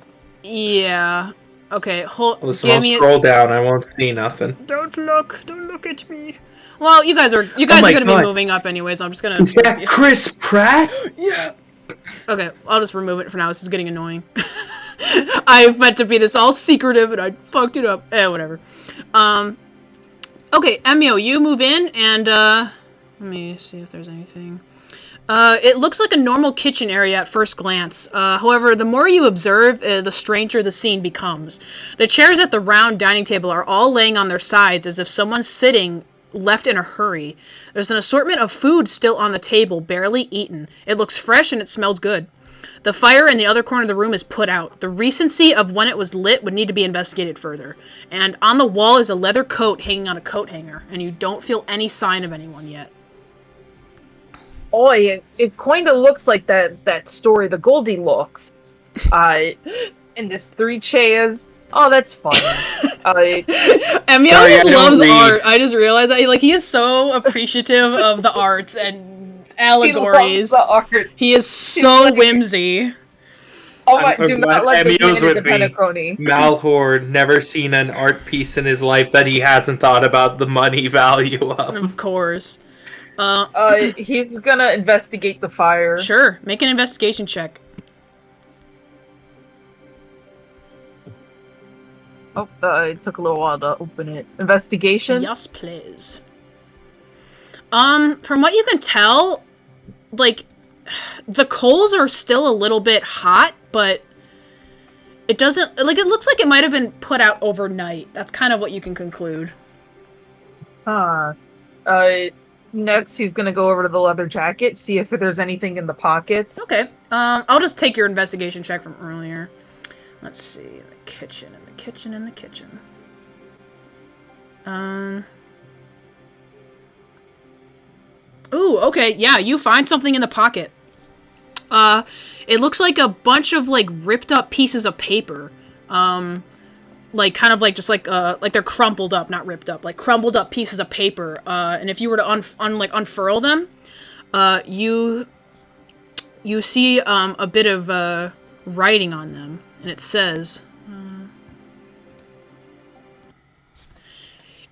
Yeah. Okay, Listen, I'll scroll down. I won't see nothing. Don't look at me. Well, you guys are gonna be moving up anyways. I'm just gonna. Is that Chris Pratt? Yeah. Okay, I'll just remove it for now. This is getting annoying. I meant to be this all secretive, and I fucked it up. Whatever. Okay, Emio, you move in, and let me see if there's anything. It looks like a normal kitchen area at first glance. However, the more you observe, the stranger the scene becomes. The chairs at the round dining table are all laying on their sides as if someone's sitting left in a hurry. There's an assortment of food still on the table, barely eaten. It looks fresh and it smells good. The fire in the other corner of the room is put out. The recency of when it was lit would need to be investigated further. And on the wall is a leather coat hanging on a coat hanger, and you don't feel any sign of anyone yet. Oh, it kind of looks like that story, the Goldilocks. And there's 3 chairs. Oh, that's fun. Emio just loves art. I just realized that he is so appreciative of the arts and allegories. He loves the art. He is so whimsy. Oh my! Do not let this man Emio's into with me. Pentaconi. Malheur never seen an art piece in his life that he hasn't thought about the money value of. Of course. He's gonna investigate the fire. Sure, make an investigation check. Oh, it took a little while to open it. Investigation? Yes, please. From what you can tell, like, the coals are still a little bit hot, but it doesn't, like, it looks like it might have been put out overnight. That's kind of what you can conclude. Next, he's gonna go over to the leather jacket, see if there's anything in the pockets. Okay. I'll just take your investigation check from earlier. Let's see. The kitchen, and the kitchen, and the kitchen. Ooh, okay. Yeah, you find something in the pocket. It looks like a bunch of, like, ripped up pieces of paper. Like, kind of like, just like they're crumpled up, not ripped up, like crumpled up pieces of paper. And if you were to unfurl them, you see, a bit of, writing on them. And it says,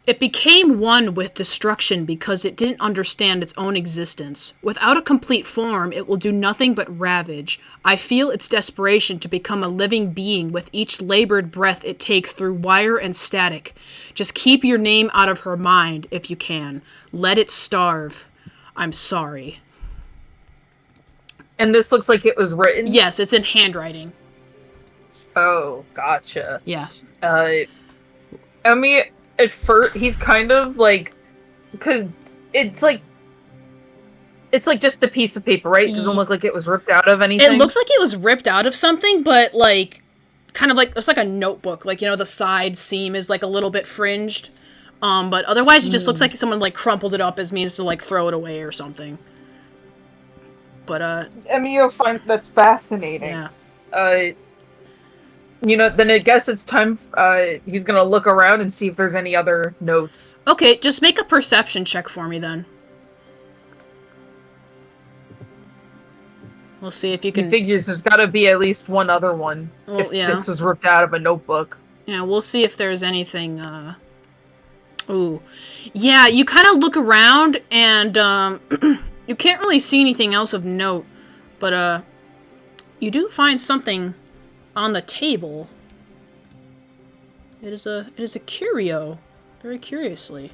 it became one with destruction because it didn't understand its own existence. Without a complete form, it will do nothing but ravage. I feel its desperation to become a living being with each labored breath it takes through wire and static. Just keep your name out of her mind, if you can. Let it starve. I'm sorry. And this looks like it was written? Yes, it's in handwriting. Oh, gotcha. Yes. I mean, at first, he's kind of like, because it's like just a piece of paper, right? It doesn't look like it was ripped out of anything. It looks like it was ripped out of something, but like, kind of like, it's like a notebook. Like, you know, the side seam is like a little bit fringed. But otherwise it just looks like someone like crumpled it up as means to like throw it away or something. But, Emio finds that's fascinating. Yeah. You know, then I guess it's time, he's gonna look around and see if there's any other notes. Okay, just make a perception check for me then. We'll see if you can... He figures there's gotta be at least one other one. Well, if yeah. this was ripped out of a notebook. Yeah, we'll see if there's anything, Ooh. Yeah, you kind of look around and, you can't really see anything else of note. But, you do find something on the table. It is a curio. Very curiously.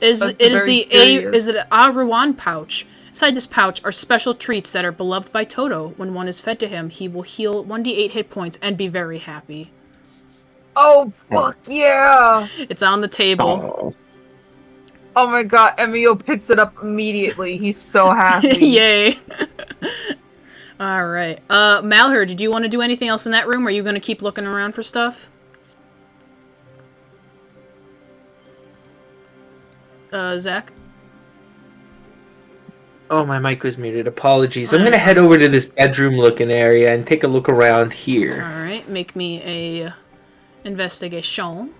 Is That's it is very the curious. is it an Aruan pouch? Inside this pouch are special treats that are beloved by Toto. When one is fed to him, he will heal 1d8 hit points and be very happy. Oh, fuck yeah! It's on the table. Oh my god, Emio picks it up immediately. He's so happy. Yay. Alright. Malheur, did you want to do anything else in that room? Or are you going to keep looking around for stuff? Zack? Oh, my mic was muted. Apologies. I'm gonna head over to this bedroom-looking area and take a look around here. Alright, make me a investigation.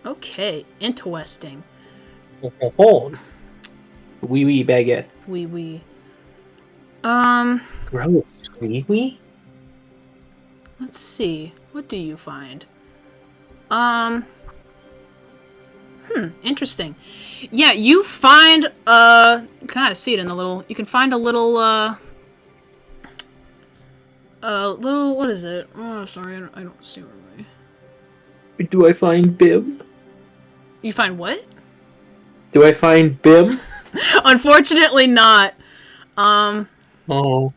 Okay, interesting. Wee baguette. Wee. Gross. Wee? Let's see. What do you find? Interesting. Yeah, you find, you can kind of see it in the little, you can find a little, what is it? Oh, sorry, I don't see where my... Do I find Bim? You find what? Do I find Bim? Unfortunately not. Oh.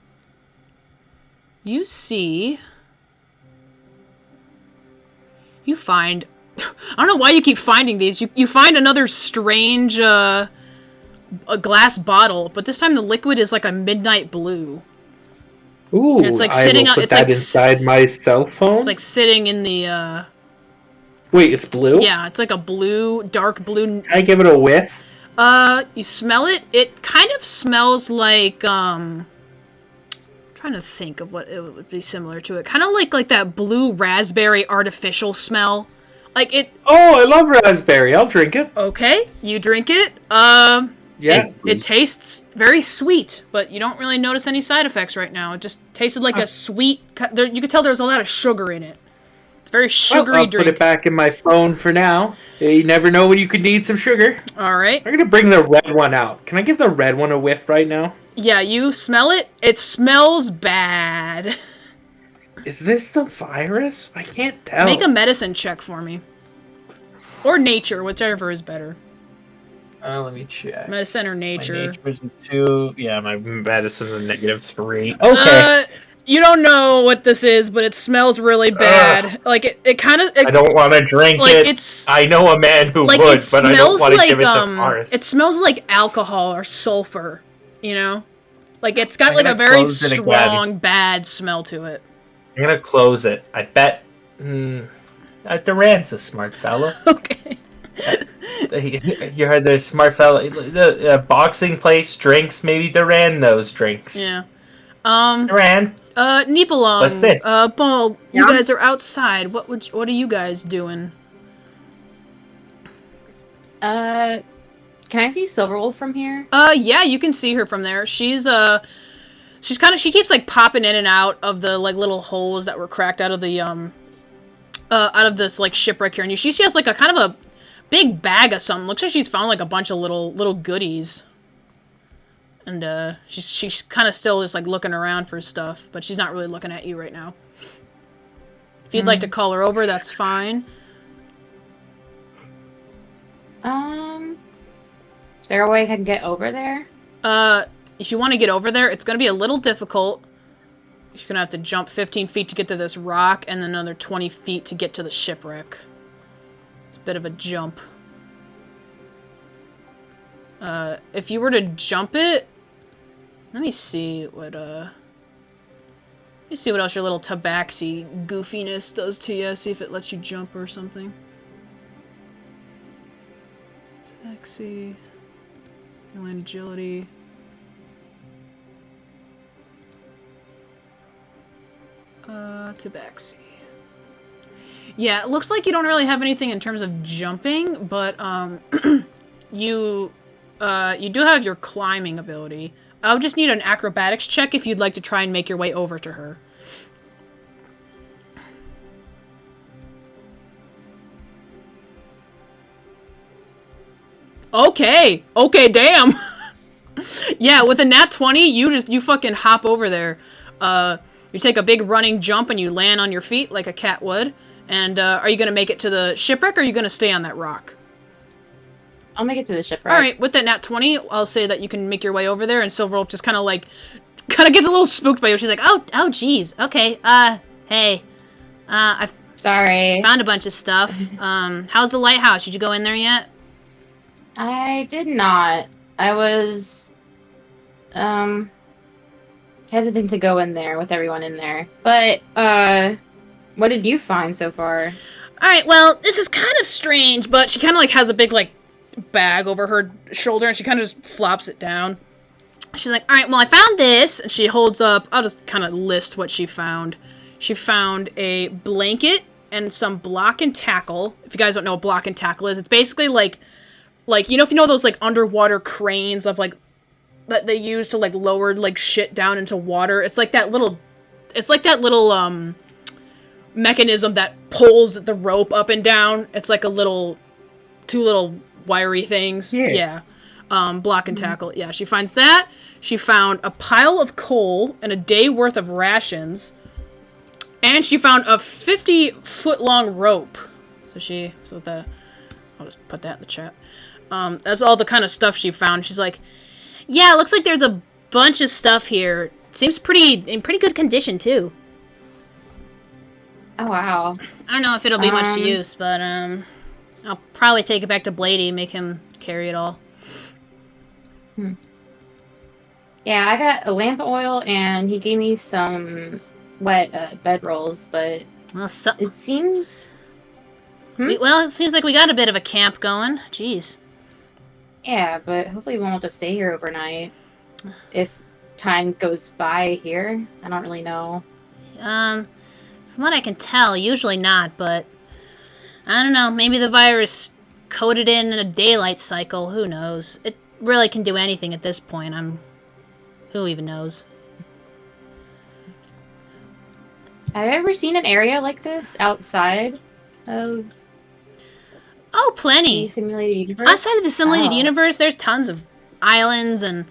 You see... You find... I don't know why you keep finding these. You find another strange, a glass bottle, but this time the liquid is like a midnight blue. Ooh, It's like sitting I on... will put It's that like inside my cell phone? It's like sitting in the, Wait, it's blue? Yeah, it's like a blue, dark blue... Can I give it a whiff? You smell it? It kind of smells like, I'm trying to think of what it would be similar to it. Kind of like that blue raspberry artificial smell. Like it... Oh, I love raspberry. I'll drink it. Okay, you drink it. Yeah. It tastes very sweet, but you don't really notice any side effects right now. It just tasted like a sweet... You could tell there was a lot of sugar in it. It's very sugary I'll drink. put it back in my phone for now. You never know when you could need some sugar. Alright. I'm gonna bring the red one out. Can I give the red one a whiff right now? Yeah, you smell it. It smells bad. Is this the virus? I can't tell. Make a medicine check for me. Or nature, whichever is better. Let me check. Medicine or nature. My nature's a 2. Yeah, my medicine's a -3. Okay. You don't know what this is, but it smells really bad. Like, it kind of... I don't want to drink like, it. It's, I know a man who like, would, it but I don't smells want to like, give it to Farthe. it smells like alcohol or sulfur, you know? Like, it's got, I'm like, a gonna very close it again. strong, bad smell to it. I'm gonna close it. I bet... Durand's a smart fellow. Okay. You heard the smart fellow. The boxing place drinks. Maybe Durand knows drinks. Yeah. Durand. Nibelung. What's this? Paul, Yeah? you guys are outside. What are you guys doing? Can I see Silverwolf from here? Yeah, you can see her from there. She keeps like popping in and out of the like little holes that were cracked out of the out of this like shipwreck here, and she has like a kind of a big bag of something. Looks like she's found like a bunch of little goodies. And she's kind of still just like looking around for stuff, but she's not really looking at you right now. If you'd like to call her over, that's fine. Is there a way I can get over there? If you want to get over there, it's going to be a little difficult. You're going to have to jump 15 feet to get to this rock, and then another 20 feet to get to the shipwreck. It's a bit of a jump. If you were to jump it... Let me see what else your little tabaxi goofiness does to you. See if it lets you jump or something. Tabaxi... Feline agility... Tabaxi. Yeah, it looks like you don't really have anything in terms of jumping, but, you do have your climbing ability. I'll just need an acrobatics check if you'd like to try and make your way over to her. Okay, damn. Yeah, with a nat 20, you fucking hop over there. You take a big running jump and you land on your feet like a cat would. And are you going to make it to the shipwreck, or are you going to stay on that rock? I'll make it to the shipwreck. All right, with that nat 20, I'll say that you can make your way over there, and Silverwolf just kind of gets a little spooked by you. She's like, oh, geez, okay, hey, I Sorry. found a bunch of stuff. How's the lighthouse? Did you go in there yet? I did not. I was, hesitant to go in there with everyone in there. But, what did you find so far? Alright, well, this is kind of strange, but she kind of, has a big, bag over her shoulder, and she kind of just flops it down. She's like, alright, well, I found this, and she holds up, I'll just kind of list what she found. She found a blanket and some block and tackle. If you guys don't know what block and tackle is, it's basically if you know those, underwater cranes of, that they use to, lower, shit down into water? It's like that little, mechanism that pulls the rope up and down. It's like two little wiry things. Yeah. Block and tackle. Yeah, she finds that. She found a pile of coal and a day worth of rations. And she found a 50-foot-long rope. I'll just put that in the chat. That's all the kind of stuff she found. She's like, yeah, it looks like there's a bunch of stuff here. Seems in pretty good condition, too. Oh, wow. I don't know if it'll be much to use, but, I'll probably take it back to Bladey and make him carry it all. Yeah, I got a lamp oil, and he gave me some wet bedrolls, but Well, it seems... it seems like we got a bit of a camp going. Jeez. Yeah, but hopefully we won't have to stay here overnight. If time goes by here, I don't really know. From what I can tell, usually not, but I don't know, maybe the virus coded in a daylight cycle, who knows? It really can do anything at this point. Who even knows? Have you ever seen an area like this outside of Oh, plenty. the simulated universe? Outside of the simulated Oh. universe, there's tons of islands and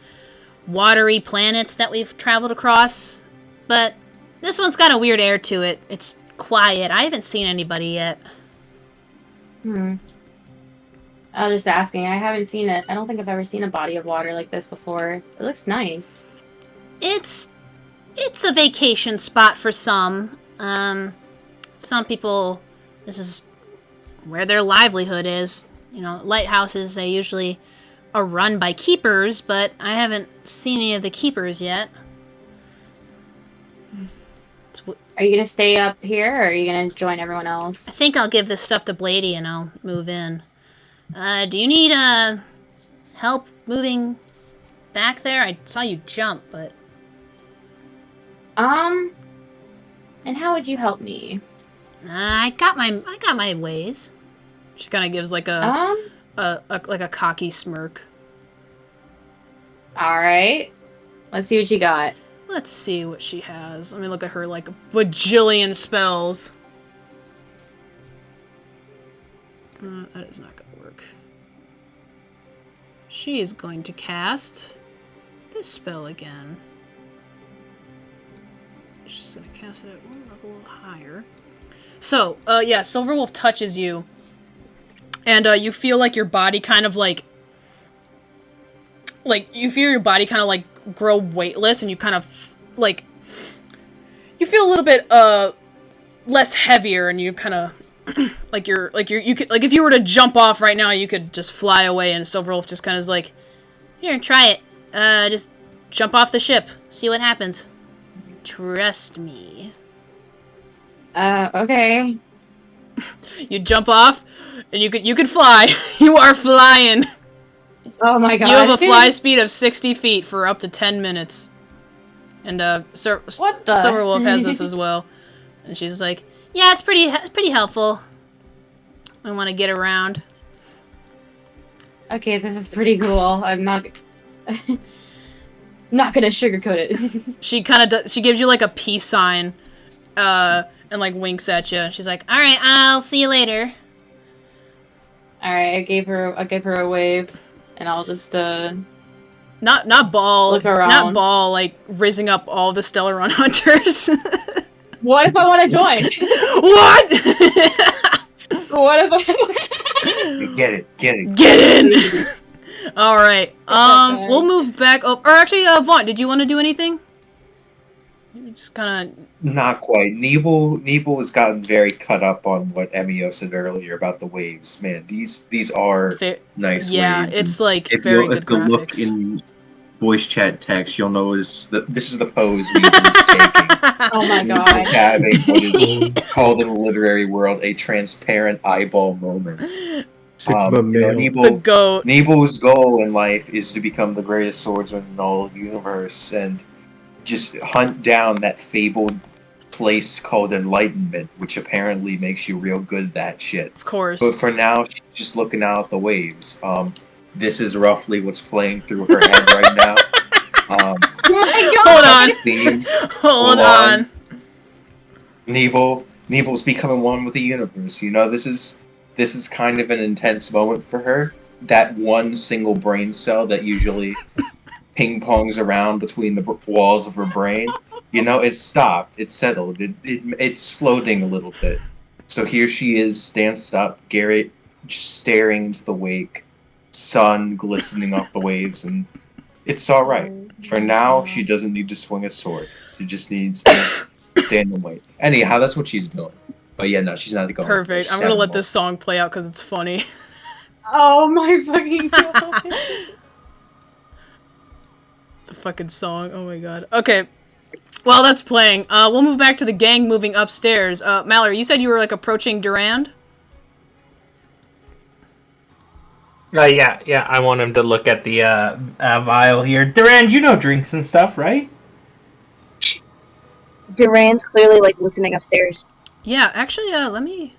watery planets that we've traveled across, but this one's got a weird air to it. It's quiet. I haven't seen anybody yet. I was just asking. I haven't seen it. I don't think I've ever seen a body of water like this before. It looks nice. It's a vacation spot for some. Some people, this is where their livelihood is. You know, lighthouses, they usually are run by keepers, but I haven't seen any of the keepers yet. Are you gonna stay up here, or are you gonna join everyone I else? think I'll give this stuff to Bladey and I'll move in. Do you need, help moving back there? I saw you jump, but... And how would you help me? I got my ways. She kind of gives like a cocky smirk. All right. Let's see what you got. Let's see what she has. Let me look at her like bajillion spells. That is not going to work. She is going to cast this spell again. She's going to cast it at one level higher. So, yeah, Silverwolf touches you. And you feel like your body kind of you feel your body kind of grow weightless, and you kind of you feel a little bit less heavier, and you kind of you could if you were to jump off right now, you could just fly away. And Silverwolf just kind of is like, here, try it. Just jump off the ship, see what happens. Trust me. Okay. You jump off, and you could fly. You are flying. Oh my god. You have a fly speed of 60 feet for up to 10 minutes. And Silverwolf has this as well. And she's like, yeah, it's pretty helpful. I want to get around. Okay, this is pretty cool. I'm not gonna sugarcoat it. She kind of she gives you like a peace sign, and winks at you. She's like, all right, I'll see you later. All right, I gave her a wave, and I'll just not ball, look around. not ball, rizzing up all the Stellaron Hunters. What if I want to join? What? What if I... Get it. Get in! Alright, we'll move back up. Or actually, Vaunt, did you want to do anything? Just kind of... Not quite. Nebel has gotten very cut up on what Emio said earlier about the waves. Man, these are nice yeah, waves. Yeah, it's like if very you good graphics. Look in voice chat text, you'll notice that this is the pose Nebel is taking. Oh my god. He's having what is called in the literary world a transparent eyeball moment. The goat. Nebel's goal in life is to become the greatest swordsman in all of the universe and just hunt down that fabled place called enlightenment, which apparently makes you real good at that shit. Of course. But for now, she's just looking out at the waves. This is roughly what's playing through her head right now. Oh my god! Hold on. Nebel's becoming one with the universe. You know, this is kind of an intense moment for her. That one single brain cell that usually ping-pongs around between the walls of her brain. You know, it's stopped. It's settled. It's floating a little bit. So here she is, stands up, Garrett just staring into the wake, sun glistening off the waves, and it's alright. For now, she doesn't need to swing a sword. She just needs to stand and wait. Anyhow, that's what she's doing. But yeah, no, she's not going. Perfect. I'm gonna let this song play out because it's funny. Oh my fucking god. The fucking song. Oh my god. Okay. While that's playing, we'll move back to the gang moving upstairs. Malheur, you said you were like approaching Durand? Yeah. I want him to look at the vial here. Durand, you know drinks and stuff, right? Durand's clearly like listening upstairs. Yeah, actually, let me...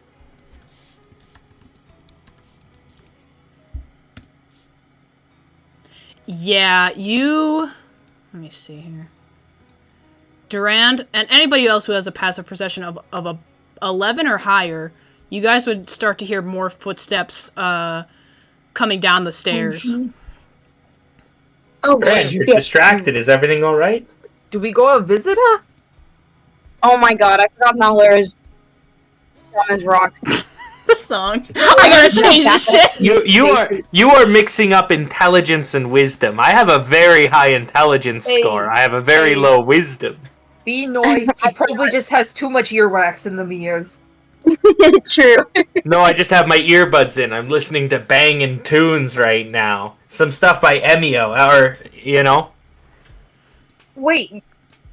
Yeah, you... Let me see here. Durand, and anybody else who has a passive perception of a 11 or higher, you guys would start to hear more footsteps coming down the stairs. Oh, Durand, you're distracted. Is everything alright? Do we go visit her? Oh my god, I forgot Malheur is dumb as rocks. The song. I gotta change the shit. You are mixing up intelligence and wisdom. I have a very high intelligence score. I have a very low wisdom. Be nice. He probably just has too much earwax in the ears. True. No, I just have my earbuds in. I'm listening to banging tunes right now. Some stuff by Emio, or, you know. Wait,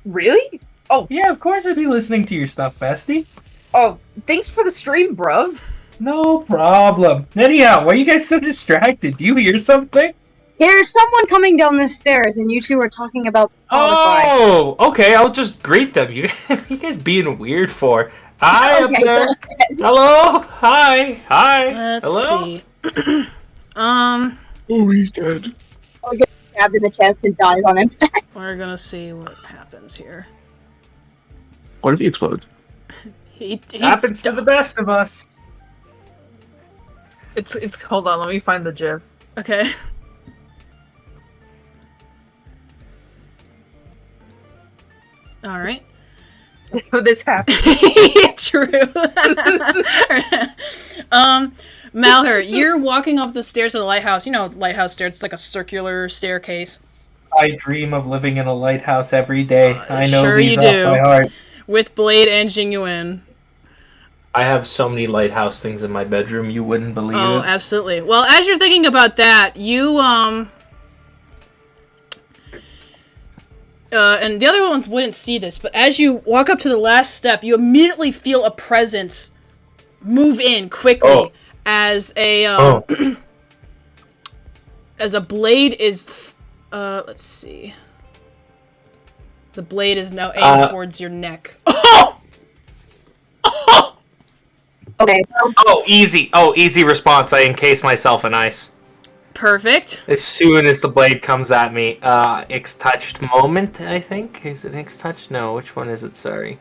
really? Oh. Yeah, of course I'd be listening to your stuff, bestie. Oh, thanks for the stream, bruv. No problem. Anyhow, why are you guys so distracted? Do you hear something? There's someone coming down the stairs, and you two are talking about Spotify. Oh, okay, I'll just greet them. You guys being weird for. Hi, up there. Hello. Hi. Let's Hello. see. Oh, he's dead. I'll get stabbed in the chest and dies on impact. We're gonna see what happens here. What if he explodes? He happens to the best of us. It's hold on, let me find the gif. Okay. All right. This happened. True. Malheur, you're walking up the stairs of the lighthouse. You know, lighthouse stairs. It's like a circular staircase. I dream of living in a lighthouse every day. I know sure these you off do. by heart. With Blade and Genuine. I have so many lighthouse things in my bedroom, you wouldn't believe it. Oh, absolutely. Well, as you're thinking about that, you, and the other ones wouldn't see this, but as you walk up to the last step, you immediately feel a presence move in quickly as a, as a blade is, let's see. The blade is now aimed towards your neck. Oh! Oh! Okay. Easy response. I encase myself in ice. Perfect. As soon as the blade comes at me, X-touched moment, I think? Is it X-touched? No, which one is it? Sorry. I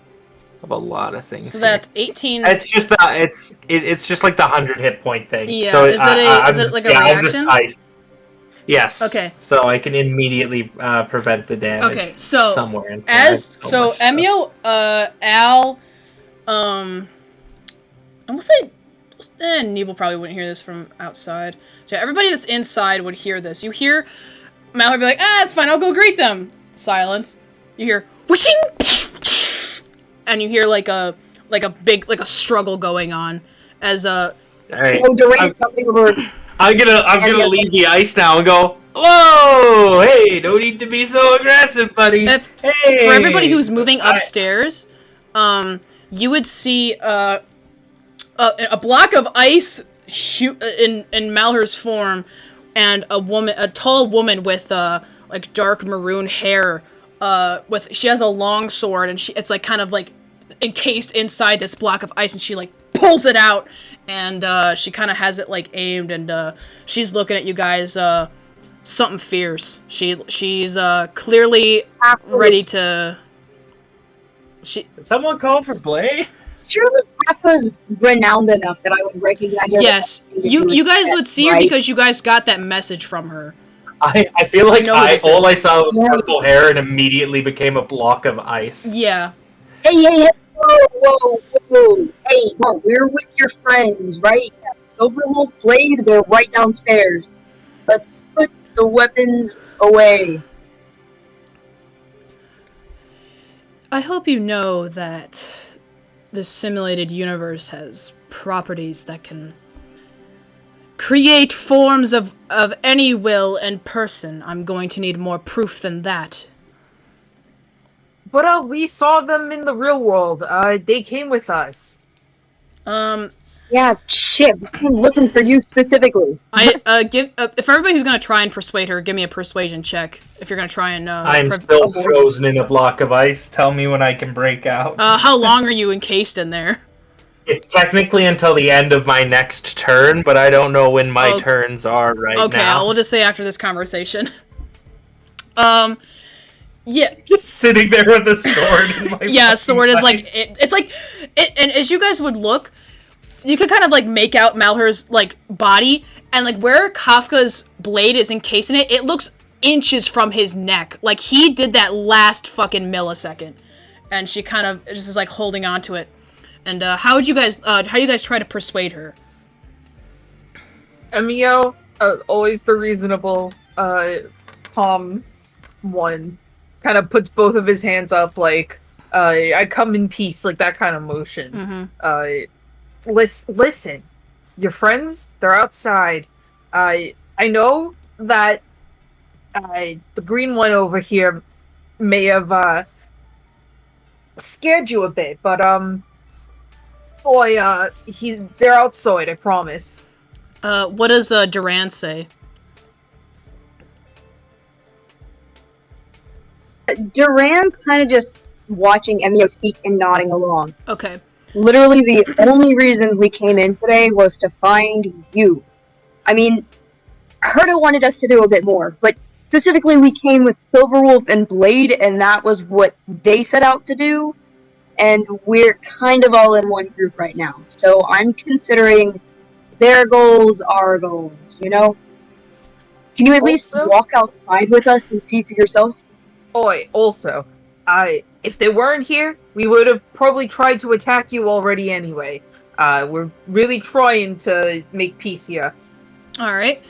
have a lot of things. So here. that's 18. It's just it's just like the 100 hit point thing. Yeah, so is it like a reaction? Just ice. Yes. Okay. So I can immediately prevent the damage. Okay, so somewhere in Emio, Al, I'm gonna say, Nebel probably wouldn't hear this from outside. So everybody that's inside would hear this. You hear Malheur be like, it's fine, I'll go greet them. Silence. You hear whooshing, and you hear like a big struggle going on as All right. Oh, Durand's jumping over. I'm gonna leave the ice now and go. Whoa! Hey, don't need to be so aggressive, buddy. Hey. For everybody who's moving upstairs, you would see a block of ice in Malheur's form, and a tall woman with like dark maroon hair. She has a long sword, and it's like kind of like encased inside this block of ice, and she like pulls it out, and she kind of has it like aimed, and she's looking at you guys. Something fierce. She's clearly ready to. Did someone call for Blade? Surely Kafka's renowned enough that I would recognize her. Yes, you guys would see her because you guys got that message from her. I feel like all I saw was purple hair and immediately became a block of ice. Yeah. Hey, whoa. Hey, whoa, we're with your friends, right? Silverwolf Blade, they're right downstairs. Let's put the weapons away. I hope you know that this simulated universe has properties that can create forms of any will and person. I'm going to need more proof than that. But we saw them in the real world. They came with us. Yeah, shit. We've been looking for you specifically. If everybody who's gonna try and persuade her, give me a persuasion check. If you're gonna try and I'm still frozen in a block of ice. Tell me when I can break out. How long are you encased in there? It's technically until the end of my next turn, but I don't know when my turns are now. Okay, we'll just say after this conversation. Yeah, just sitting there with a sword. In my yeah, sword is ice. like it's like it, and as you guys would look, you could kind of like make out Malheur's like body, and like where Kafka's blade is encased in it, it looks inches from his neck. Like he did that last fucking millisecond, and she kind of just is like holding on to it. And how do you guys try to persuade her? Emio, always the reasonable, calm one. Kind of puts both of his hands up like, I come in peace, like that kind of motion. Mm-hmm. Listen, your friends, they're outside. I know that the green one over here may have scared you a bit, but boy, they're outside, I promise. What does Durand say? Durand's kind of just watching Emio speak and nodding along. Okay. Literally the only reason we came in today was to find you. I mean, Herta wanted us to do a bit more, but specifically we came with Silverwolf and Blade, and that was what they set out to do, and we're kind of all in one group right now. So I'm considering their goals our goals, you know? Can you at least walk outside with us and see for yourself? Also, if they weren't here, we would have probably tried to attack you already anyway. We're really trying to make peace here. Alright.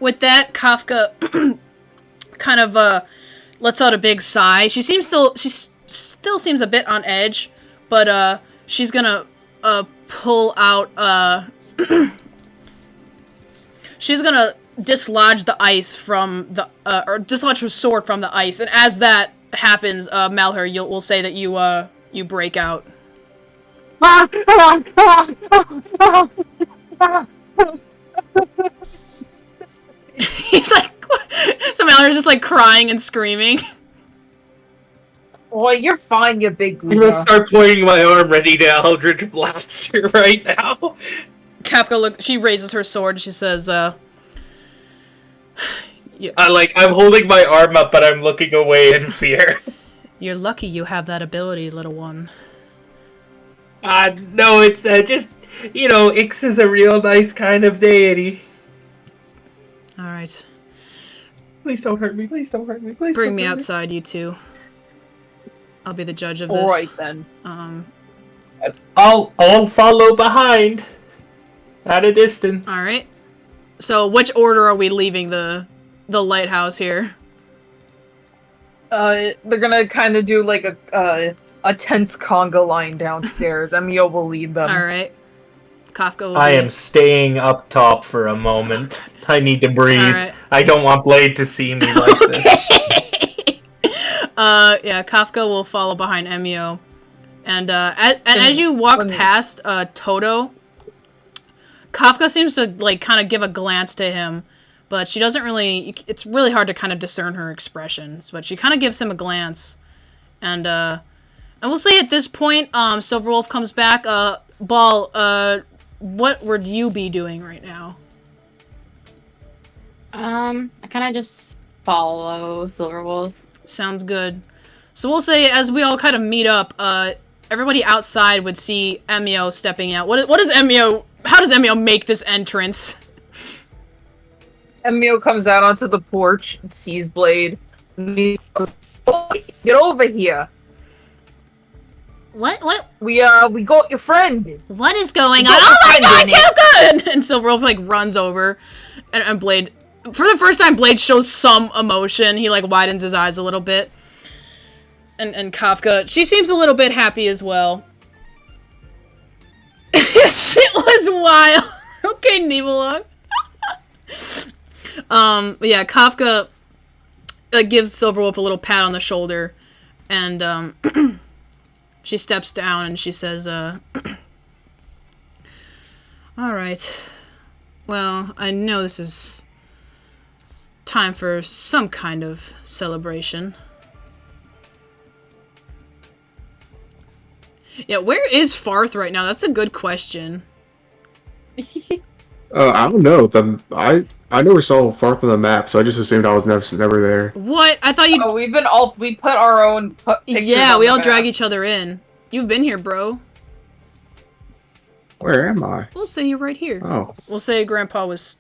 With that, Kafka kind of lets out a big sigh. She still seems a bit on edge, but she's gonna pull out she's gonna dislodge the ice from the or dislodge her sword from the ice, and as that happens, Malheur, we'll say that you break out. He's like, so Malheur's just like crying and screaming. Boy, you're fine, you big I'm gonna start pointing my arm ready to Eldritch Blast you right now. Kafka she raises her sword and she says, I'm holding my arm up, but I'm looking away in fear. You're lucky you have that ability, little one. No, it's just, Ix is a real nice kind of deity. Alright. Please don't hurt me. Please don't hurt me. Please Bring don't me hurt outside, you two. I'll be the judge of this. Alright then. I'll follow behind at a distance. All right. So, which order are we leaving the lighthouse here? They're gonna kind of do like a tense conga line downstairs. Emio will lead them. All right. Kafka will I am staying up top for a moment. I need to breathe. Alright. I don't want Blade to see me like this. Yeah, Kafka will follow behind Emio. And as you walk past Toto, Kafka seems to like kind of give a glance to him, but she doesn't really. It's really hard to kind of discern her expressions, but she kind of gives him a glance, and we'll say at this point, Silverwolf comes back. Ball, what would you be doing right now? I kind of just follow Silverwolf. Sounds good. So we'll say as we all kind of meet up, everybody outside would see Emio stepping out. What does Emio? How does Emio make this entrance? Emio comes out onto the porch and sees Blade. And he goes, "Get over here. What? We got your friend." What is going on? Got Oh my your god! friend in it. And Silverwolf like runs over, and Blade, for the first time, Blade shows some emotion. He like widens his eyes a little bit. And Kafka, she seems a little bit happy as well. Shit was wild. Okay, Nibelung. But yeah, Kafka gives Silverwolf a little pat on the shoulder, and she steps down and she says, "All right. Well, I know this is time for some kind of celebration." Yeah, where is Farthe right now? That's a good question. I don't know. I never saw Farthe on the map, so I just assumed I was never there. What? I thought you. Oh, we put our own pictures Yeah, on we the all map. drag each other in. You've been here, bro. Where am I? We'll say you're right here. Oh, We'll say Grandpa was.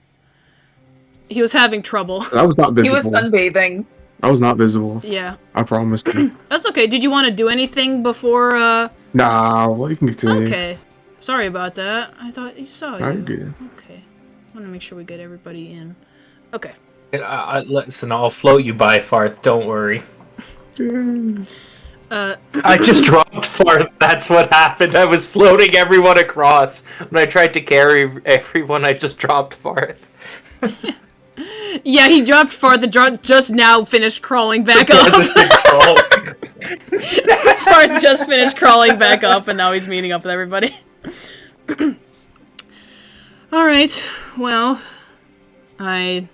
He was having trouble. I was not He visible. was sunbathing. I was not visible. Yeah, I promised you. that's okay. Did you want to do anything before? Nah, well, you can continue. Okay. Sorry about that. I thought you saw Are you you. good? Okay. I want to make sure we get everybody in. Okay. Listen, I'll float you by Farthe. Don't worry. Uh, I just dropped Farthe. That's what happened. I was floating everyone across. When I tried to carry everyone, I just dropped Farthe. yeah, he dropped Farthe. Just now finished crawling back up. Farthe just finished crawling back up, and now he's meeting up with everybody. Alright, well, I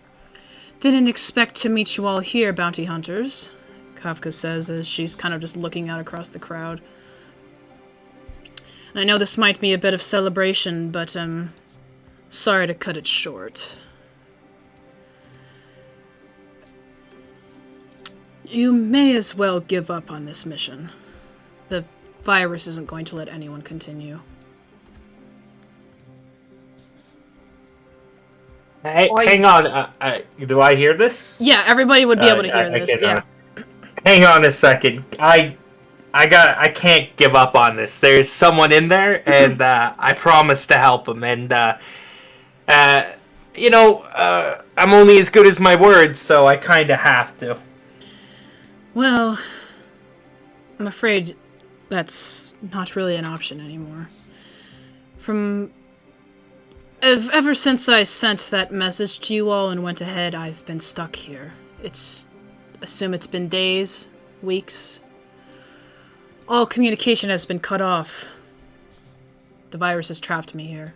didn't expect to meet you all here, bounty hunters, Kafka says as she's kind of just looking out across the crowd. And I know this might be a bit of celebration, but I'm sorry to cut it short. You may as well give up on this mission. The virus isn't going to let anyone continue. Hey, hang on. Do I hear this? Yeah, everybody would be able to hear this. Yeah. Hang on a second. I can't give up on this. There's someone in there, and I promise to help him. And I'm only as good as my words, so I kind of have to. Well, I'm afraid that's not really an option anymore. Ever since I sent that message to you all and went ahead, I've been stuck here. Assume it's been days, weeks. All communication has been cut off. The virus has trapped me here.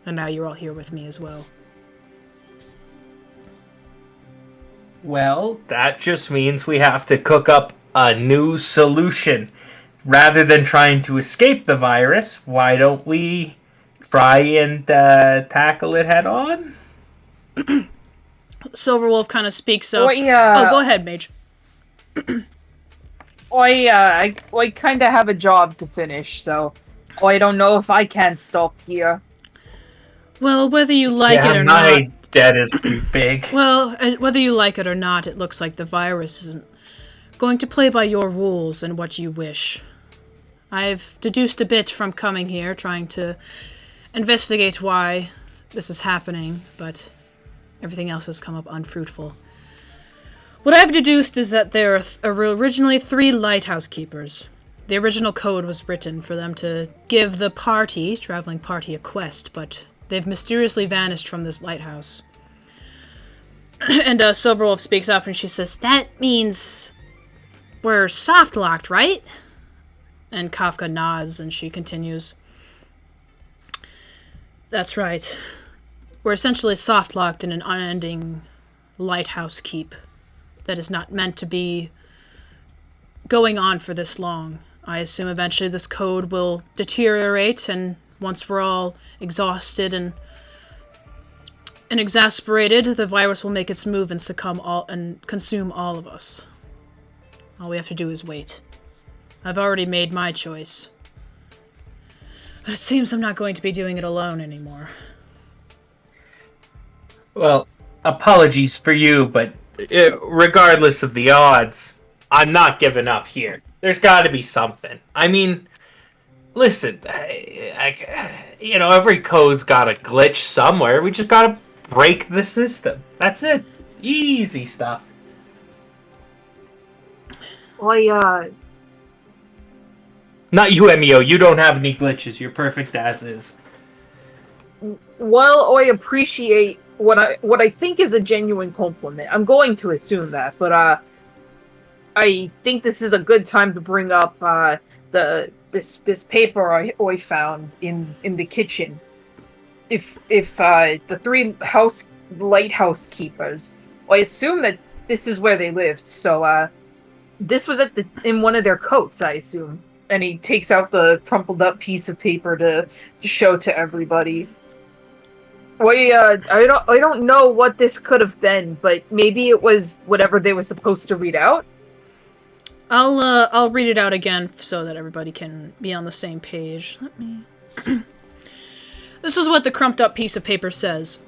And now you're all here with me as well. Well, that just means we have to cook up a new solution. Rather than trying to escape the virus, why don't we try and tackle it head on? Silverwolf kind of speaks up. Oh, go ahead, Mage. I kind of have a job to finish, so I don't know if I can stop here. Well, whether you like it or not, dead is pretty big. Well, whether you like it or not, it looks like the virus isn't going to play by your rules and what you wish. I've deduced a bit from coming here, trying to investigate why this is happening, but everything else has come up unfruitful. What I've deduced is that there are originally 3 lighthouse keepers. The original code was written for them to give the traveling party, a quest, but they've mysteriously vanished from this lighthouse. And Silverwolf speaks up and she says, "That means we're soft-locked, right?" And Kafka nods and she continues, "That's right. We're essentially soft-locked in an unending lighthouse keep that is not meant to be going on for this long. I assume eventually this code will deteriorate, and once we're all exhausted and exasperated, the virus will make its move and consume all of us. All we have to do is wait. I've already made my choice. But it seems I'm not going to be doing it alone anymore." Well, apologies for you, but regardless of the odds, I'm not giving up here. There's got to be something. I mean, listen, every code's got a glitch somewhere. We just got to break the system. That's it. Easy stuff. Not you, Emio. You don't have any glitches. You're perfect as is. Well, I appreciate what I think is a genuine compliment. I'm going to assume that, but I think this is a good time to bring up this paper I found in the kitchen. If the 3 lighthouse keepers, I assume that this is where they lived. So this was in one of their coats, I assume. And he takes out the crumpled up piece of paper to show to everybody. I don't know what this could have been, but maybe it was whatever they were supposed to read out. I'll read it out again so that everybody can be on the same page. Let me. This is what the crumped up piece of paper says.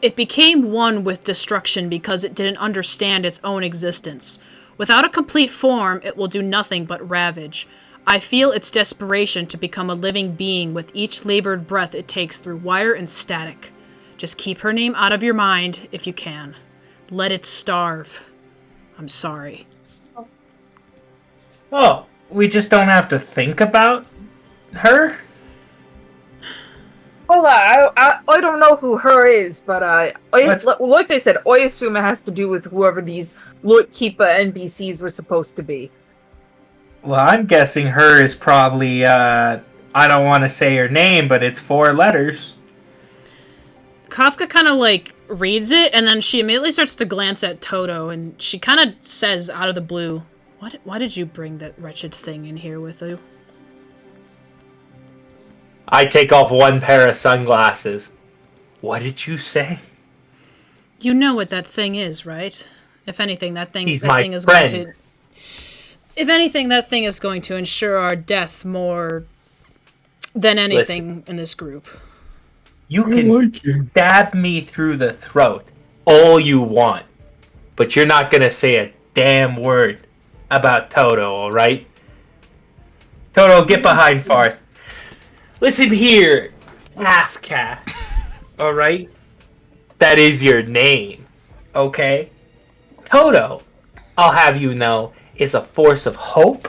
"It became one with destruction because it didn't understand its own existence. Without a complete form, it will do nothing but ravage. I feel its desperation to become a living being with each labored breath it takes through wire and static. Just keep her name out of your mind if you can. Let it starve. I'm sorry." Oh, we just don't have to think about her? Well, I don't know who her is, but like I said, I assume it has to do with whoever these Keeper NPCs were supposed to be. Well, I'm guessing her is probably, I don't want to say her name, but it's 4 letters. Kafka kind of, reads it, and then she immediately starts to glance at Toto, and she kind of says out of the blue, Why did you bring that wretched thing in here with you?" I take off 1 pair of sunglasses. What did you say? You know what that thing is, right? If anything, that thing is friend. going to... If anything, that thing is going to ensure our death more than anything in this group. You can stab me through the throat all you want, but you're not going to say a damn word about Toto, alright? Toto, get behind Farthe. Listen here, Kafka, alright? That is your name, okay? Toto, I'll have you know, is a force of hope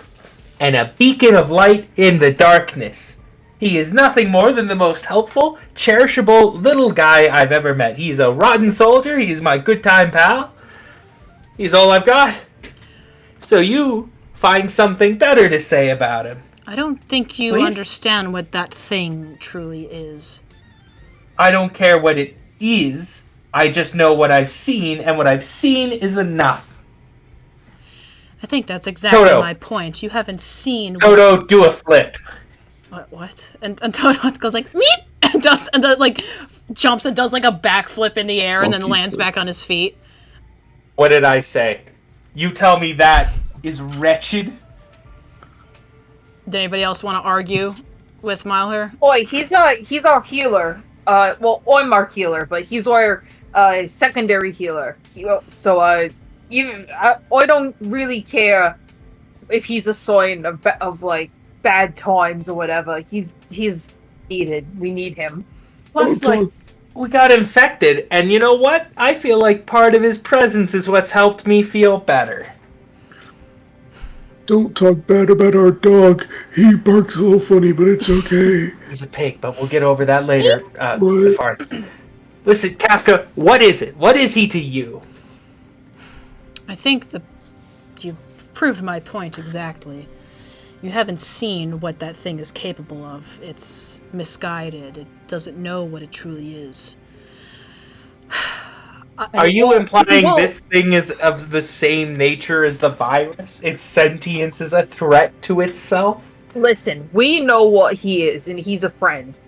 and a beacon of light in the darkness. He is nothing more than the most helpful, cherishable little guy I've ever met. He's a rotten soldier. He's my good time pal. He's all I've got. So you find something better to say about him. I don't think you Please? understand what that thing truly is. I don't care what it is. I just know what I've seen, and what I've seen is enough. I think that's exactly Toto. my point. You haven't seen... Toto, do a flip. What? And Toto goes like, meep! And jumps and does a backflip in the air and then lands back on his feet. What did I say? You tell me that is wretched? Did anybody else want to argue with Malheur? Boy, he's our healer. I'm our healer, but he's our secondary healer. Even I don't really care if he's a sign of like bad times or whatever. He's needed. We need him. Plus, like, we got infected, and you know what? I feel like part of his presence is what's helped me feel better. Don't talk bad about our dog. He barks a little funny, but it's okay. He's a pig, but we'll get over that later. What? Farthe. Listen, Kafka, what is it? What is he to you? I think you proved my point exactly. You haven't seen what that thing is capable of. It's misguided. It doesn't know what it truly is. Are you implying this thing is of the same nature as the virus? Its sentience is a threat to itself? Listen, we know what he is, and he's a friend.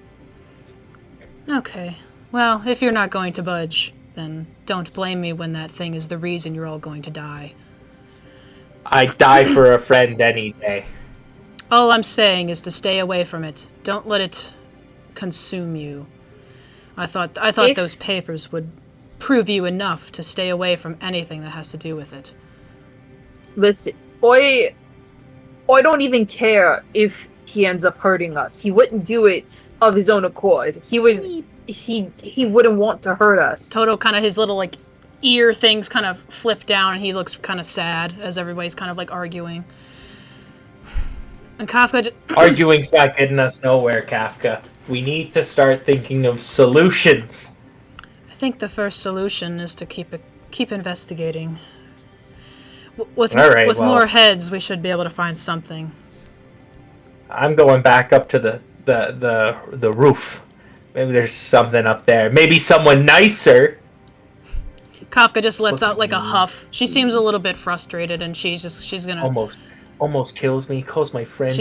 Okay. Well, if you're not going to budge, then don't blame me when that thing is the reason you're all going to die. I'd die for a friend any day. All I'm saying is to stay away from it. Don't let it consume you. I thought those papers would prove you enough to stay away from anything that has to do with it. Listen, I don't even care if he ends up hurting us. He wouldn't do it of his own accord. He wouldn't want to hurt us. Toto kind of, his little like ear things kind of flip down, and he looks kind of sad as everybody's kind of like arguing. And Kafka arguing's not getting us nowhere, Kafka. We need to start thinking of solutions. I think the first solution is to keep investigating. With more heads, we should be able to find something. I'm going back up to the roof. Maybe there's something up there. Maybe someone nicer. Kafka just lets out like a huff. She seems a little bit frustrated, and she's gonna almost kills me. Calls my friend.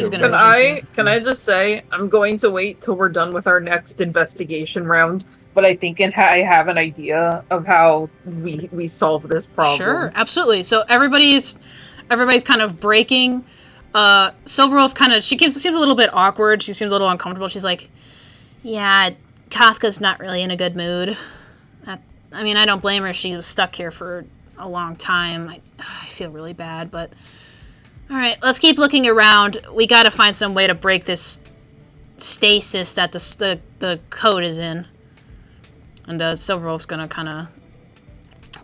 Can I just say I'm going to wait till we're done with our next investigation round. But I think I have an idea of how we solve this problem. Sure, absolutely. So everybody's kind of breaking. Silverwolf kind of seems a little bit awkward. She seems a little uncomfortable. She's like, "Yeah, Kafka's not really in a good mood. I mean, I don't blame her. She was stuck here for a long time. I feel really bad, but all right, let's keep looking around. We got to find some way to break this stasis that the code is in." And Silverwolf's gonna kind of...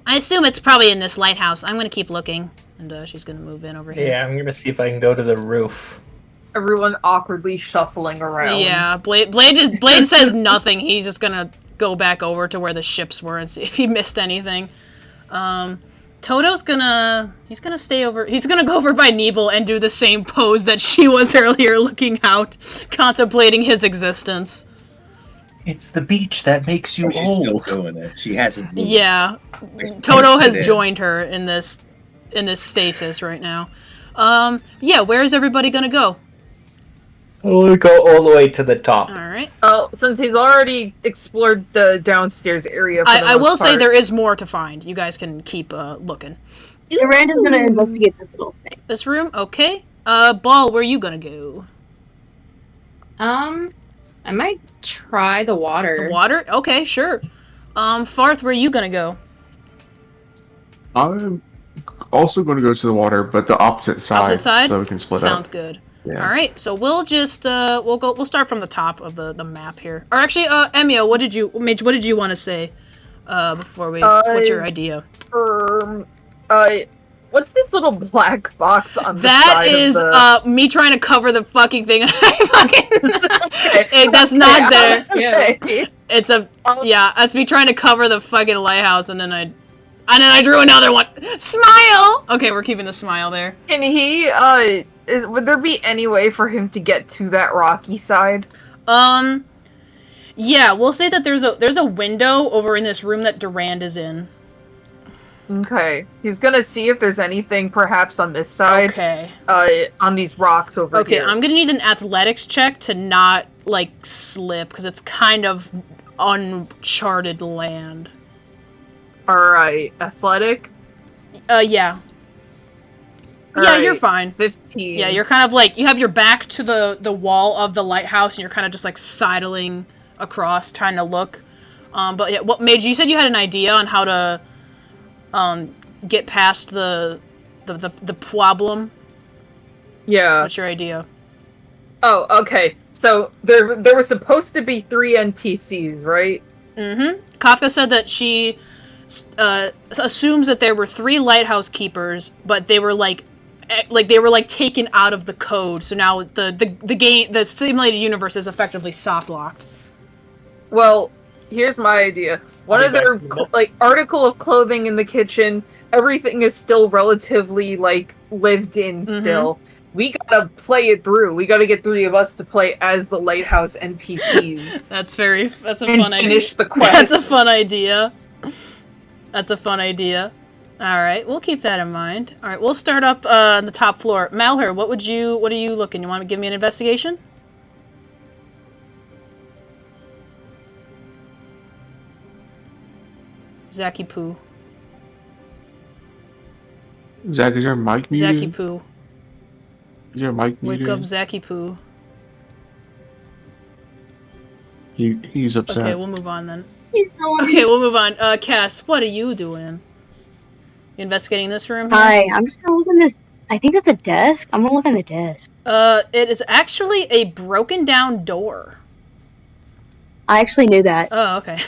I assume it's probably in this lighthouse. I'm gonna keep looking. And she's gonna move in over here. Yeah, I'm gonna see if I can go to the roof. Everyone awkwardly shuffling around. Yeah, Blade says nothing. He's just gonna go back over to where the ships were and see if he missed anything. Toto's gonna... He's gonna stay over... He's gonna go over by Nibel and do the same pose that she was earlier, looking out, contemplating his existence. It's the beach that makes you old. She's still doing it. She hasn't moved. Yeah. Toto has joined her in this stasis right now. Yeah, where is everybody gonna go? We'll go all the way to the top. Alright. Since he's already explored the downstairs area, I will say there is more to find. You guys can keep looking. Durand is gonna investigate this little thing. This room? Okay. Ball, where are you gonna go? I might try the water. The water? Okay, sure. Farthe, where are you gonna go? I'm also going to go to the water, but the opposite side. Opposite side? So we can split Sounds up. good. Yeah. Alright, so we'll just, we'll start from the top of the map here. Or actually, Emio, Mage, what did you want to say, before we, what's your idea? What's this little black box on the that side is of the... me trying to cover the fucking thing. That's Okay, not there. okay. It's that's me trying to cover the fucking lighthouse, and then I drew another one. Smile. Okay, we're keeping the smile there. Can he? Would there be any way for him to get to that rocky side? Yeah, we'll say that there's a window over in this room that Durand is in. Okay. He's gonna see if there's anything perhaps on this side. Okay. On these rocks over here. Okay, I'm gonna need an athletics check to not, like, slip, because it's kind of uncharted land. Alright. Athletic? Yeah. Alright, You're fine. 15. Yeah, you're kind of like, you have your back to the wall of the lighthouse, and you're kind of just, like, sidling across, trying to look. But yeah, what Mage? You said you had an idea on how to get past the problem. Yeah. What's your idea? Oh, okay. So there were supposed to be 3 NPCs, right? Mm-hmm. Kafka said that she assumes that there were 3 lighthouse keepers, but they were taken out of the code. So now the simulated universe is effectively soft locked. Well, here's my idea. One of their article of clothing in the kitchen, everything is still relatively lived in still. We gotta play it through. We gotta get 3 of us to play as the lighthouse NPCs. That's a fun idea. Finish the quest. That's a fun idea. All right, we'll keep that in mind. All right, we'll start up on the top floor. Malheur, what are you looking? You want to give me an investigation? Zacky Poo. Zack, is your mic muted? Zacky Poo. Is your mic muted? Wake up, Zacky Poo. He's upset. Okay, we'll move on then. Okay, we'll move on. Cass, what are you doing? You investigating this room? Hi, I'm just gonna look in this. I think that's a desk. I'm gonna look on the desk. It is actually a broken down door. I actually knew that. Oh, okay.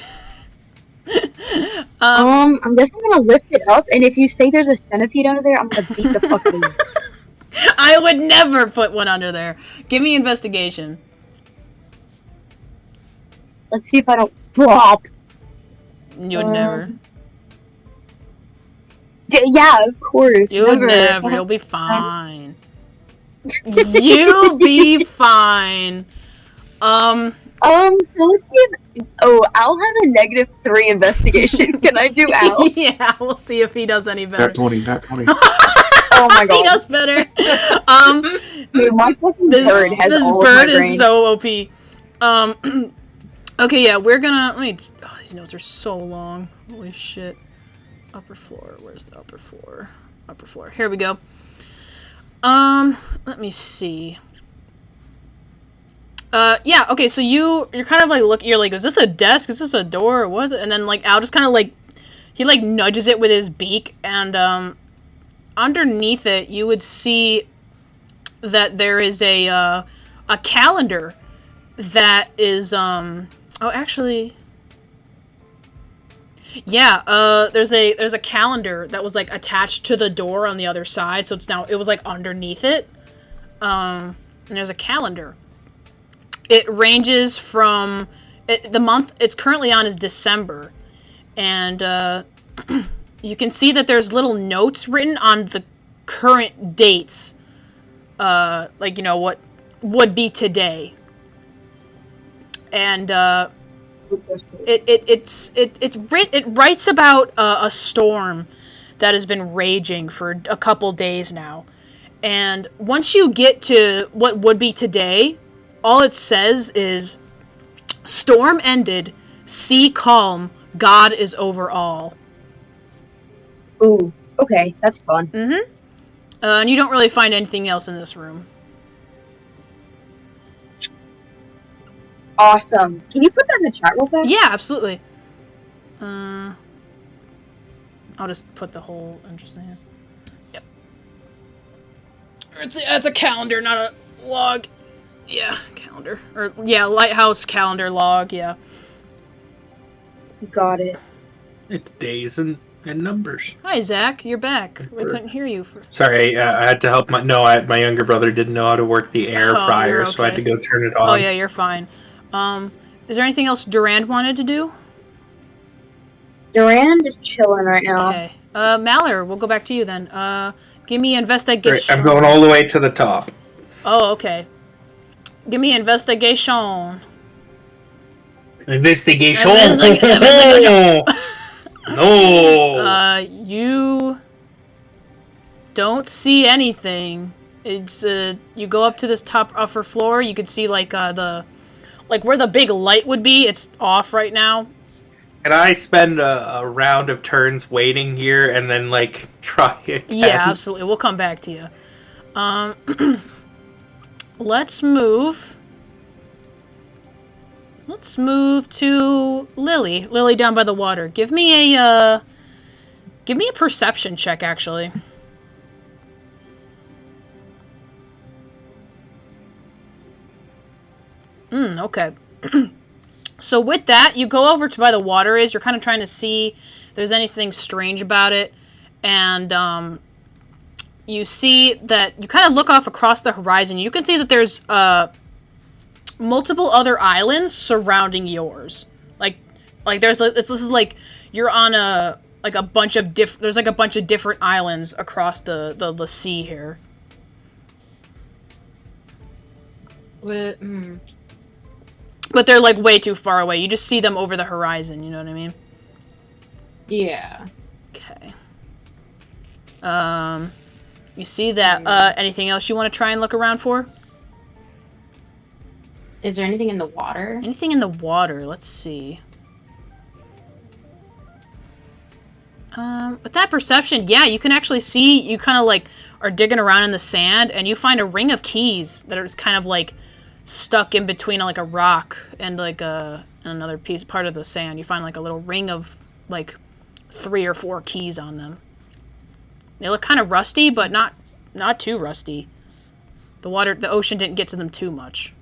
I'm guessing I'm gonna lift it up, and if you say there's a centipede under there, I'm gonna beat the fuck out of you. I would never put one under there. Give me investigation. Let's see if I don't flop. You'd never. Yeah, of course. You'll never. You'll be fine. You'll be fine. So let's see if... Oh, Al has a -3 investigation. Can I do Al? Yeah, we'll see if he does any better. Nat 20, Nat 20. Oh my god. He does better. Dude, my fucking bird has all of my brain. This bird is so OP. Okay, yeah, we're gonna... Oh, these notes are so long. Holy shit. Upper floor. Where's the upper floor? Upper floor. Here we go. Let me see. Yeah, okay, so you're kind of you're like, is this a desk? Is this a door? Or what? And then Al just kind of he nudges it with his beak, and underneath it you would see that there is a calendar that is oh, actually, yeah, there's a calendar that was attached to the door on the other side, so it was underneath it. And there's a calendar. It ranges from the month it's currently on is December, and you can see that there's little notes written on the current dates, what would be today, and it writes about a storm that has been raging for a couple days now, and once you get to what would be today, all it says is, storm ended, sea calm, God is over all. Ooh, okay, that's fun. Mm-hmm. And you don't really find anything else in this room. Awesome. Can you put that in the chat real fast? Yeah, absolutely. I'll just put the whole interesting. Yep. It's a calendar, not a log. Yeah, calendar. Or, yeah, lighthouse calendar log, yeah. Got it. It's days and numbers. Hi, Zack. You're back. We couldn't hear you. Sorry, I had to help my younger brother didn't know how to work the air fryer, okay. so I had to go turn it on. Oh, yeah, you're fine. Is there anything else Durand wanted to do? Durand is chilling right now. Okay. Malheur, we'll go back to you then. Give me investigation. Great, I'm going all the way to the top. Oh, okay. Give me investigation. Investigation. Investigation. No. You don't see anything. It's you go up to this top upper floor. You could see where the big light would be. It's off right now. Can I spend a round of turns waiting here and then try again? Yeah, absolutely. We'll come back to you. Let's move let's move to Lily. Lily down by the water. Give me a perception check, actually. Okay. So with that, you go over to where the water is. You're kind of trying to see if there's anything strange about it. And you see that you kind of look off across the horizon. You can see that there's multiple other islands surrounding yours. Like this is like you're on a bunch of there's like a bunch of different islands across the sea here. But they're like way too far away. You just see them over the horizon, you know what I mean? Yeah. Okay. You see that anything else you want to try and look around for? Is there anything in the water? Anything in the water, let's see. With that perception, yeah, you can actually see, you kind of like are digging around in the sand and you find a ring of keys that are just kind of like stuck in between like a rock and like another part of the sand. You find like a little ring of like 3 or 4 keys on them. They look kind of rusty, but not too rusty. The ocean didn't get to them too much.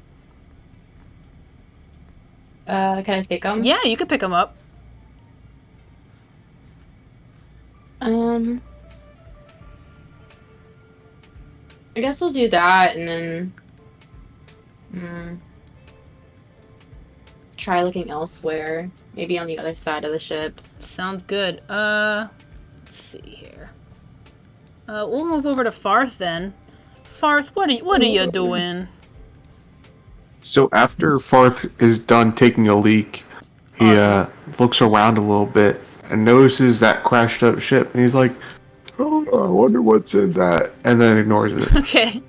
Can I pick them? Yeah, you could pick them up. I guess we'll do that and then try looking elsewhere. Maybe on the other side of the ship. Sounds good. Let's see here. We'll move over to Farthe then. Farthe, what are you doing? So after Farthe is done taking a leak, he looks around a little bit and notices that crashed up ship, and he's like, "Oh, I wonder what's in that," and then ignores it. Okay.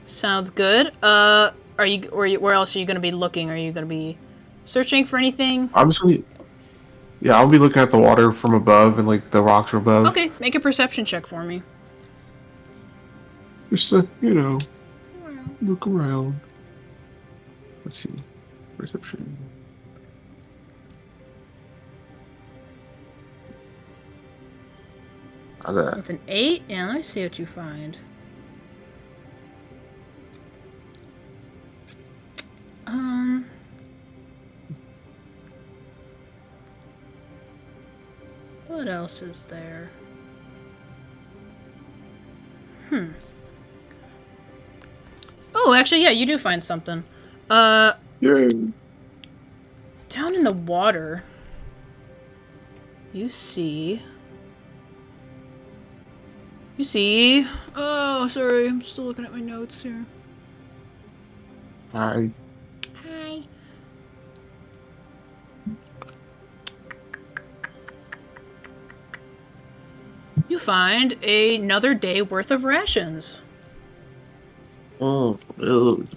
Sounds good. Where else are you gonna be looking? Are you gonna be searching for anything? I'll be looking at the water from above and like the rocks from above. Okay, make a perception check for me. Just look around. Let's see, perception. With an 8? Yeah, let me see what you find. What else is there? Oh, actually, yeah, you do find something. Yeah. Down in the water, you see... Oh, sorry, I'm still looking at my notes here. Hi. Hi. You find another day worth of rations. Oh, ew.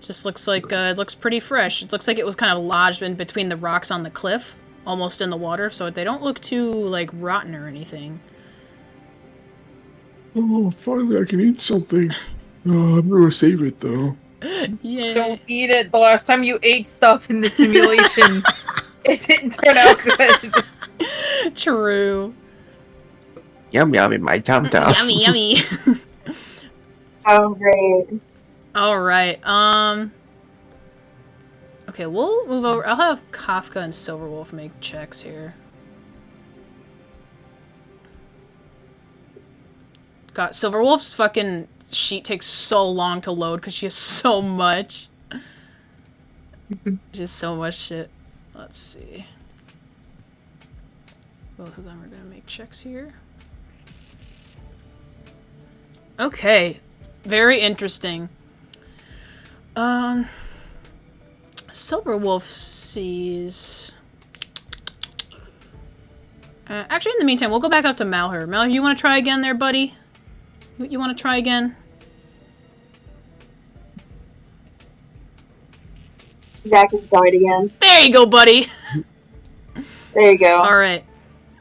Just looks like it looks pretty fresh. It looks like it was kind of lodged in between the rocks on the cliff, almost in the water, so they don't look too like rotten or anything. Oh, finally I can eat something. I'm gonna save it though. Yeah. Don't eat it. The last time you ate stuff in the simulation, it didn't turn out good. True. Yum yum in my tum tum. Yummy, yummy. Oh, great. All right. Okay, we'll move over. I'll have Kafka and Silverwolf make checks here. God, Silverwolf's fucking sheet takes so long to load because she has so much. Just so much shit. Let's see. Both of them are gonna make checks here. Okay. Very interesting. Silverwolf sees... actually, in the meantime, we'll go back up to Malheur. Malheur, you want to try again there, buddy? You want to try again? Zack has died again. There you go, buddy! There you go. Alright.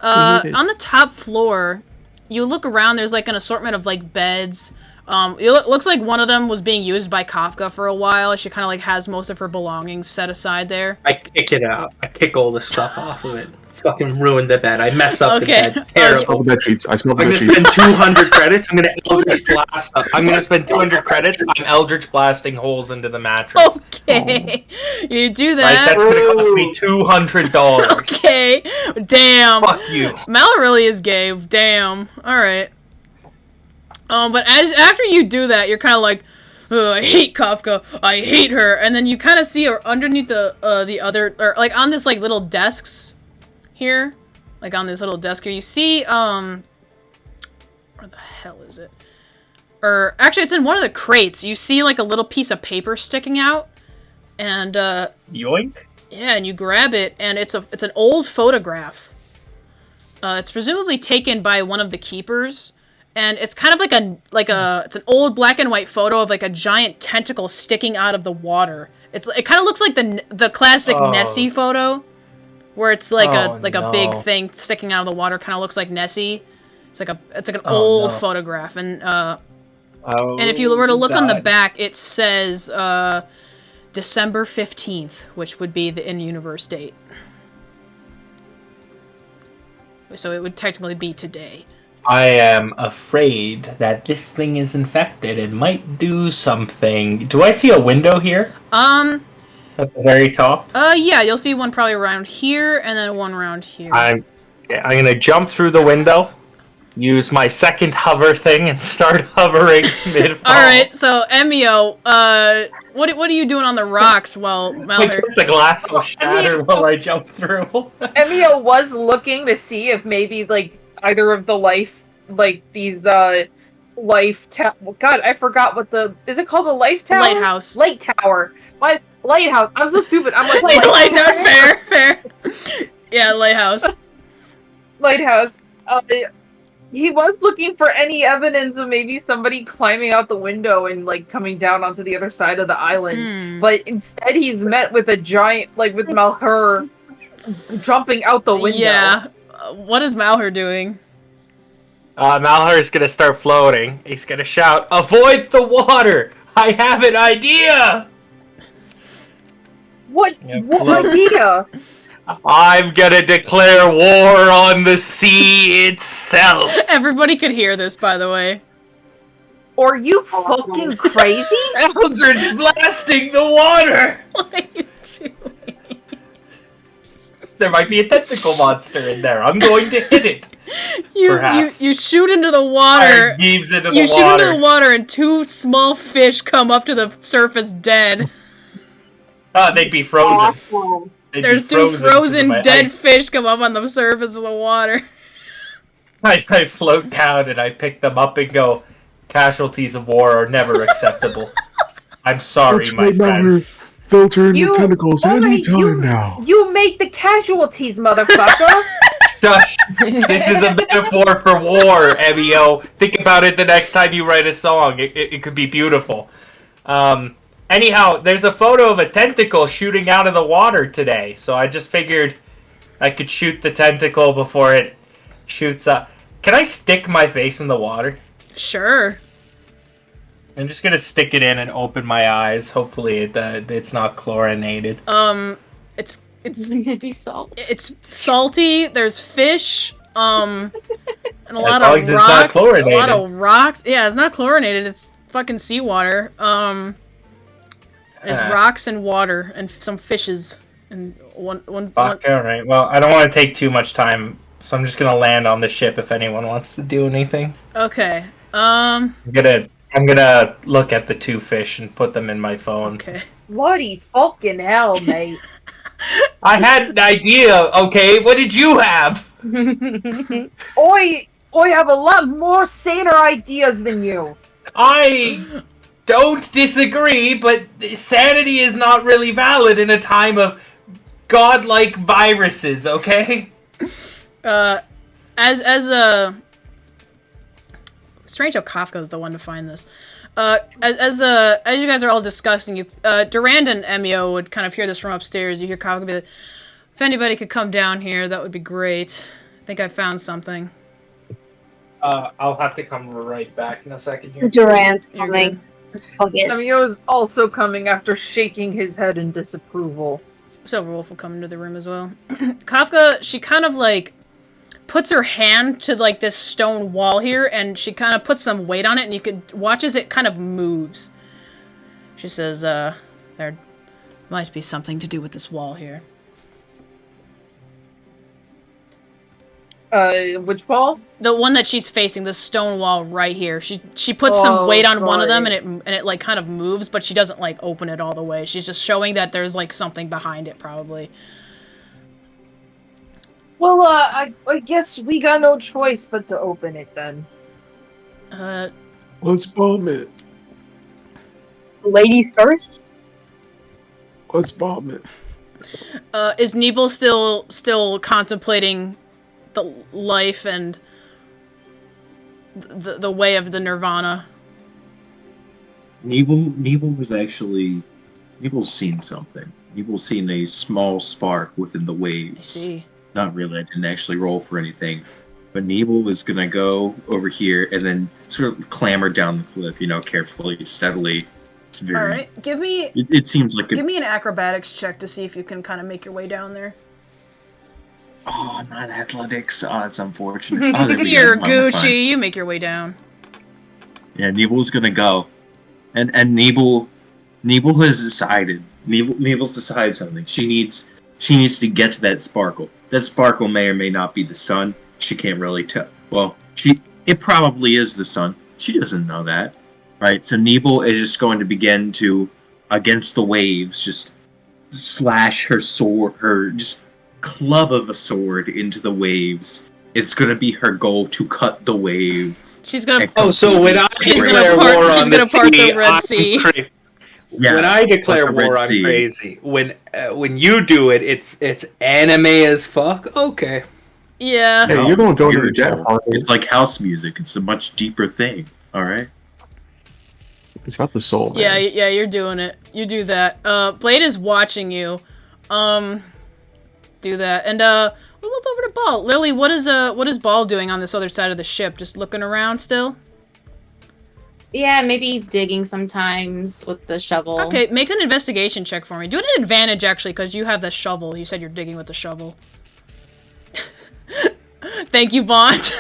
On the top floor, you look around, there's like an assortment of like beds, It looks like one of them was being used by Kafka for a while. She kind of like has most of her belongings set aside there. I kick it out. I kick all the stuff off of it. Fucking ruin the bed. I mess up the bed. I Terrible. smell the bed sheets. I smell the I'm bed gonna sheets. spend 200 credits. I'm gonna Eldritch Blast. I'm gonna spend 200 credits. I'm Eldritch Blasting holes into the mattress. Okay, you do Right, that. that's gonna cost me $200. Okay, damn. Fuck you. Mal really is gay. Damn. All right. But after you do that, you're kind of like, I hate Kafka. I hate her. And then you kind of see her underneath the other, or like on this like little desks here, like on this little desk here. You see where the hell is it? Or actually, it's in one of the crates. You see like a little piece of paper sticking out, and yoink. Yeah, and you grab it, and it's an old photograph. It's presumably taken by one of the keepers. And it's kind of like it's an old black and white photo of like a giant tentacle sticking out of the water. It kind of looks like the classic Nessie photo, where it's like a big thing sticking out of the water. Kind of looks like Nessie. It's like an old photograph, and if you were to look on the back, it says December 15th, which would be the in-universe date. So it would technically be today. I am afraid that this thing is infected and might do something. Do I see a window here? At the very top? Yeah, you'll see one probably around here, and then one around here. I'm gonna jump through the window, use my second hover thing, and start hovering mid-fall. Alright, so, Emio, what are you doing on the rocks while Malheur... The glass will shatter while I jump through. Emio was looking to see if maybe, like, either of the these life God, I forgot what is it called, the life tower? Lighthouse. Light tower. My lighthouse. I'm so stupid. I'm like, light tower. Fair. Yeah, lighthouse. Lighthouse. He was looking for any evidence of maybe somebody climbing out the window and like coming down onto the other side of the island. But instead he's met with a giant, like with Malheur jumping out the window. Yeah. What is Malheur doing? Malheur's gonna start floating. He's gonna shout, "Avoid the water! I have an idea!" What idea? I'm gonna declare war on the sea itself! Everybody could hear this, by the way. Are you fucking crazy? Eldritch blasting the water! What are you doing? There might be a tentacle monster in there. I'm going to hit it. You shoot into the water. You shoot into the water, and two small fish come up to the surface dead. They'd be frozen. There's two frozen dead fish come up on the surface of the water. I float down and I pick them up and go, "Casualties of war are never acceptable. I'm sorry, my friend." Filter in the tentacles anytime now. You make the casualties, motherfucker. Shush. This is a metaphor for war, Emio. Think about it the next time you write a song. It could be beautiful. Anyhow, there's a photo of a tentacle shooting out of the water today, so I just figured I could shoot the tentacle before it shoots up. Can I stick my face in the water? Sure. I'm just gonna stick it in and open my eyes. Hopefully it's not chlorinated. It's gonna be salt. It's salty. There's fish. And a lot long of as it's not chlorinated. A lot of rocks. Yeah, it's not chlorinated. It's fucking seawater. There's rocks and water and some fishes and one. Fuck. All right. Well, I don't want to take too much time, so I'm just gonna land on the ship if anyone wants to do anything. Okay. I'm gonna look at the two fish and put them in my phone. Okay. Bloody fucking hell, mate. I had an idea, okay? What did you have? I have a lot more saner ideas than you. I don't disagree, but sanity is not really valid in a time of godlike viruses, okay? As a strange how Kafka is the one to find this. As you guys are all discussing, Durand and Emio would kind of hear this from upstairs. You hear Kafka be like, "If anybody could come down here, that would be great. I think I found something." I'll have to come right back in a second here. Durand's You're coming. good. Just fuck it. Emio is also coming after shaking his head in disapproval. Silverwolf will come into the room as well. Kafka, she kind of like puts her hand to like this stone wall here, and she kind of puts some weight on it, and you could watch as it kind of moves. She says, there might be something to do with this wall here. Which wall? The one that she's facing, the stone wall right here. She puts some weight on one of them, and it like kind of moves, but she doesn't like open it all the way. She's just showing that there's like something behind it, probably. Well, I guess we got no choice but to open it then. Let's bomb it. Ladies first? Let's bomb it. Is Nebel still contemplating the life and the way of the Nirvana? Nebel was actually... Nebel's seen something. Nebel's seen a small spark within the waves. I see. Not really, I didn't actually roll for anything. But Nebel was gonna go over here and then sort of clamber down the cliff, carefully, steadily. It's very... Alright, give me... It seems like... Give me an acrobatics check to see if you can kind of make your way down there. Oh, not athletics. Oh, that's unfortunate. Oh, there we go. You're We're fine. Gucci. You make your way down. Yeah, Nebel's gonna go. And Nebel has decided. Nebel's decided something. She needs to get to that sparkle. That sparkle may or may not be the sun. She can't really tell. Well, it probably is the sun. She doesn't know that. Right? So Nebel is just going to begin to, against the waves, just slash her sword, just club of a sword into the waves. It's going to be her goal to cut the wave. She's gonna. Oh, so when I declare war on the sea, when I declare war, I'm crazy. When you do it, it's anime as fuck. Okay. Yeah. Hey, you don't go to the jet. It's like house music. It's a much deeper thing. All right. It's got the soul. Man. Yeah, you're doing it. You do that. Blade is watching you. Do that, and we'll move over to Ball. Lily, what is Ball doing on this other side of the ship? Just looking around still? Yeah, maybe digging sometimes with the shovel. Okay, make an investigation check for me. Do it at advantage, actually, because you have the shovel. You said you're digging with the shovel. Thank you, Vaunt.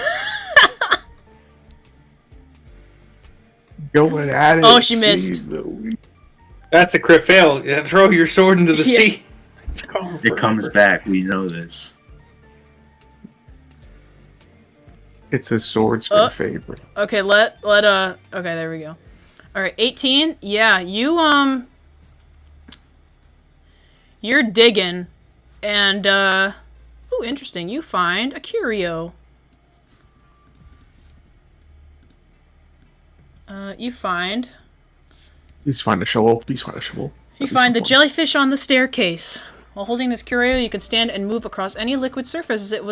Going at it. Oh, she missed. That's a crit fail. Throw your sword into the sea. It comes back. We know this. It's a swordsman favorite. Okay, okay, there we go. Alright, 18. Yeah, you're digging, and, ooh, interesting. You find a curio. Please find a shovel. Please find a shovel. You find the jellyfish on the staircase. While holding this curio, you can stand and move across any liquid surface as if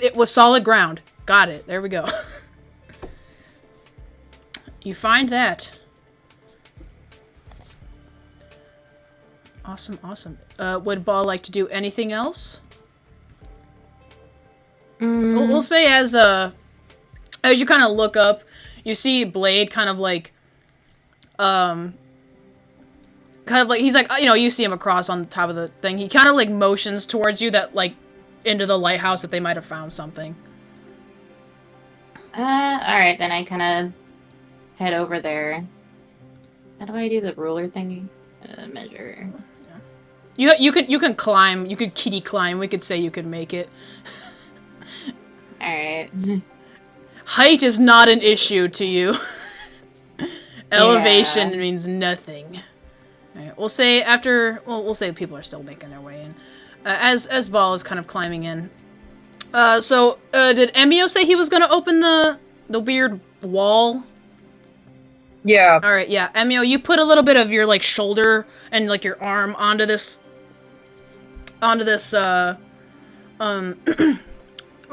it was solid ground. Got it. There we go. You find that. Awesome, awesome. Would Ball like to do anything else? We'll say as you kind of look up, you see Blade kind of like he's like, you see him across on the top of the thing. He kind of like motions towards you that like into the lighthouse that they might have found something. Alright, then I kind of head over there. How do I do the ruler thingy? Measure. You can climb. You could kitty climb. We could say you could make it. Alright. Height is not an issue to you. Elevation means nothing. Alright, we'll say we'll say people are still making their way in. As Ball is kind of climbing in. Did Emio say he was gonna open the weird wall? Yeah. Alright, yeah. Emio, you put a little bit of your like shoulder and like your arm onto this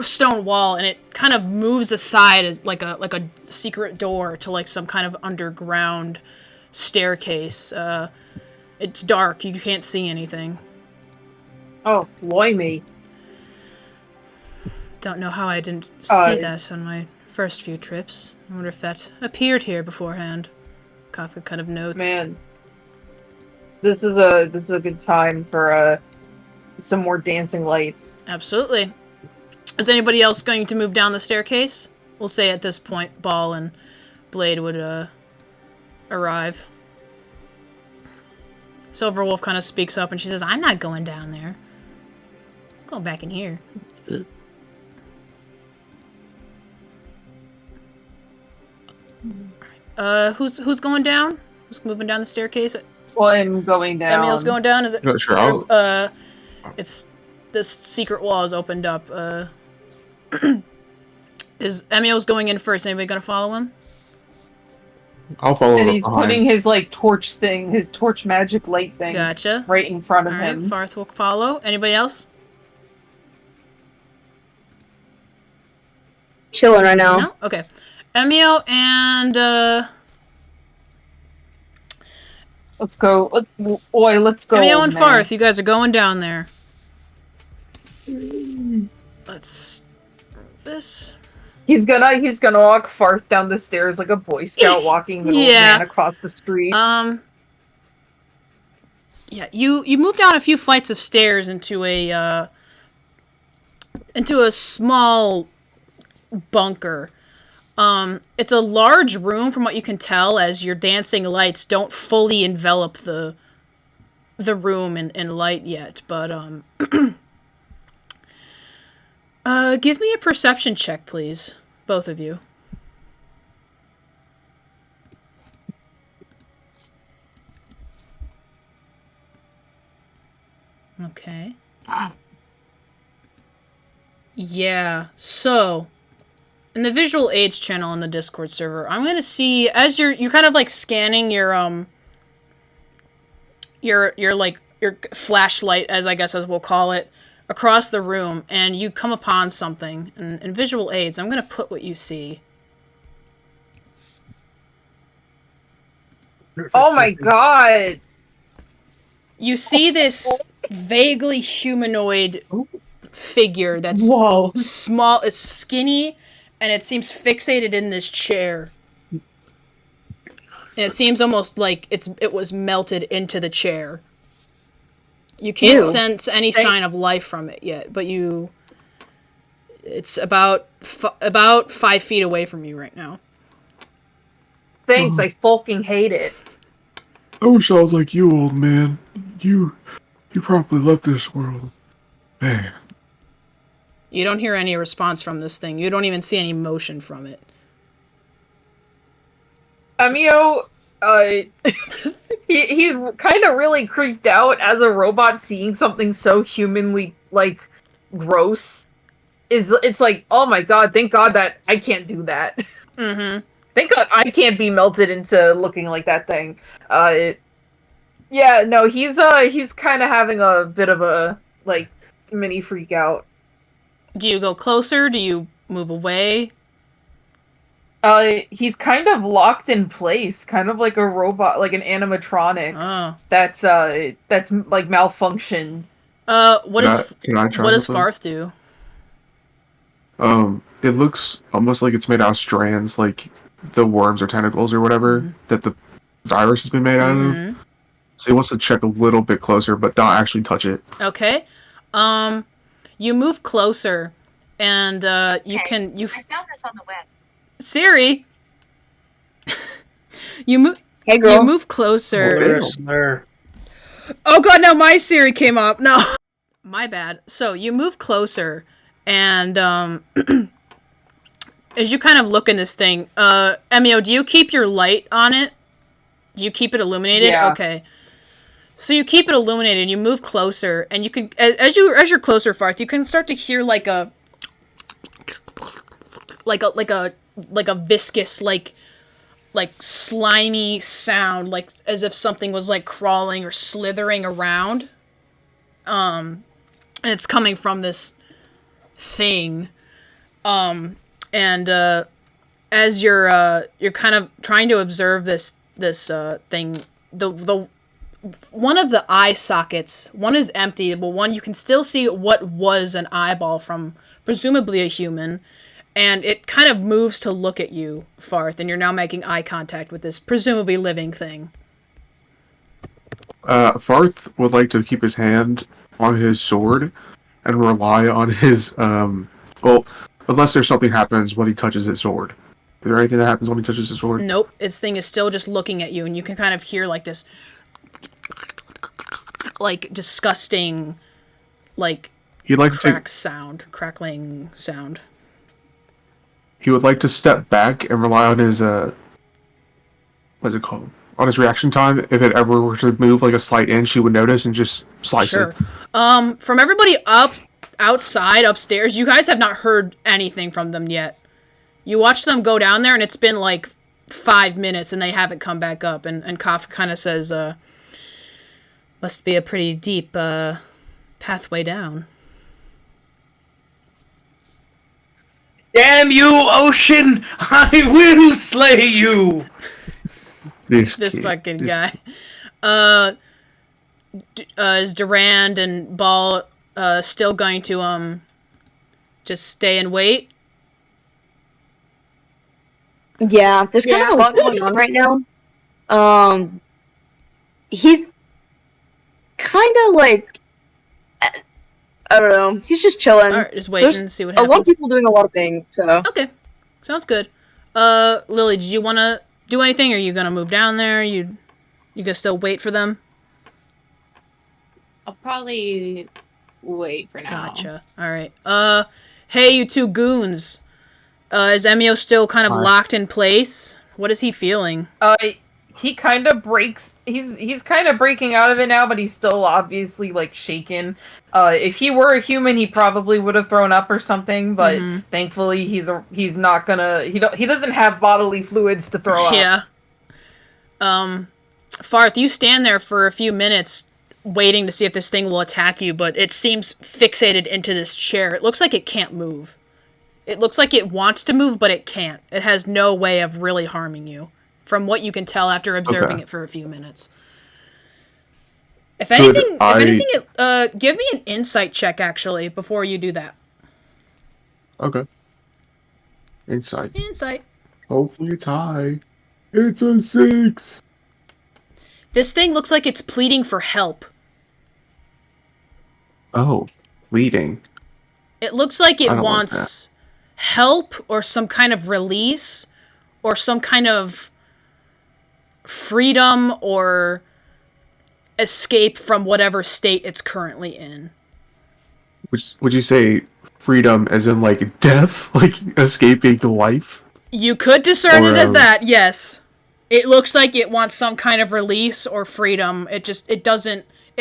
stone wall, and it kind of moves aside as like a secret door to like some kind of underground staircase. It's dark, you can't see anything. Oh, blimey. Don't know how I didn't see that on my first few trips. I wonder if that appeared here beforehand. Kafka kind of notes. Man, this is a good time for some more dancing lights. Absolutely. Is anybody else going to move down the staircase? We'll say at this point, Ball and Blade would arrive. Silverwolf kind of speaks up and she says, "I'm not going down there. I'm going back in here." Who's going down? Who's moving down the staircase? Well, I'm going down. Emil's going down. Is it? No, sure. It's this secret wall is opened up. Is Emio's going in first? Anybody gonna follow him? I'll follow him. And he's putting his torch thing, his torch magic light thing. Gotcha. Right in front of Alright, him. Farthe will follow. Anybody else? Chilling right now. No? Okay. Emio and Let's go. Let's go. Emio and man. Farthe, you guys are going down there. Let's this. He's gonna walk Farthe down the stairs like a Boy Scout walking the old man across the street. Yeah, you move down a few flights of stairs into a small bunker. It's a large room from what you can tell, as your dancing lights don't fully envelop the room in light yet, but give me a perception check, please, both of you. Okay. Yeah, so in the visual aids channel on the Discord server, I'm gonna see, as you're kind of like scanning your flashlight, as I guess as we'll call it, across the room, and you come upon something. And in visual aids, I'm gonna put what you see. Oh my god! You see this vaguely humanoid figure that's small, it's skinny, and it seems fixated in this chair. And it seems almost like it was melted into the chair. You can't sense any sign of life from it yet, but it's about 5 feet away from you right now. Thanks, I fucking hate it. I wish I was like you, old man. You probably left this world. Man. You don't hear any response from this thing. You don't even see any motion from it. Emio, he's kind of really creeped out as a robot seeing something so humanly, gross. It's like, oh my god, thank god that I can't do that. Mm-hmm. Thank god I can't be melted into looking like that thing. Yeah, no, he's kind of having a bit of a, mini freak out. Do you go closer? Do you move away? He's kind of locked in place, kind of like a robot, like an animatronic. Oh. That's malfunctioned. What does Farthe do? It looks almost like it's made out of strands, like the worms or tentacles or whatever that the virus has been made out of. So he wants to check a little bit closer, but not actually touch it. Okay. You move closer, and I found this on the web. Siri. You move. Hey, girl. You move closer. Oh god, no, my Siri came up. No, my bad. So you move closer, and as you kind of look in this thing, Emio, do you keep your light on it? Do you keep it illuminated? Yeah. Okay. So you keep it illuminated, and you move closer, and you can, as you're closer, Farthe, you can start to hear like a viscous, like slimy sound, like as if something was like crawling or slithering around. And it's coming from this thing. And as you're kind of trying to observe this thing, the one of the eye sockets, one is empty, but one you can still see what was an eyeball from presumably a human, and it kind of moves to look at you, Farthe, and you're now making eye contact with this presumably living thing. Farthe would like to keep his hand on his sword and rely on his, well, unless there's something happens when he touches his sword. Is there anything that happens when he touches his sword? Nope. This thing is still just looking at you, and you can kind of hear, like, this, like, disgusting, like, crackling sound. He would like to step back and rely on his, what's it called? On his reaction time. If it ever were to move like a slight inch, he would notice and just slice it. From everybody outside, upstairs, you guys have not heard anything from them yet. You watch them go down there, and it's been like 5 minutes, and they haven't come back up. And Kafka kind of says, must be a pretty deep pathway down. Damn you, ocean! I will slay you! This fucking guy. Is Durand and Ball still going to just stay and wait? Yeah, there's kind of a lot going on right now. He's kind of like, I don't know. He's just chilling. Alright, just waiting and see what happens. A lot of people doing a lot of things, so. Okay, sounds good. Lily, did you want to do anything? Or are you gonna move down there? You gonna still wait for them? I'll probably wait for now. Gotcha. Alright. Hey, you two goons. Is Emio still kind of locked in place? What is he feeling? He kind of breaks. He's kind of breaking out of it now, but he's still obviously like shaken. If he were a human, he probably would have thrown up or something. But thankfully, he's not gonna. He doesn't have bodily fluids to throw up. Yeah. Farthe, you stand there for a few minutes, waiting to see if this thing will attack you, but it seems fixated into this chair. It looks like it can't move. It looks like it wants to move, but it can't. It has no way of really harming you, from what you can tell after observing it for a few minutes. If anything, give me an insight check, actually, before you do that. Okay. Insight. Hopefully it's high. It's a 6. This thing looks like it's pleading for help. Oh, pleading. It looks like it wants help or some kind of release or some kind of freedom or escape from whatever state it's currently in. Would you say freedom as in like death, like escaping to life? You could discern it as that, yes. It looks like it wants some kind of release or freedom. It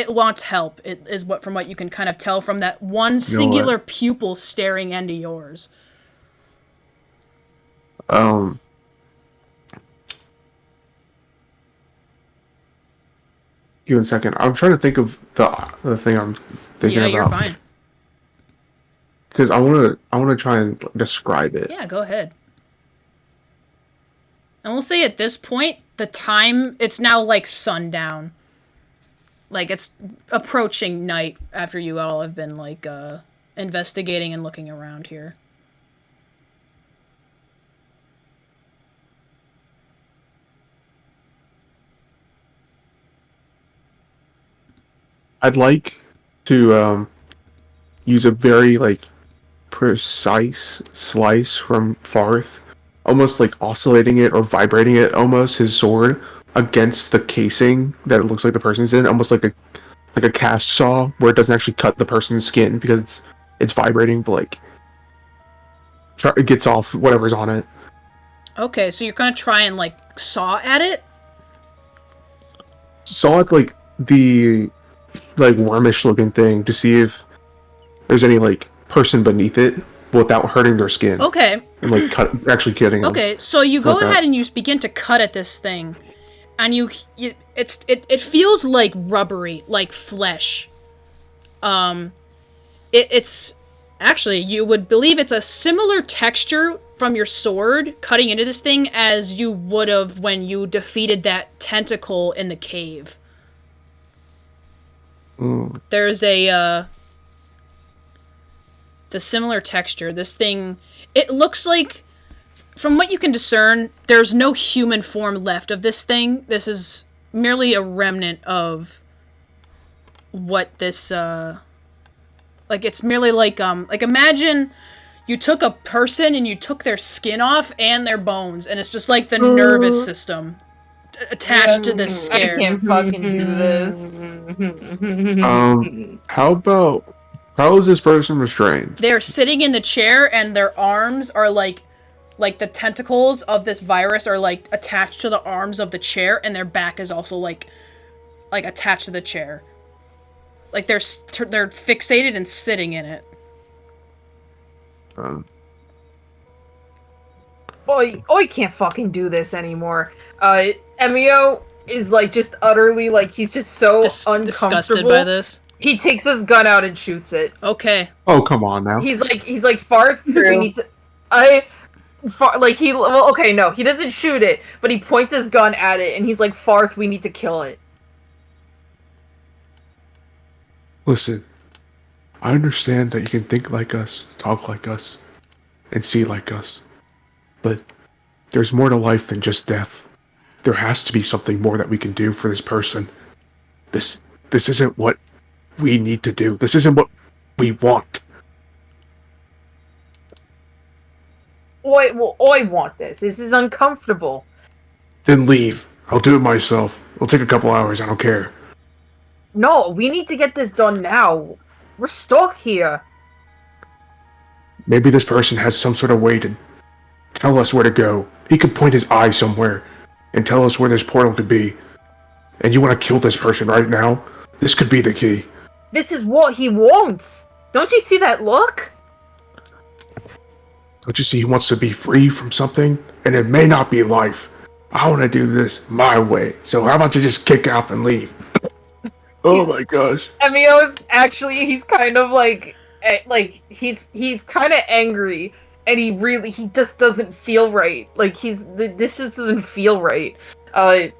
wants help. It is from what you can kind of tell from that one singular pupil staring into yours. Give me a second. I'm trying to think of the thing I'm thinking about. Yeah, you're fine. Because I want to try and describe it. Yeah, go ahead. And we'll say at this point, the time, it's now like sundown. Like, it's approaching night after you all have been, like, investigating and looking around here. I'd like to use a very, like, precise slice from Farthe, almost like oscillating it or vibrating it, almost, his sword, against the casing that it looks like the person's in, almost like a cast saw, where it doesn't actually cut the person's skin because it's vibrating, but like it gets off whatever's on it. Okay, so you're gonna try and like saw at it? Saw at like the like wormish looking thing to see if there's any like person beneath it without hurting their skin. Okay. And like actually killing them. Okay, so you go ahead and you begin to cut at this thing. And it feels like rubbery, like flesh. It's actually, you would believe it's a similar texture from your sword cutting into this thing as you would have when you defeated that tentacle in the cave. There's a It's a similar texture. This thing, it looks like, from what you can discern, there's no human form left of this thing. This is merely a remnant of what this, like, it's merely like imagine you took a person and you took their skin off and their bones, and it's just like the nervous system attached to this scare. I can't fucking do this. How is this person restrained? They're sitting in the chair, and their arms are like the tentacles of this virus are like attached to the arms of the chair, and their back is also like attached to the chair. Like they're fixated and sitting in it. I can't fucking do this anymore. Emio is like just utterly like he's just so uncomfortable. Disgusted by this. He takes his gun out and shoots it. Okay. Oh, come on now. He's like Farthe, we need to. No, he doesn't shoot it, but he points his gun at it, and he's like, Farthe, we need to kill it. Listen, I understand that you can think like us, talk like us, and see like us, but there's more to life than just death. There has to be something more that we can do for this person. This isn't what we need to do. This isn't what we want. I want this. This is uncomfortable. Then leave. I'll do it myself. It'll take a couple hours. I don't care. No, we need to get this done now. We're stuck here. Maybe this person has some sort of way to tell us where to go. He could point his eye somewhere and tell us where this portal could be. And you want to kill this person right now? This could be the key. This is what he wants. Don't you see that look? Don't you see he wants to be free from something? And it may not be life. I want to do this my way. So how about you just kick off and leave? Oh my gosh. Emio's actually, he's kind of like he's kind of angry, and he just doesn't feel right. Like this just doesn't feel right. And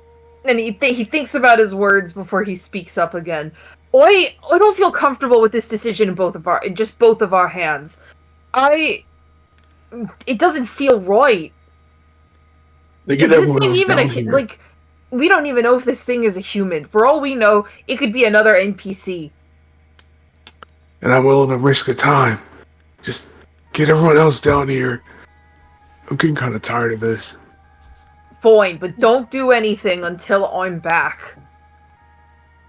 he thinks about his words before he speaks up again. I don't feel comfortable with this decision in both of our hands. It doesn't feel right. Is this thing even like? We don't even know if this thing is a human. For all we know, it could be another NPC. And I'm willing to risk the time. Just get everyone else down here. I'm getting kind of tired of this. Fine, but don't do anything until I'm back.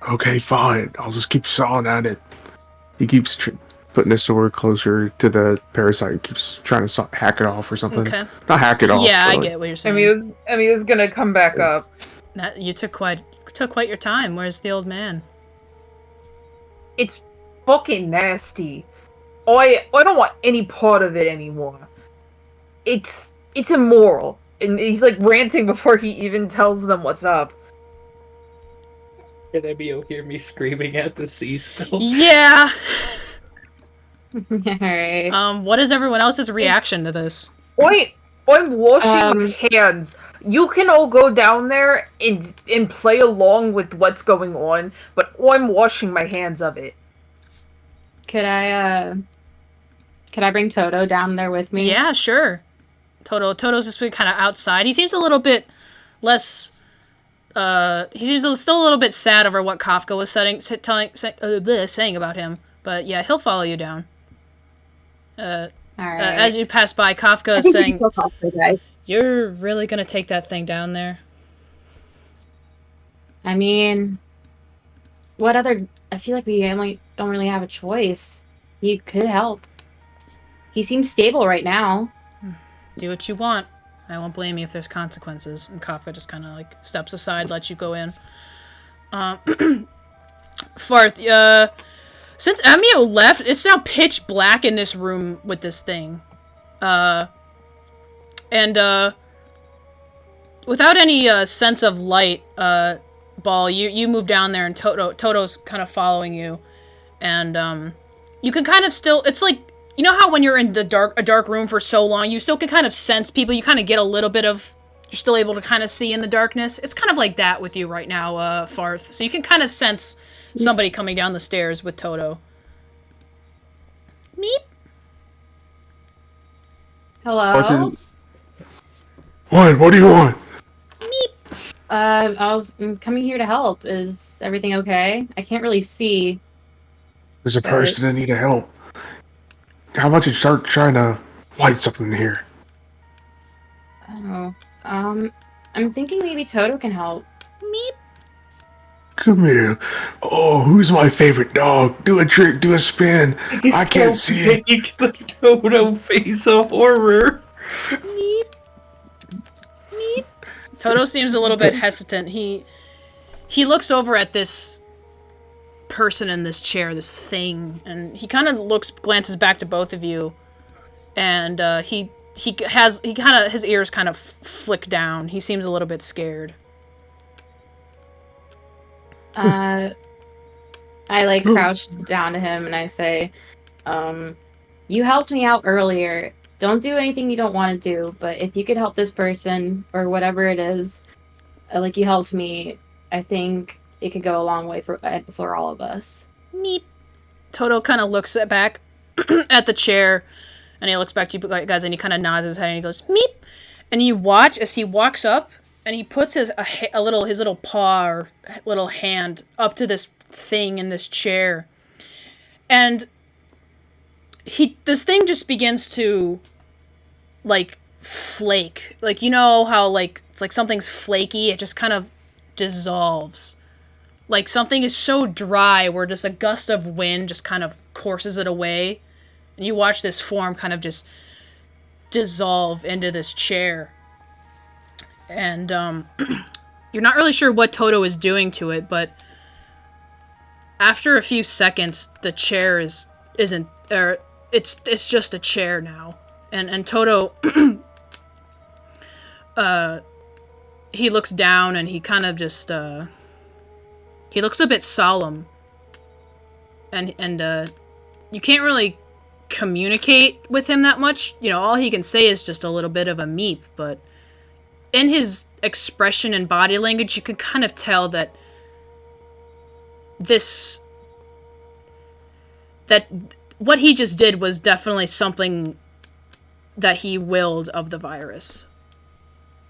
Okay, fine. I'll just keep sawing at it. He keeps putting his sword closer to the parasite. He keeps trying to hack it off or something. Okay. Not hack it off. Yeah, I get what you're saying. Emio's gonna come back up. You took quite your time. Where's the old man? It's fucking nasty. I don't want any part of it anymore. It's immoral. And he's like ranting before he even tells them what's up. Can Emio hear me screaming at the sea still? Yeah. Alright. What is everyone else's reaction to this? I'm washing my hands. You can all go down there and play along with what's going on, but I'm washing my hands of it. Could I bring Toto down there with me? Yeah, sure. Toto's just been kind of outside. He seems a little bit less. He seems still a little bit sad over what Kafka was saying about him. But yeah, he'll follow you down. All right. As you pass by, Kafka is saying, "You're really gonna take that thing down there?" I mean, what other? I feel like we don't really have a choice. You could help. He seems stable right now. Do what you want. I won't blame you if there's consequences. And Kafka just kind of like steps aside, lets you go in. Farthe, since Emio left, it's now pitch black in this room with this thing. And without any sense of light, Ball, you move down there, and Toto's kind of following you. And you can kind of still, it's like, you know how when you're in a dark room for so long, you still can kind of sense people, you kind of get a little bit of, you're still able to kind of see in the darkness. It's kind of like that with you right now, Farthe. So you can kind of sense somebody coming down the stairs with Toto. Meep. Hello? What do you want? I'm coming here to help. Is everything okay? I can't really see. There's a But- person that need help. How about you start trying to light something here? Oh, I'm thinking maybe Toto can help. Meep. Come here. Oh, who's my favorite dog? Do a trick, do a spin. I can't see it. Make the Toto face of horror. Meep. Meep. Toto seems a little bit hesitant. He looks over at this person in this chair, this thing, and he kind of glances back to both of you, and his ears kind of flick down. He seems a little bit scared. I crouch down to him and I say, you helped me out earlier. Don't do anything you don't want to do, but if you could help this person or whatever it is, like you helped me, I think it could go a long way for all of us. Meep. Toto kind of looks back at the chair, and he looks back to you guys, and he kind of nods his head, and he goes, meep! And you watch as he walks up, and he puts his little paw or little hand up to this thing in this chair. And this thing just begins to, like, flake. Like, you know how, like, it's like something's flaky? It just kind of dissolves. Like, something is so dry where just a gust of wind just kind of courses it away. And you watch this form kind of just dissolve into this chair. And, you're not really sure what Toto is doing to it, but after a few seconds, the chair it's just a chair now. And Toto, he looks down and he kind of just, he looks a bit solemn. And you can't really communicate with him that much. You know, all he can say is just a little bit of a meep, but in his expression and body language, you can kind of tell that what he just did was definitely something that he willed of the virus.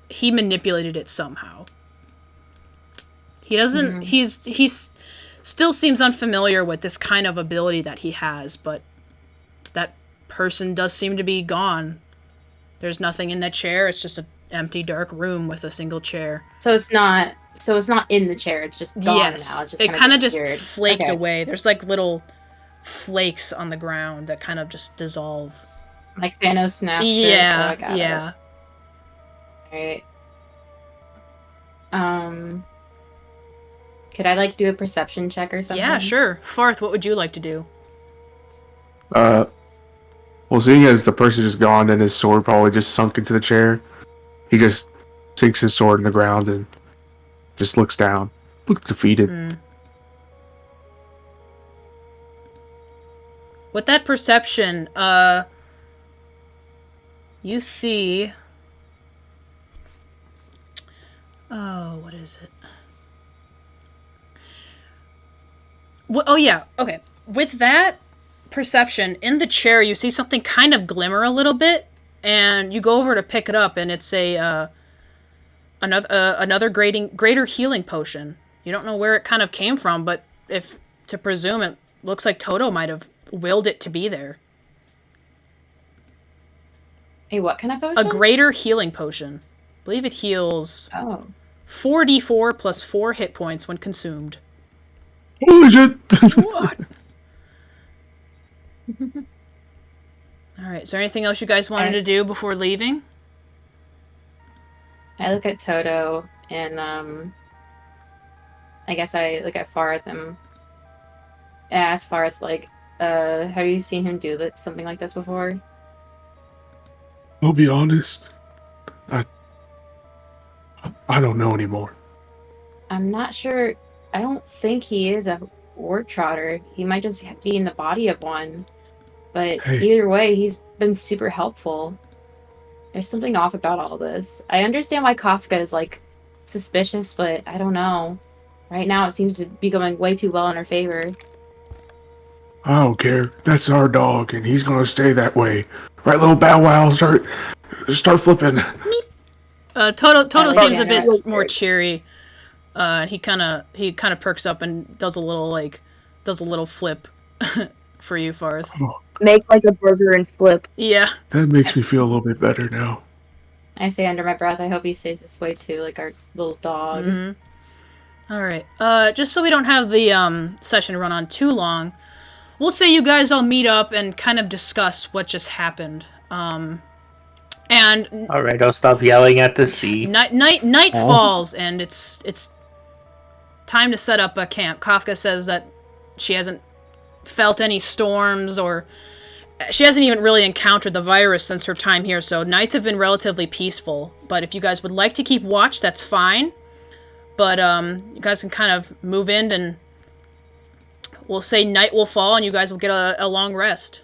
He manipulated it somehow. He doesn't, he's still seems unfamiliar with this kind of ability that he has, but that person does seem to be gone. There's nothing in that chair. It's just an empty, dark room with a single chair. So it's not in the chair. It's just gone Yes, now. It's just it kind of just disappeared. flaked Okay. away. There's like little flakes on the ground that kind of just dissolve. Like Thanos snapped. Yeah, I got yeah. it. Alright. Could I do a perception check or something? Yeah, sure. Farthe, what would you like to do? Well, seeing as the person is gone and his sword probably just sunk into the chair, he just sinks his sword in the ground and just looks down. Looks defeated. With that perception, you see... Oh, what is it? Oh, yeah, okay. With that perception, in the chair, you see something kind of glimmer a little bit, and you go over to pick it up, and it's another greater healing potion. You don't know where it kind of came from, but if to presume, it looks like Toto might have willed it to be there. A what kind of potion? A greater healing potion. I believe it heals 4d4 plus 4 hit points when consumed. Holy shit! What? Alright, is there anything else you guys wanted to do before leaving? I look at Toto and I guess I look at Farthe and I ask Farthe have you seen him do something like this before? I'll be honest. I don't know anymore. I'm not sure. I don't think he is a wart trotter. He might just be in the body of one. But either way, he's been super helpful. There's something off about all this. I understand why Kafka is suspicious, but I don't know. Right now, it seems to be going way too well in our favor. I don't care. That's our dog, and he's gonna stay that way. Right, little Bow Wow, start flipping. Toto seems a yeah. bit more cheery. He kind of perks up and does a little flip for you, Farthe. Make like a burger and flip. Yeah. That makes me feel a little bit better now. I say under my breath, I hope he stays this way too, like our little dog. Mm-hmm. All right. Just so we don't have the session run on too long, we'll say you guys all meet up and kind of discuss what just happened. And All right, I'll stop yelling at the sea. Night falls, and it's time to set up a camp. Kafka says that she hasn't felt any storms, or she hasn't even really encountered the virus since her time here, so nights have been relatively peaceful. But if you guys would like to keep watch, that's fine. But you guys can kind of move in, and we'll say night will fall, and you guys will get a long rest.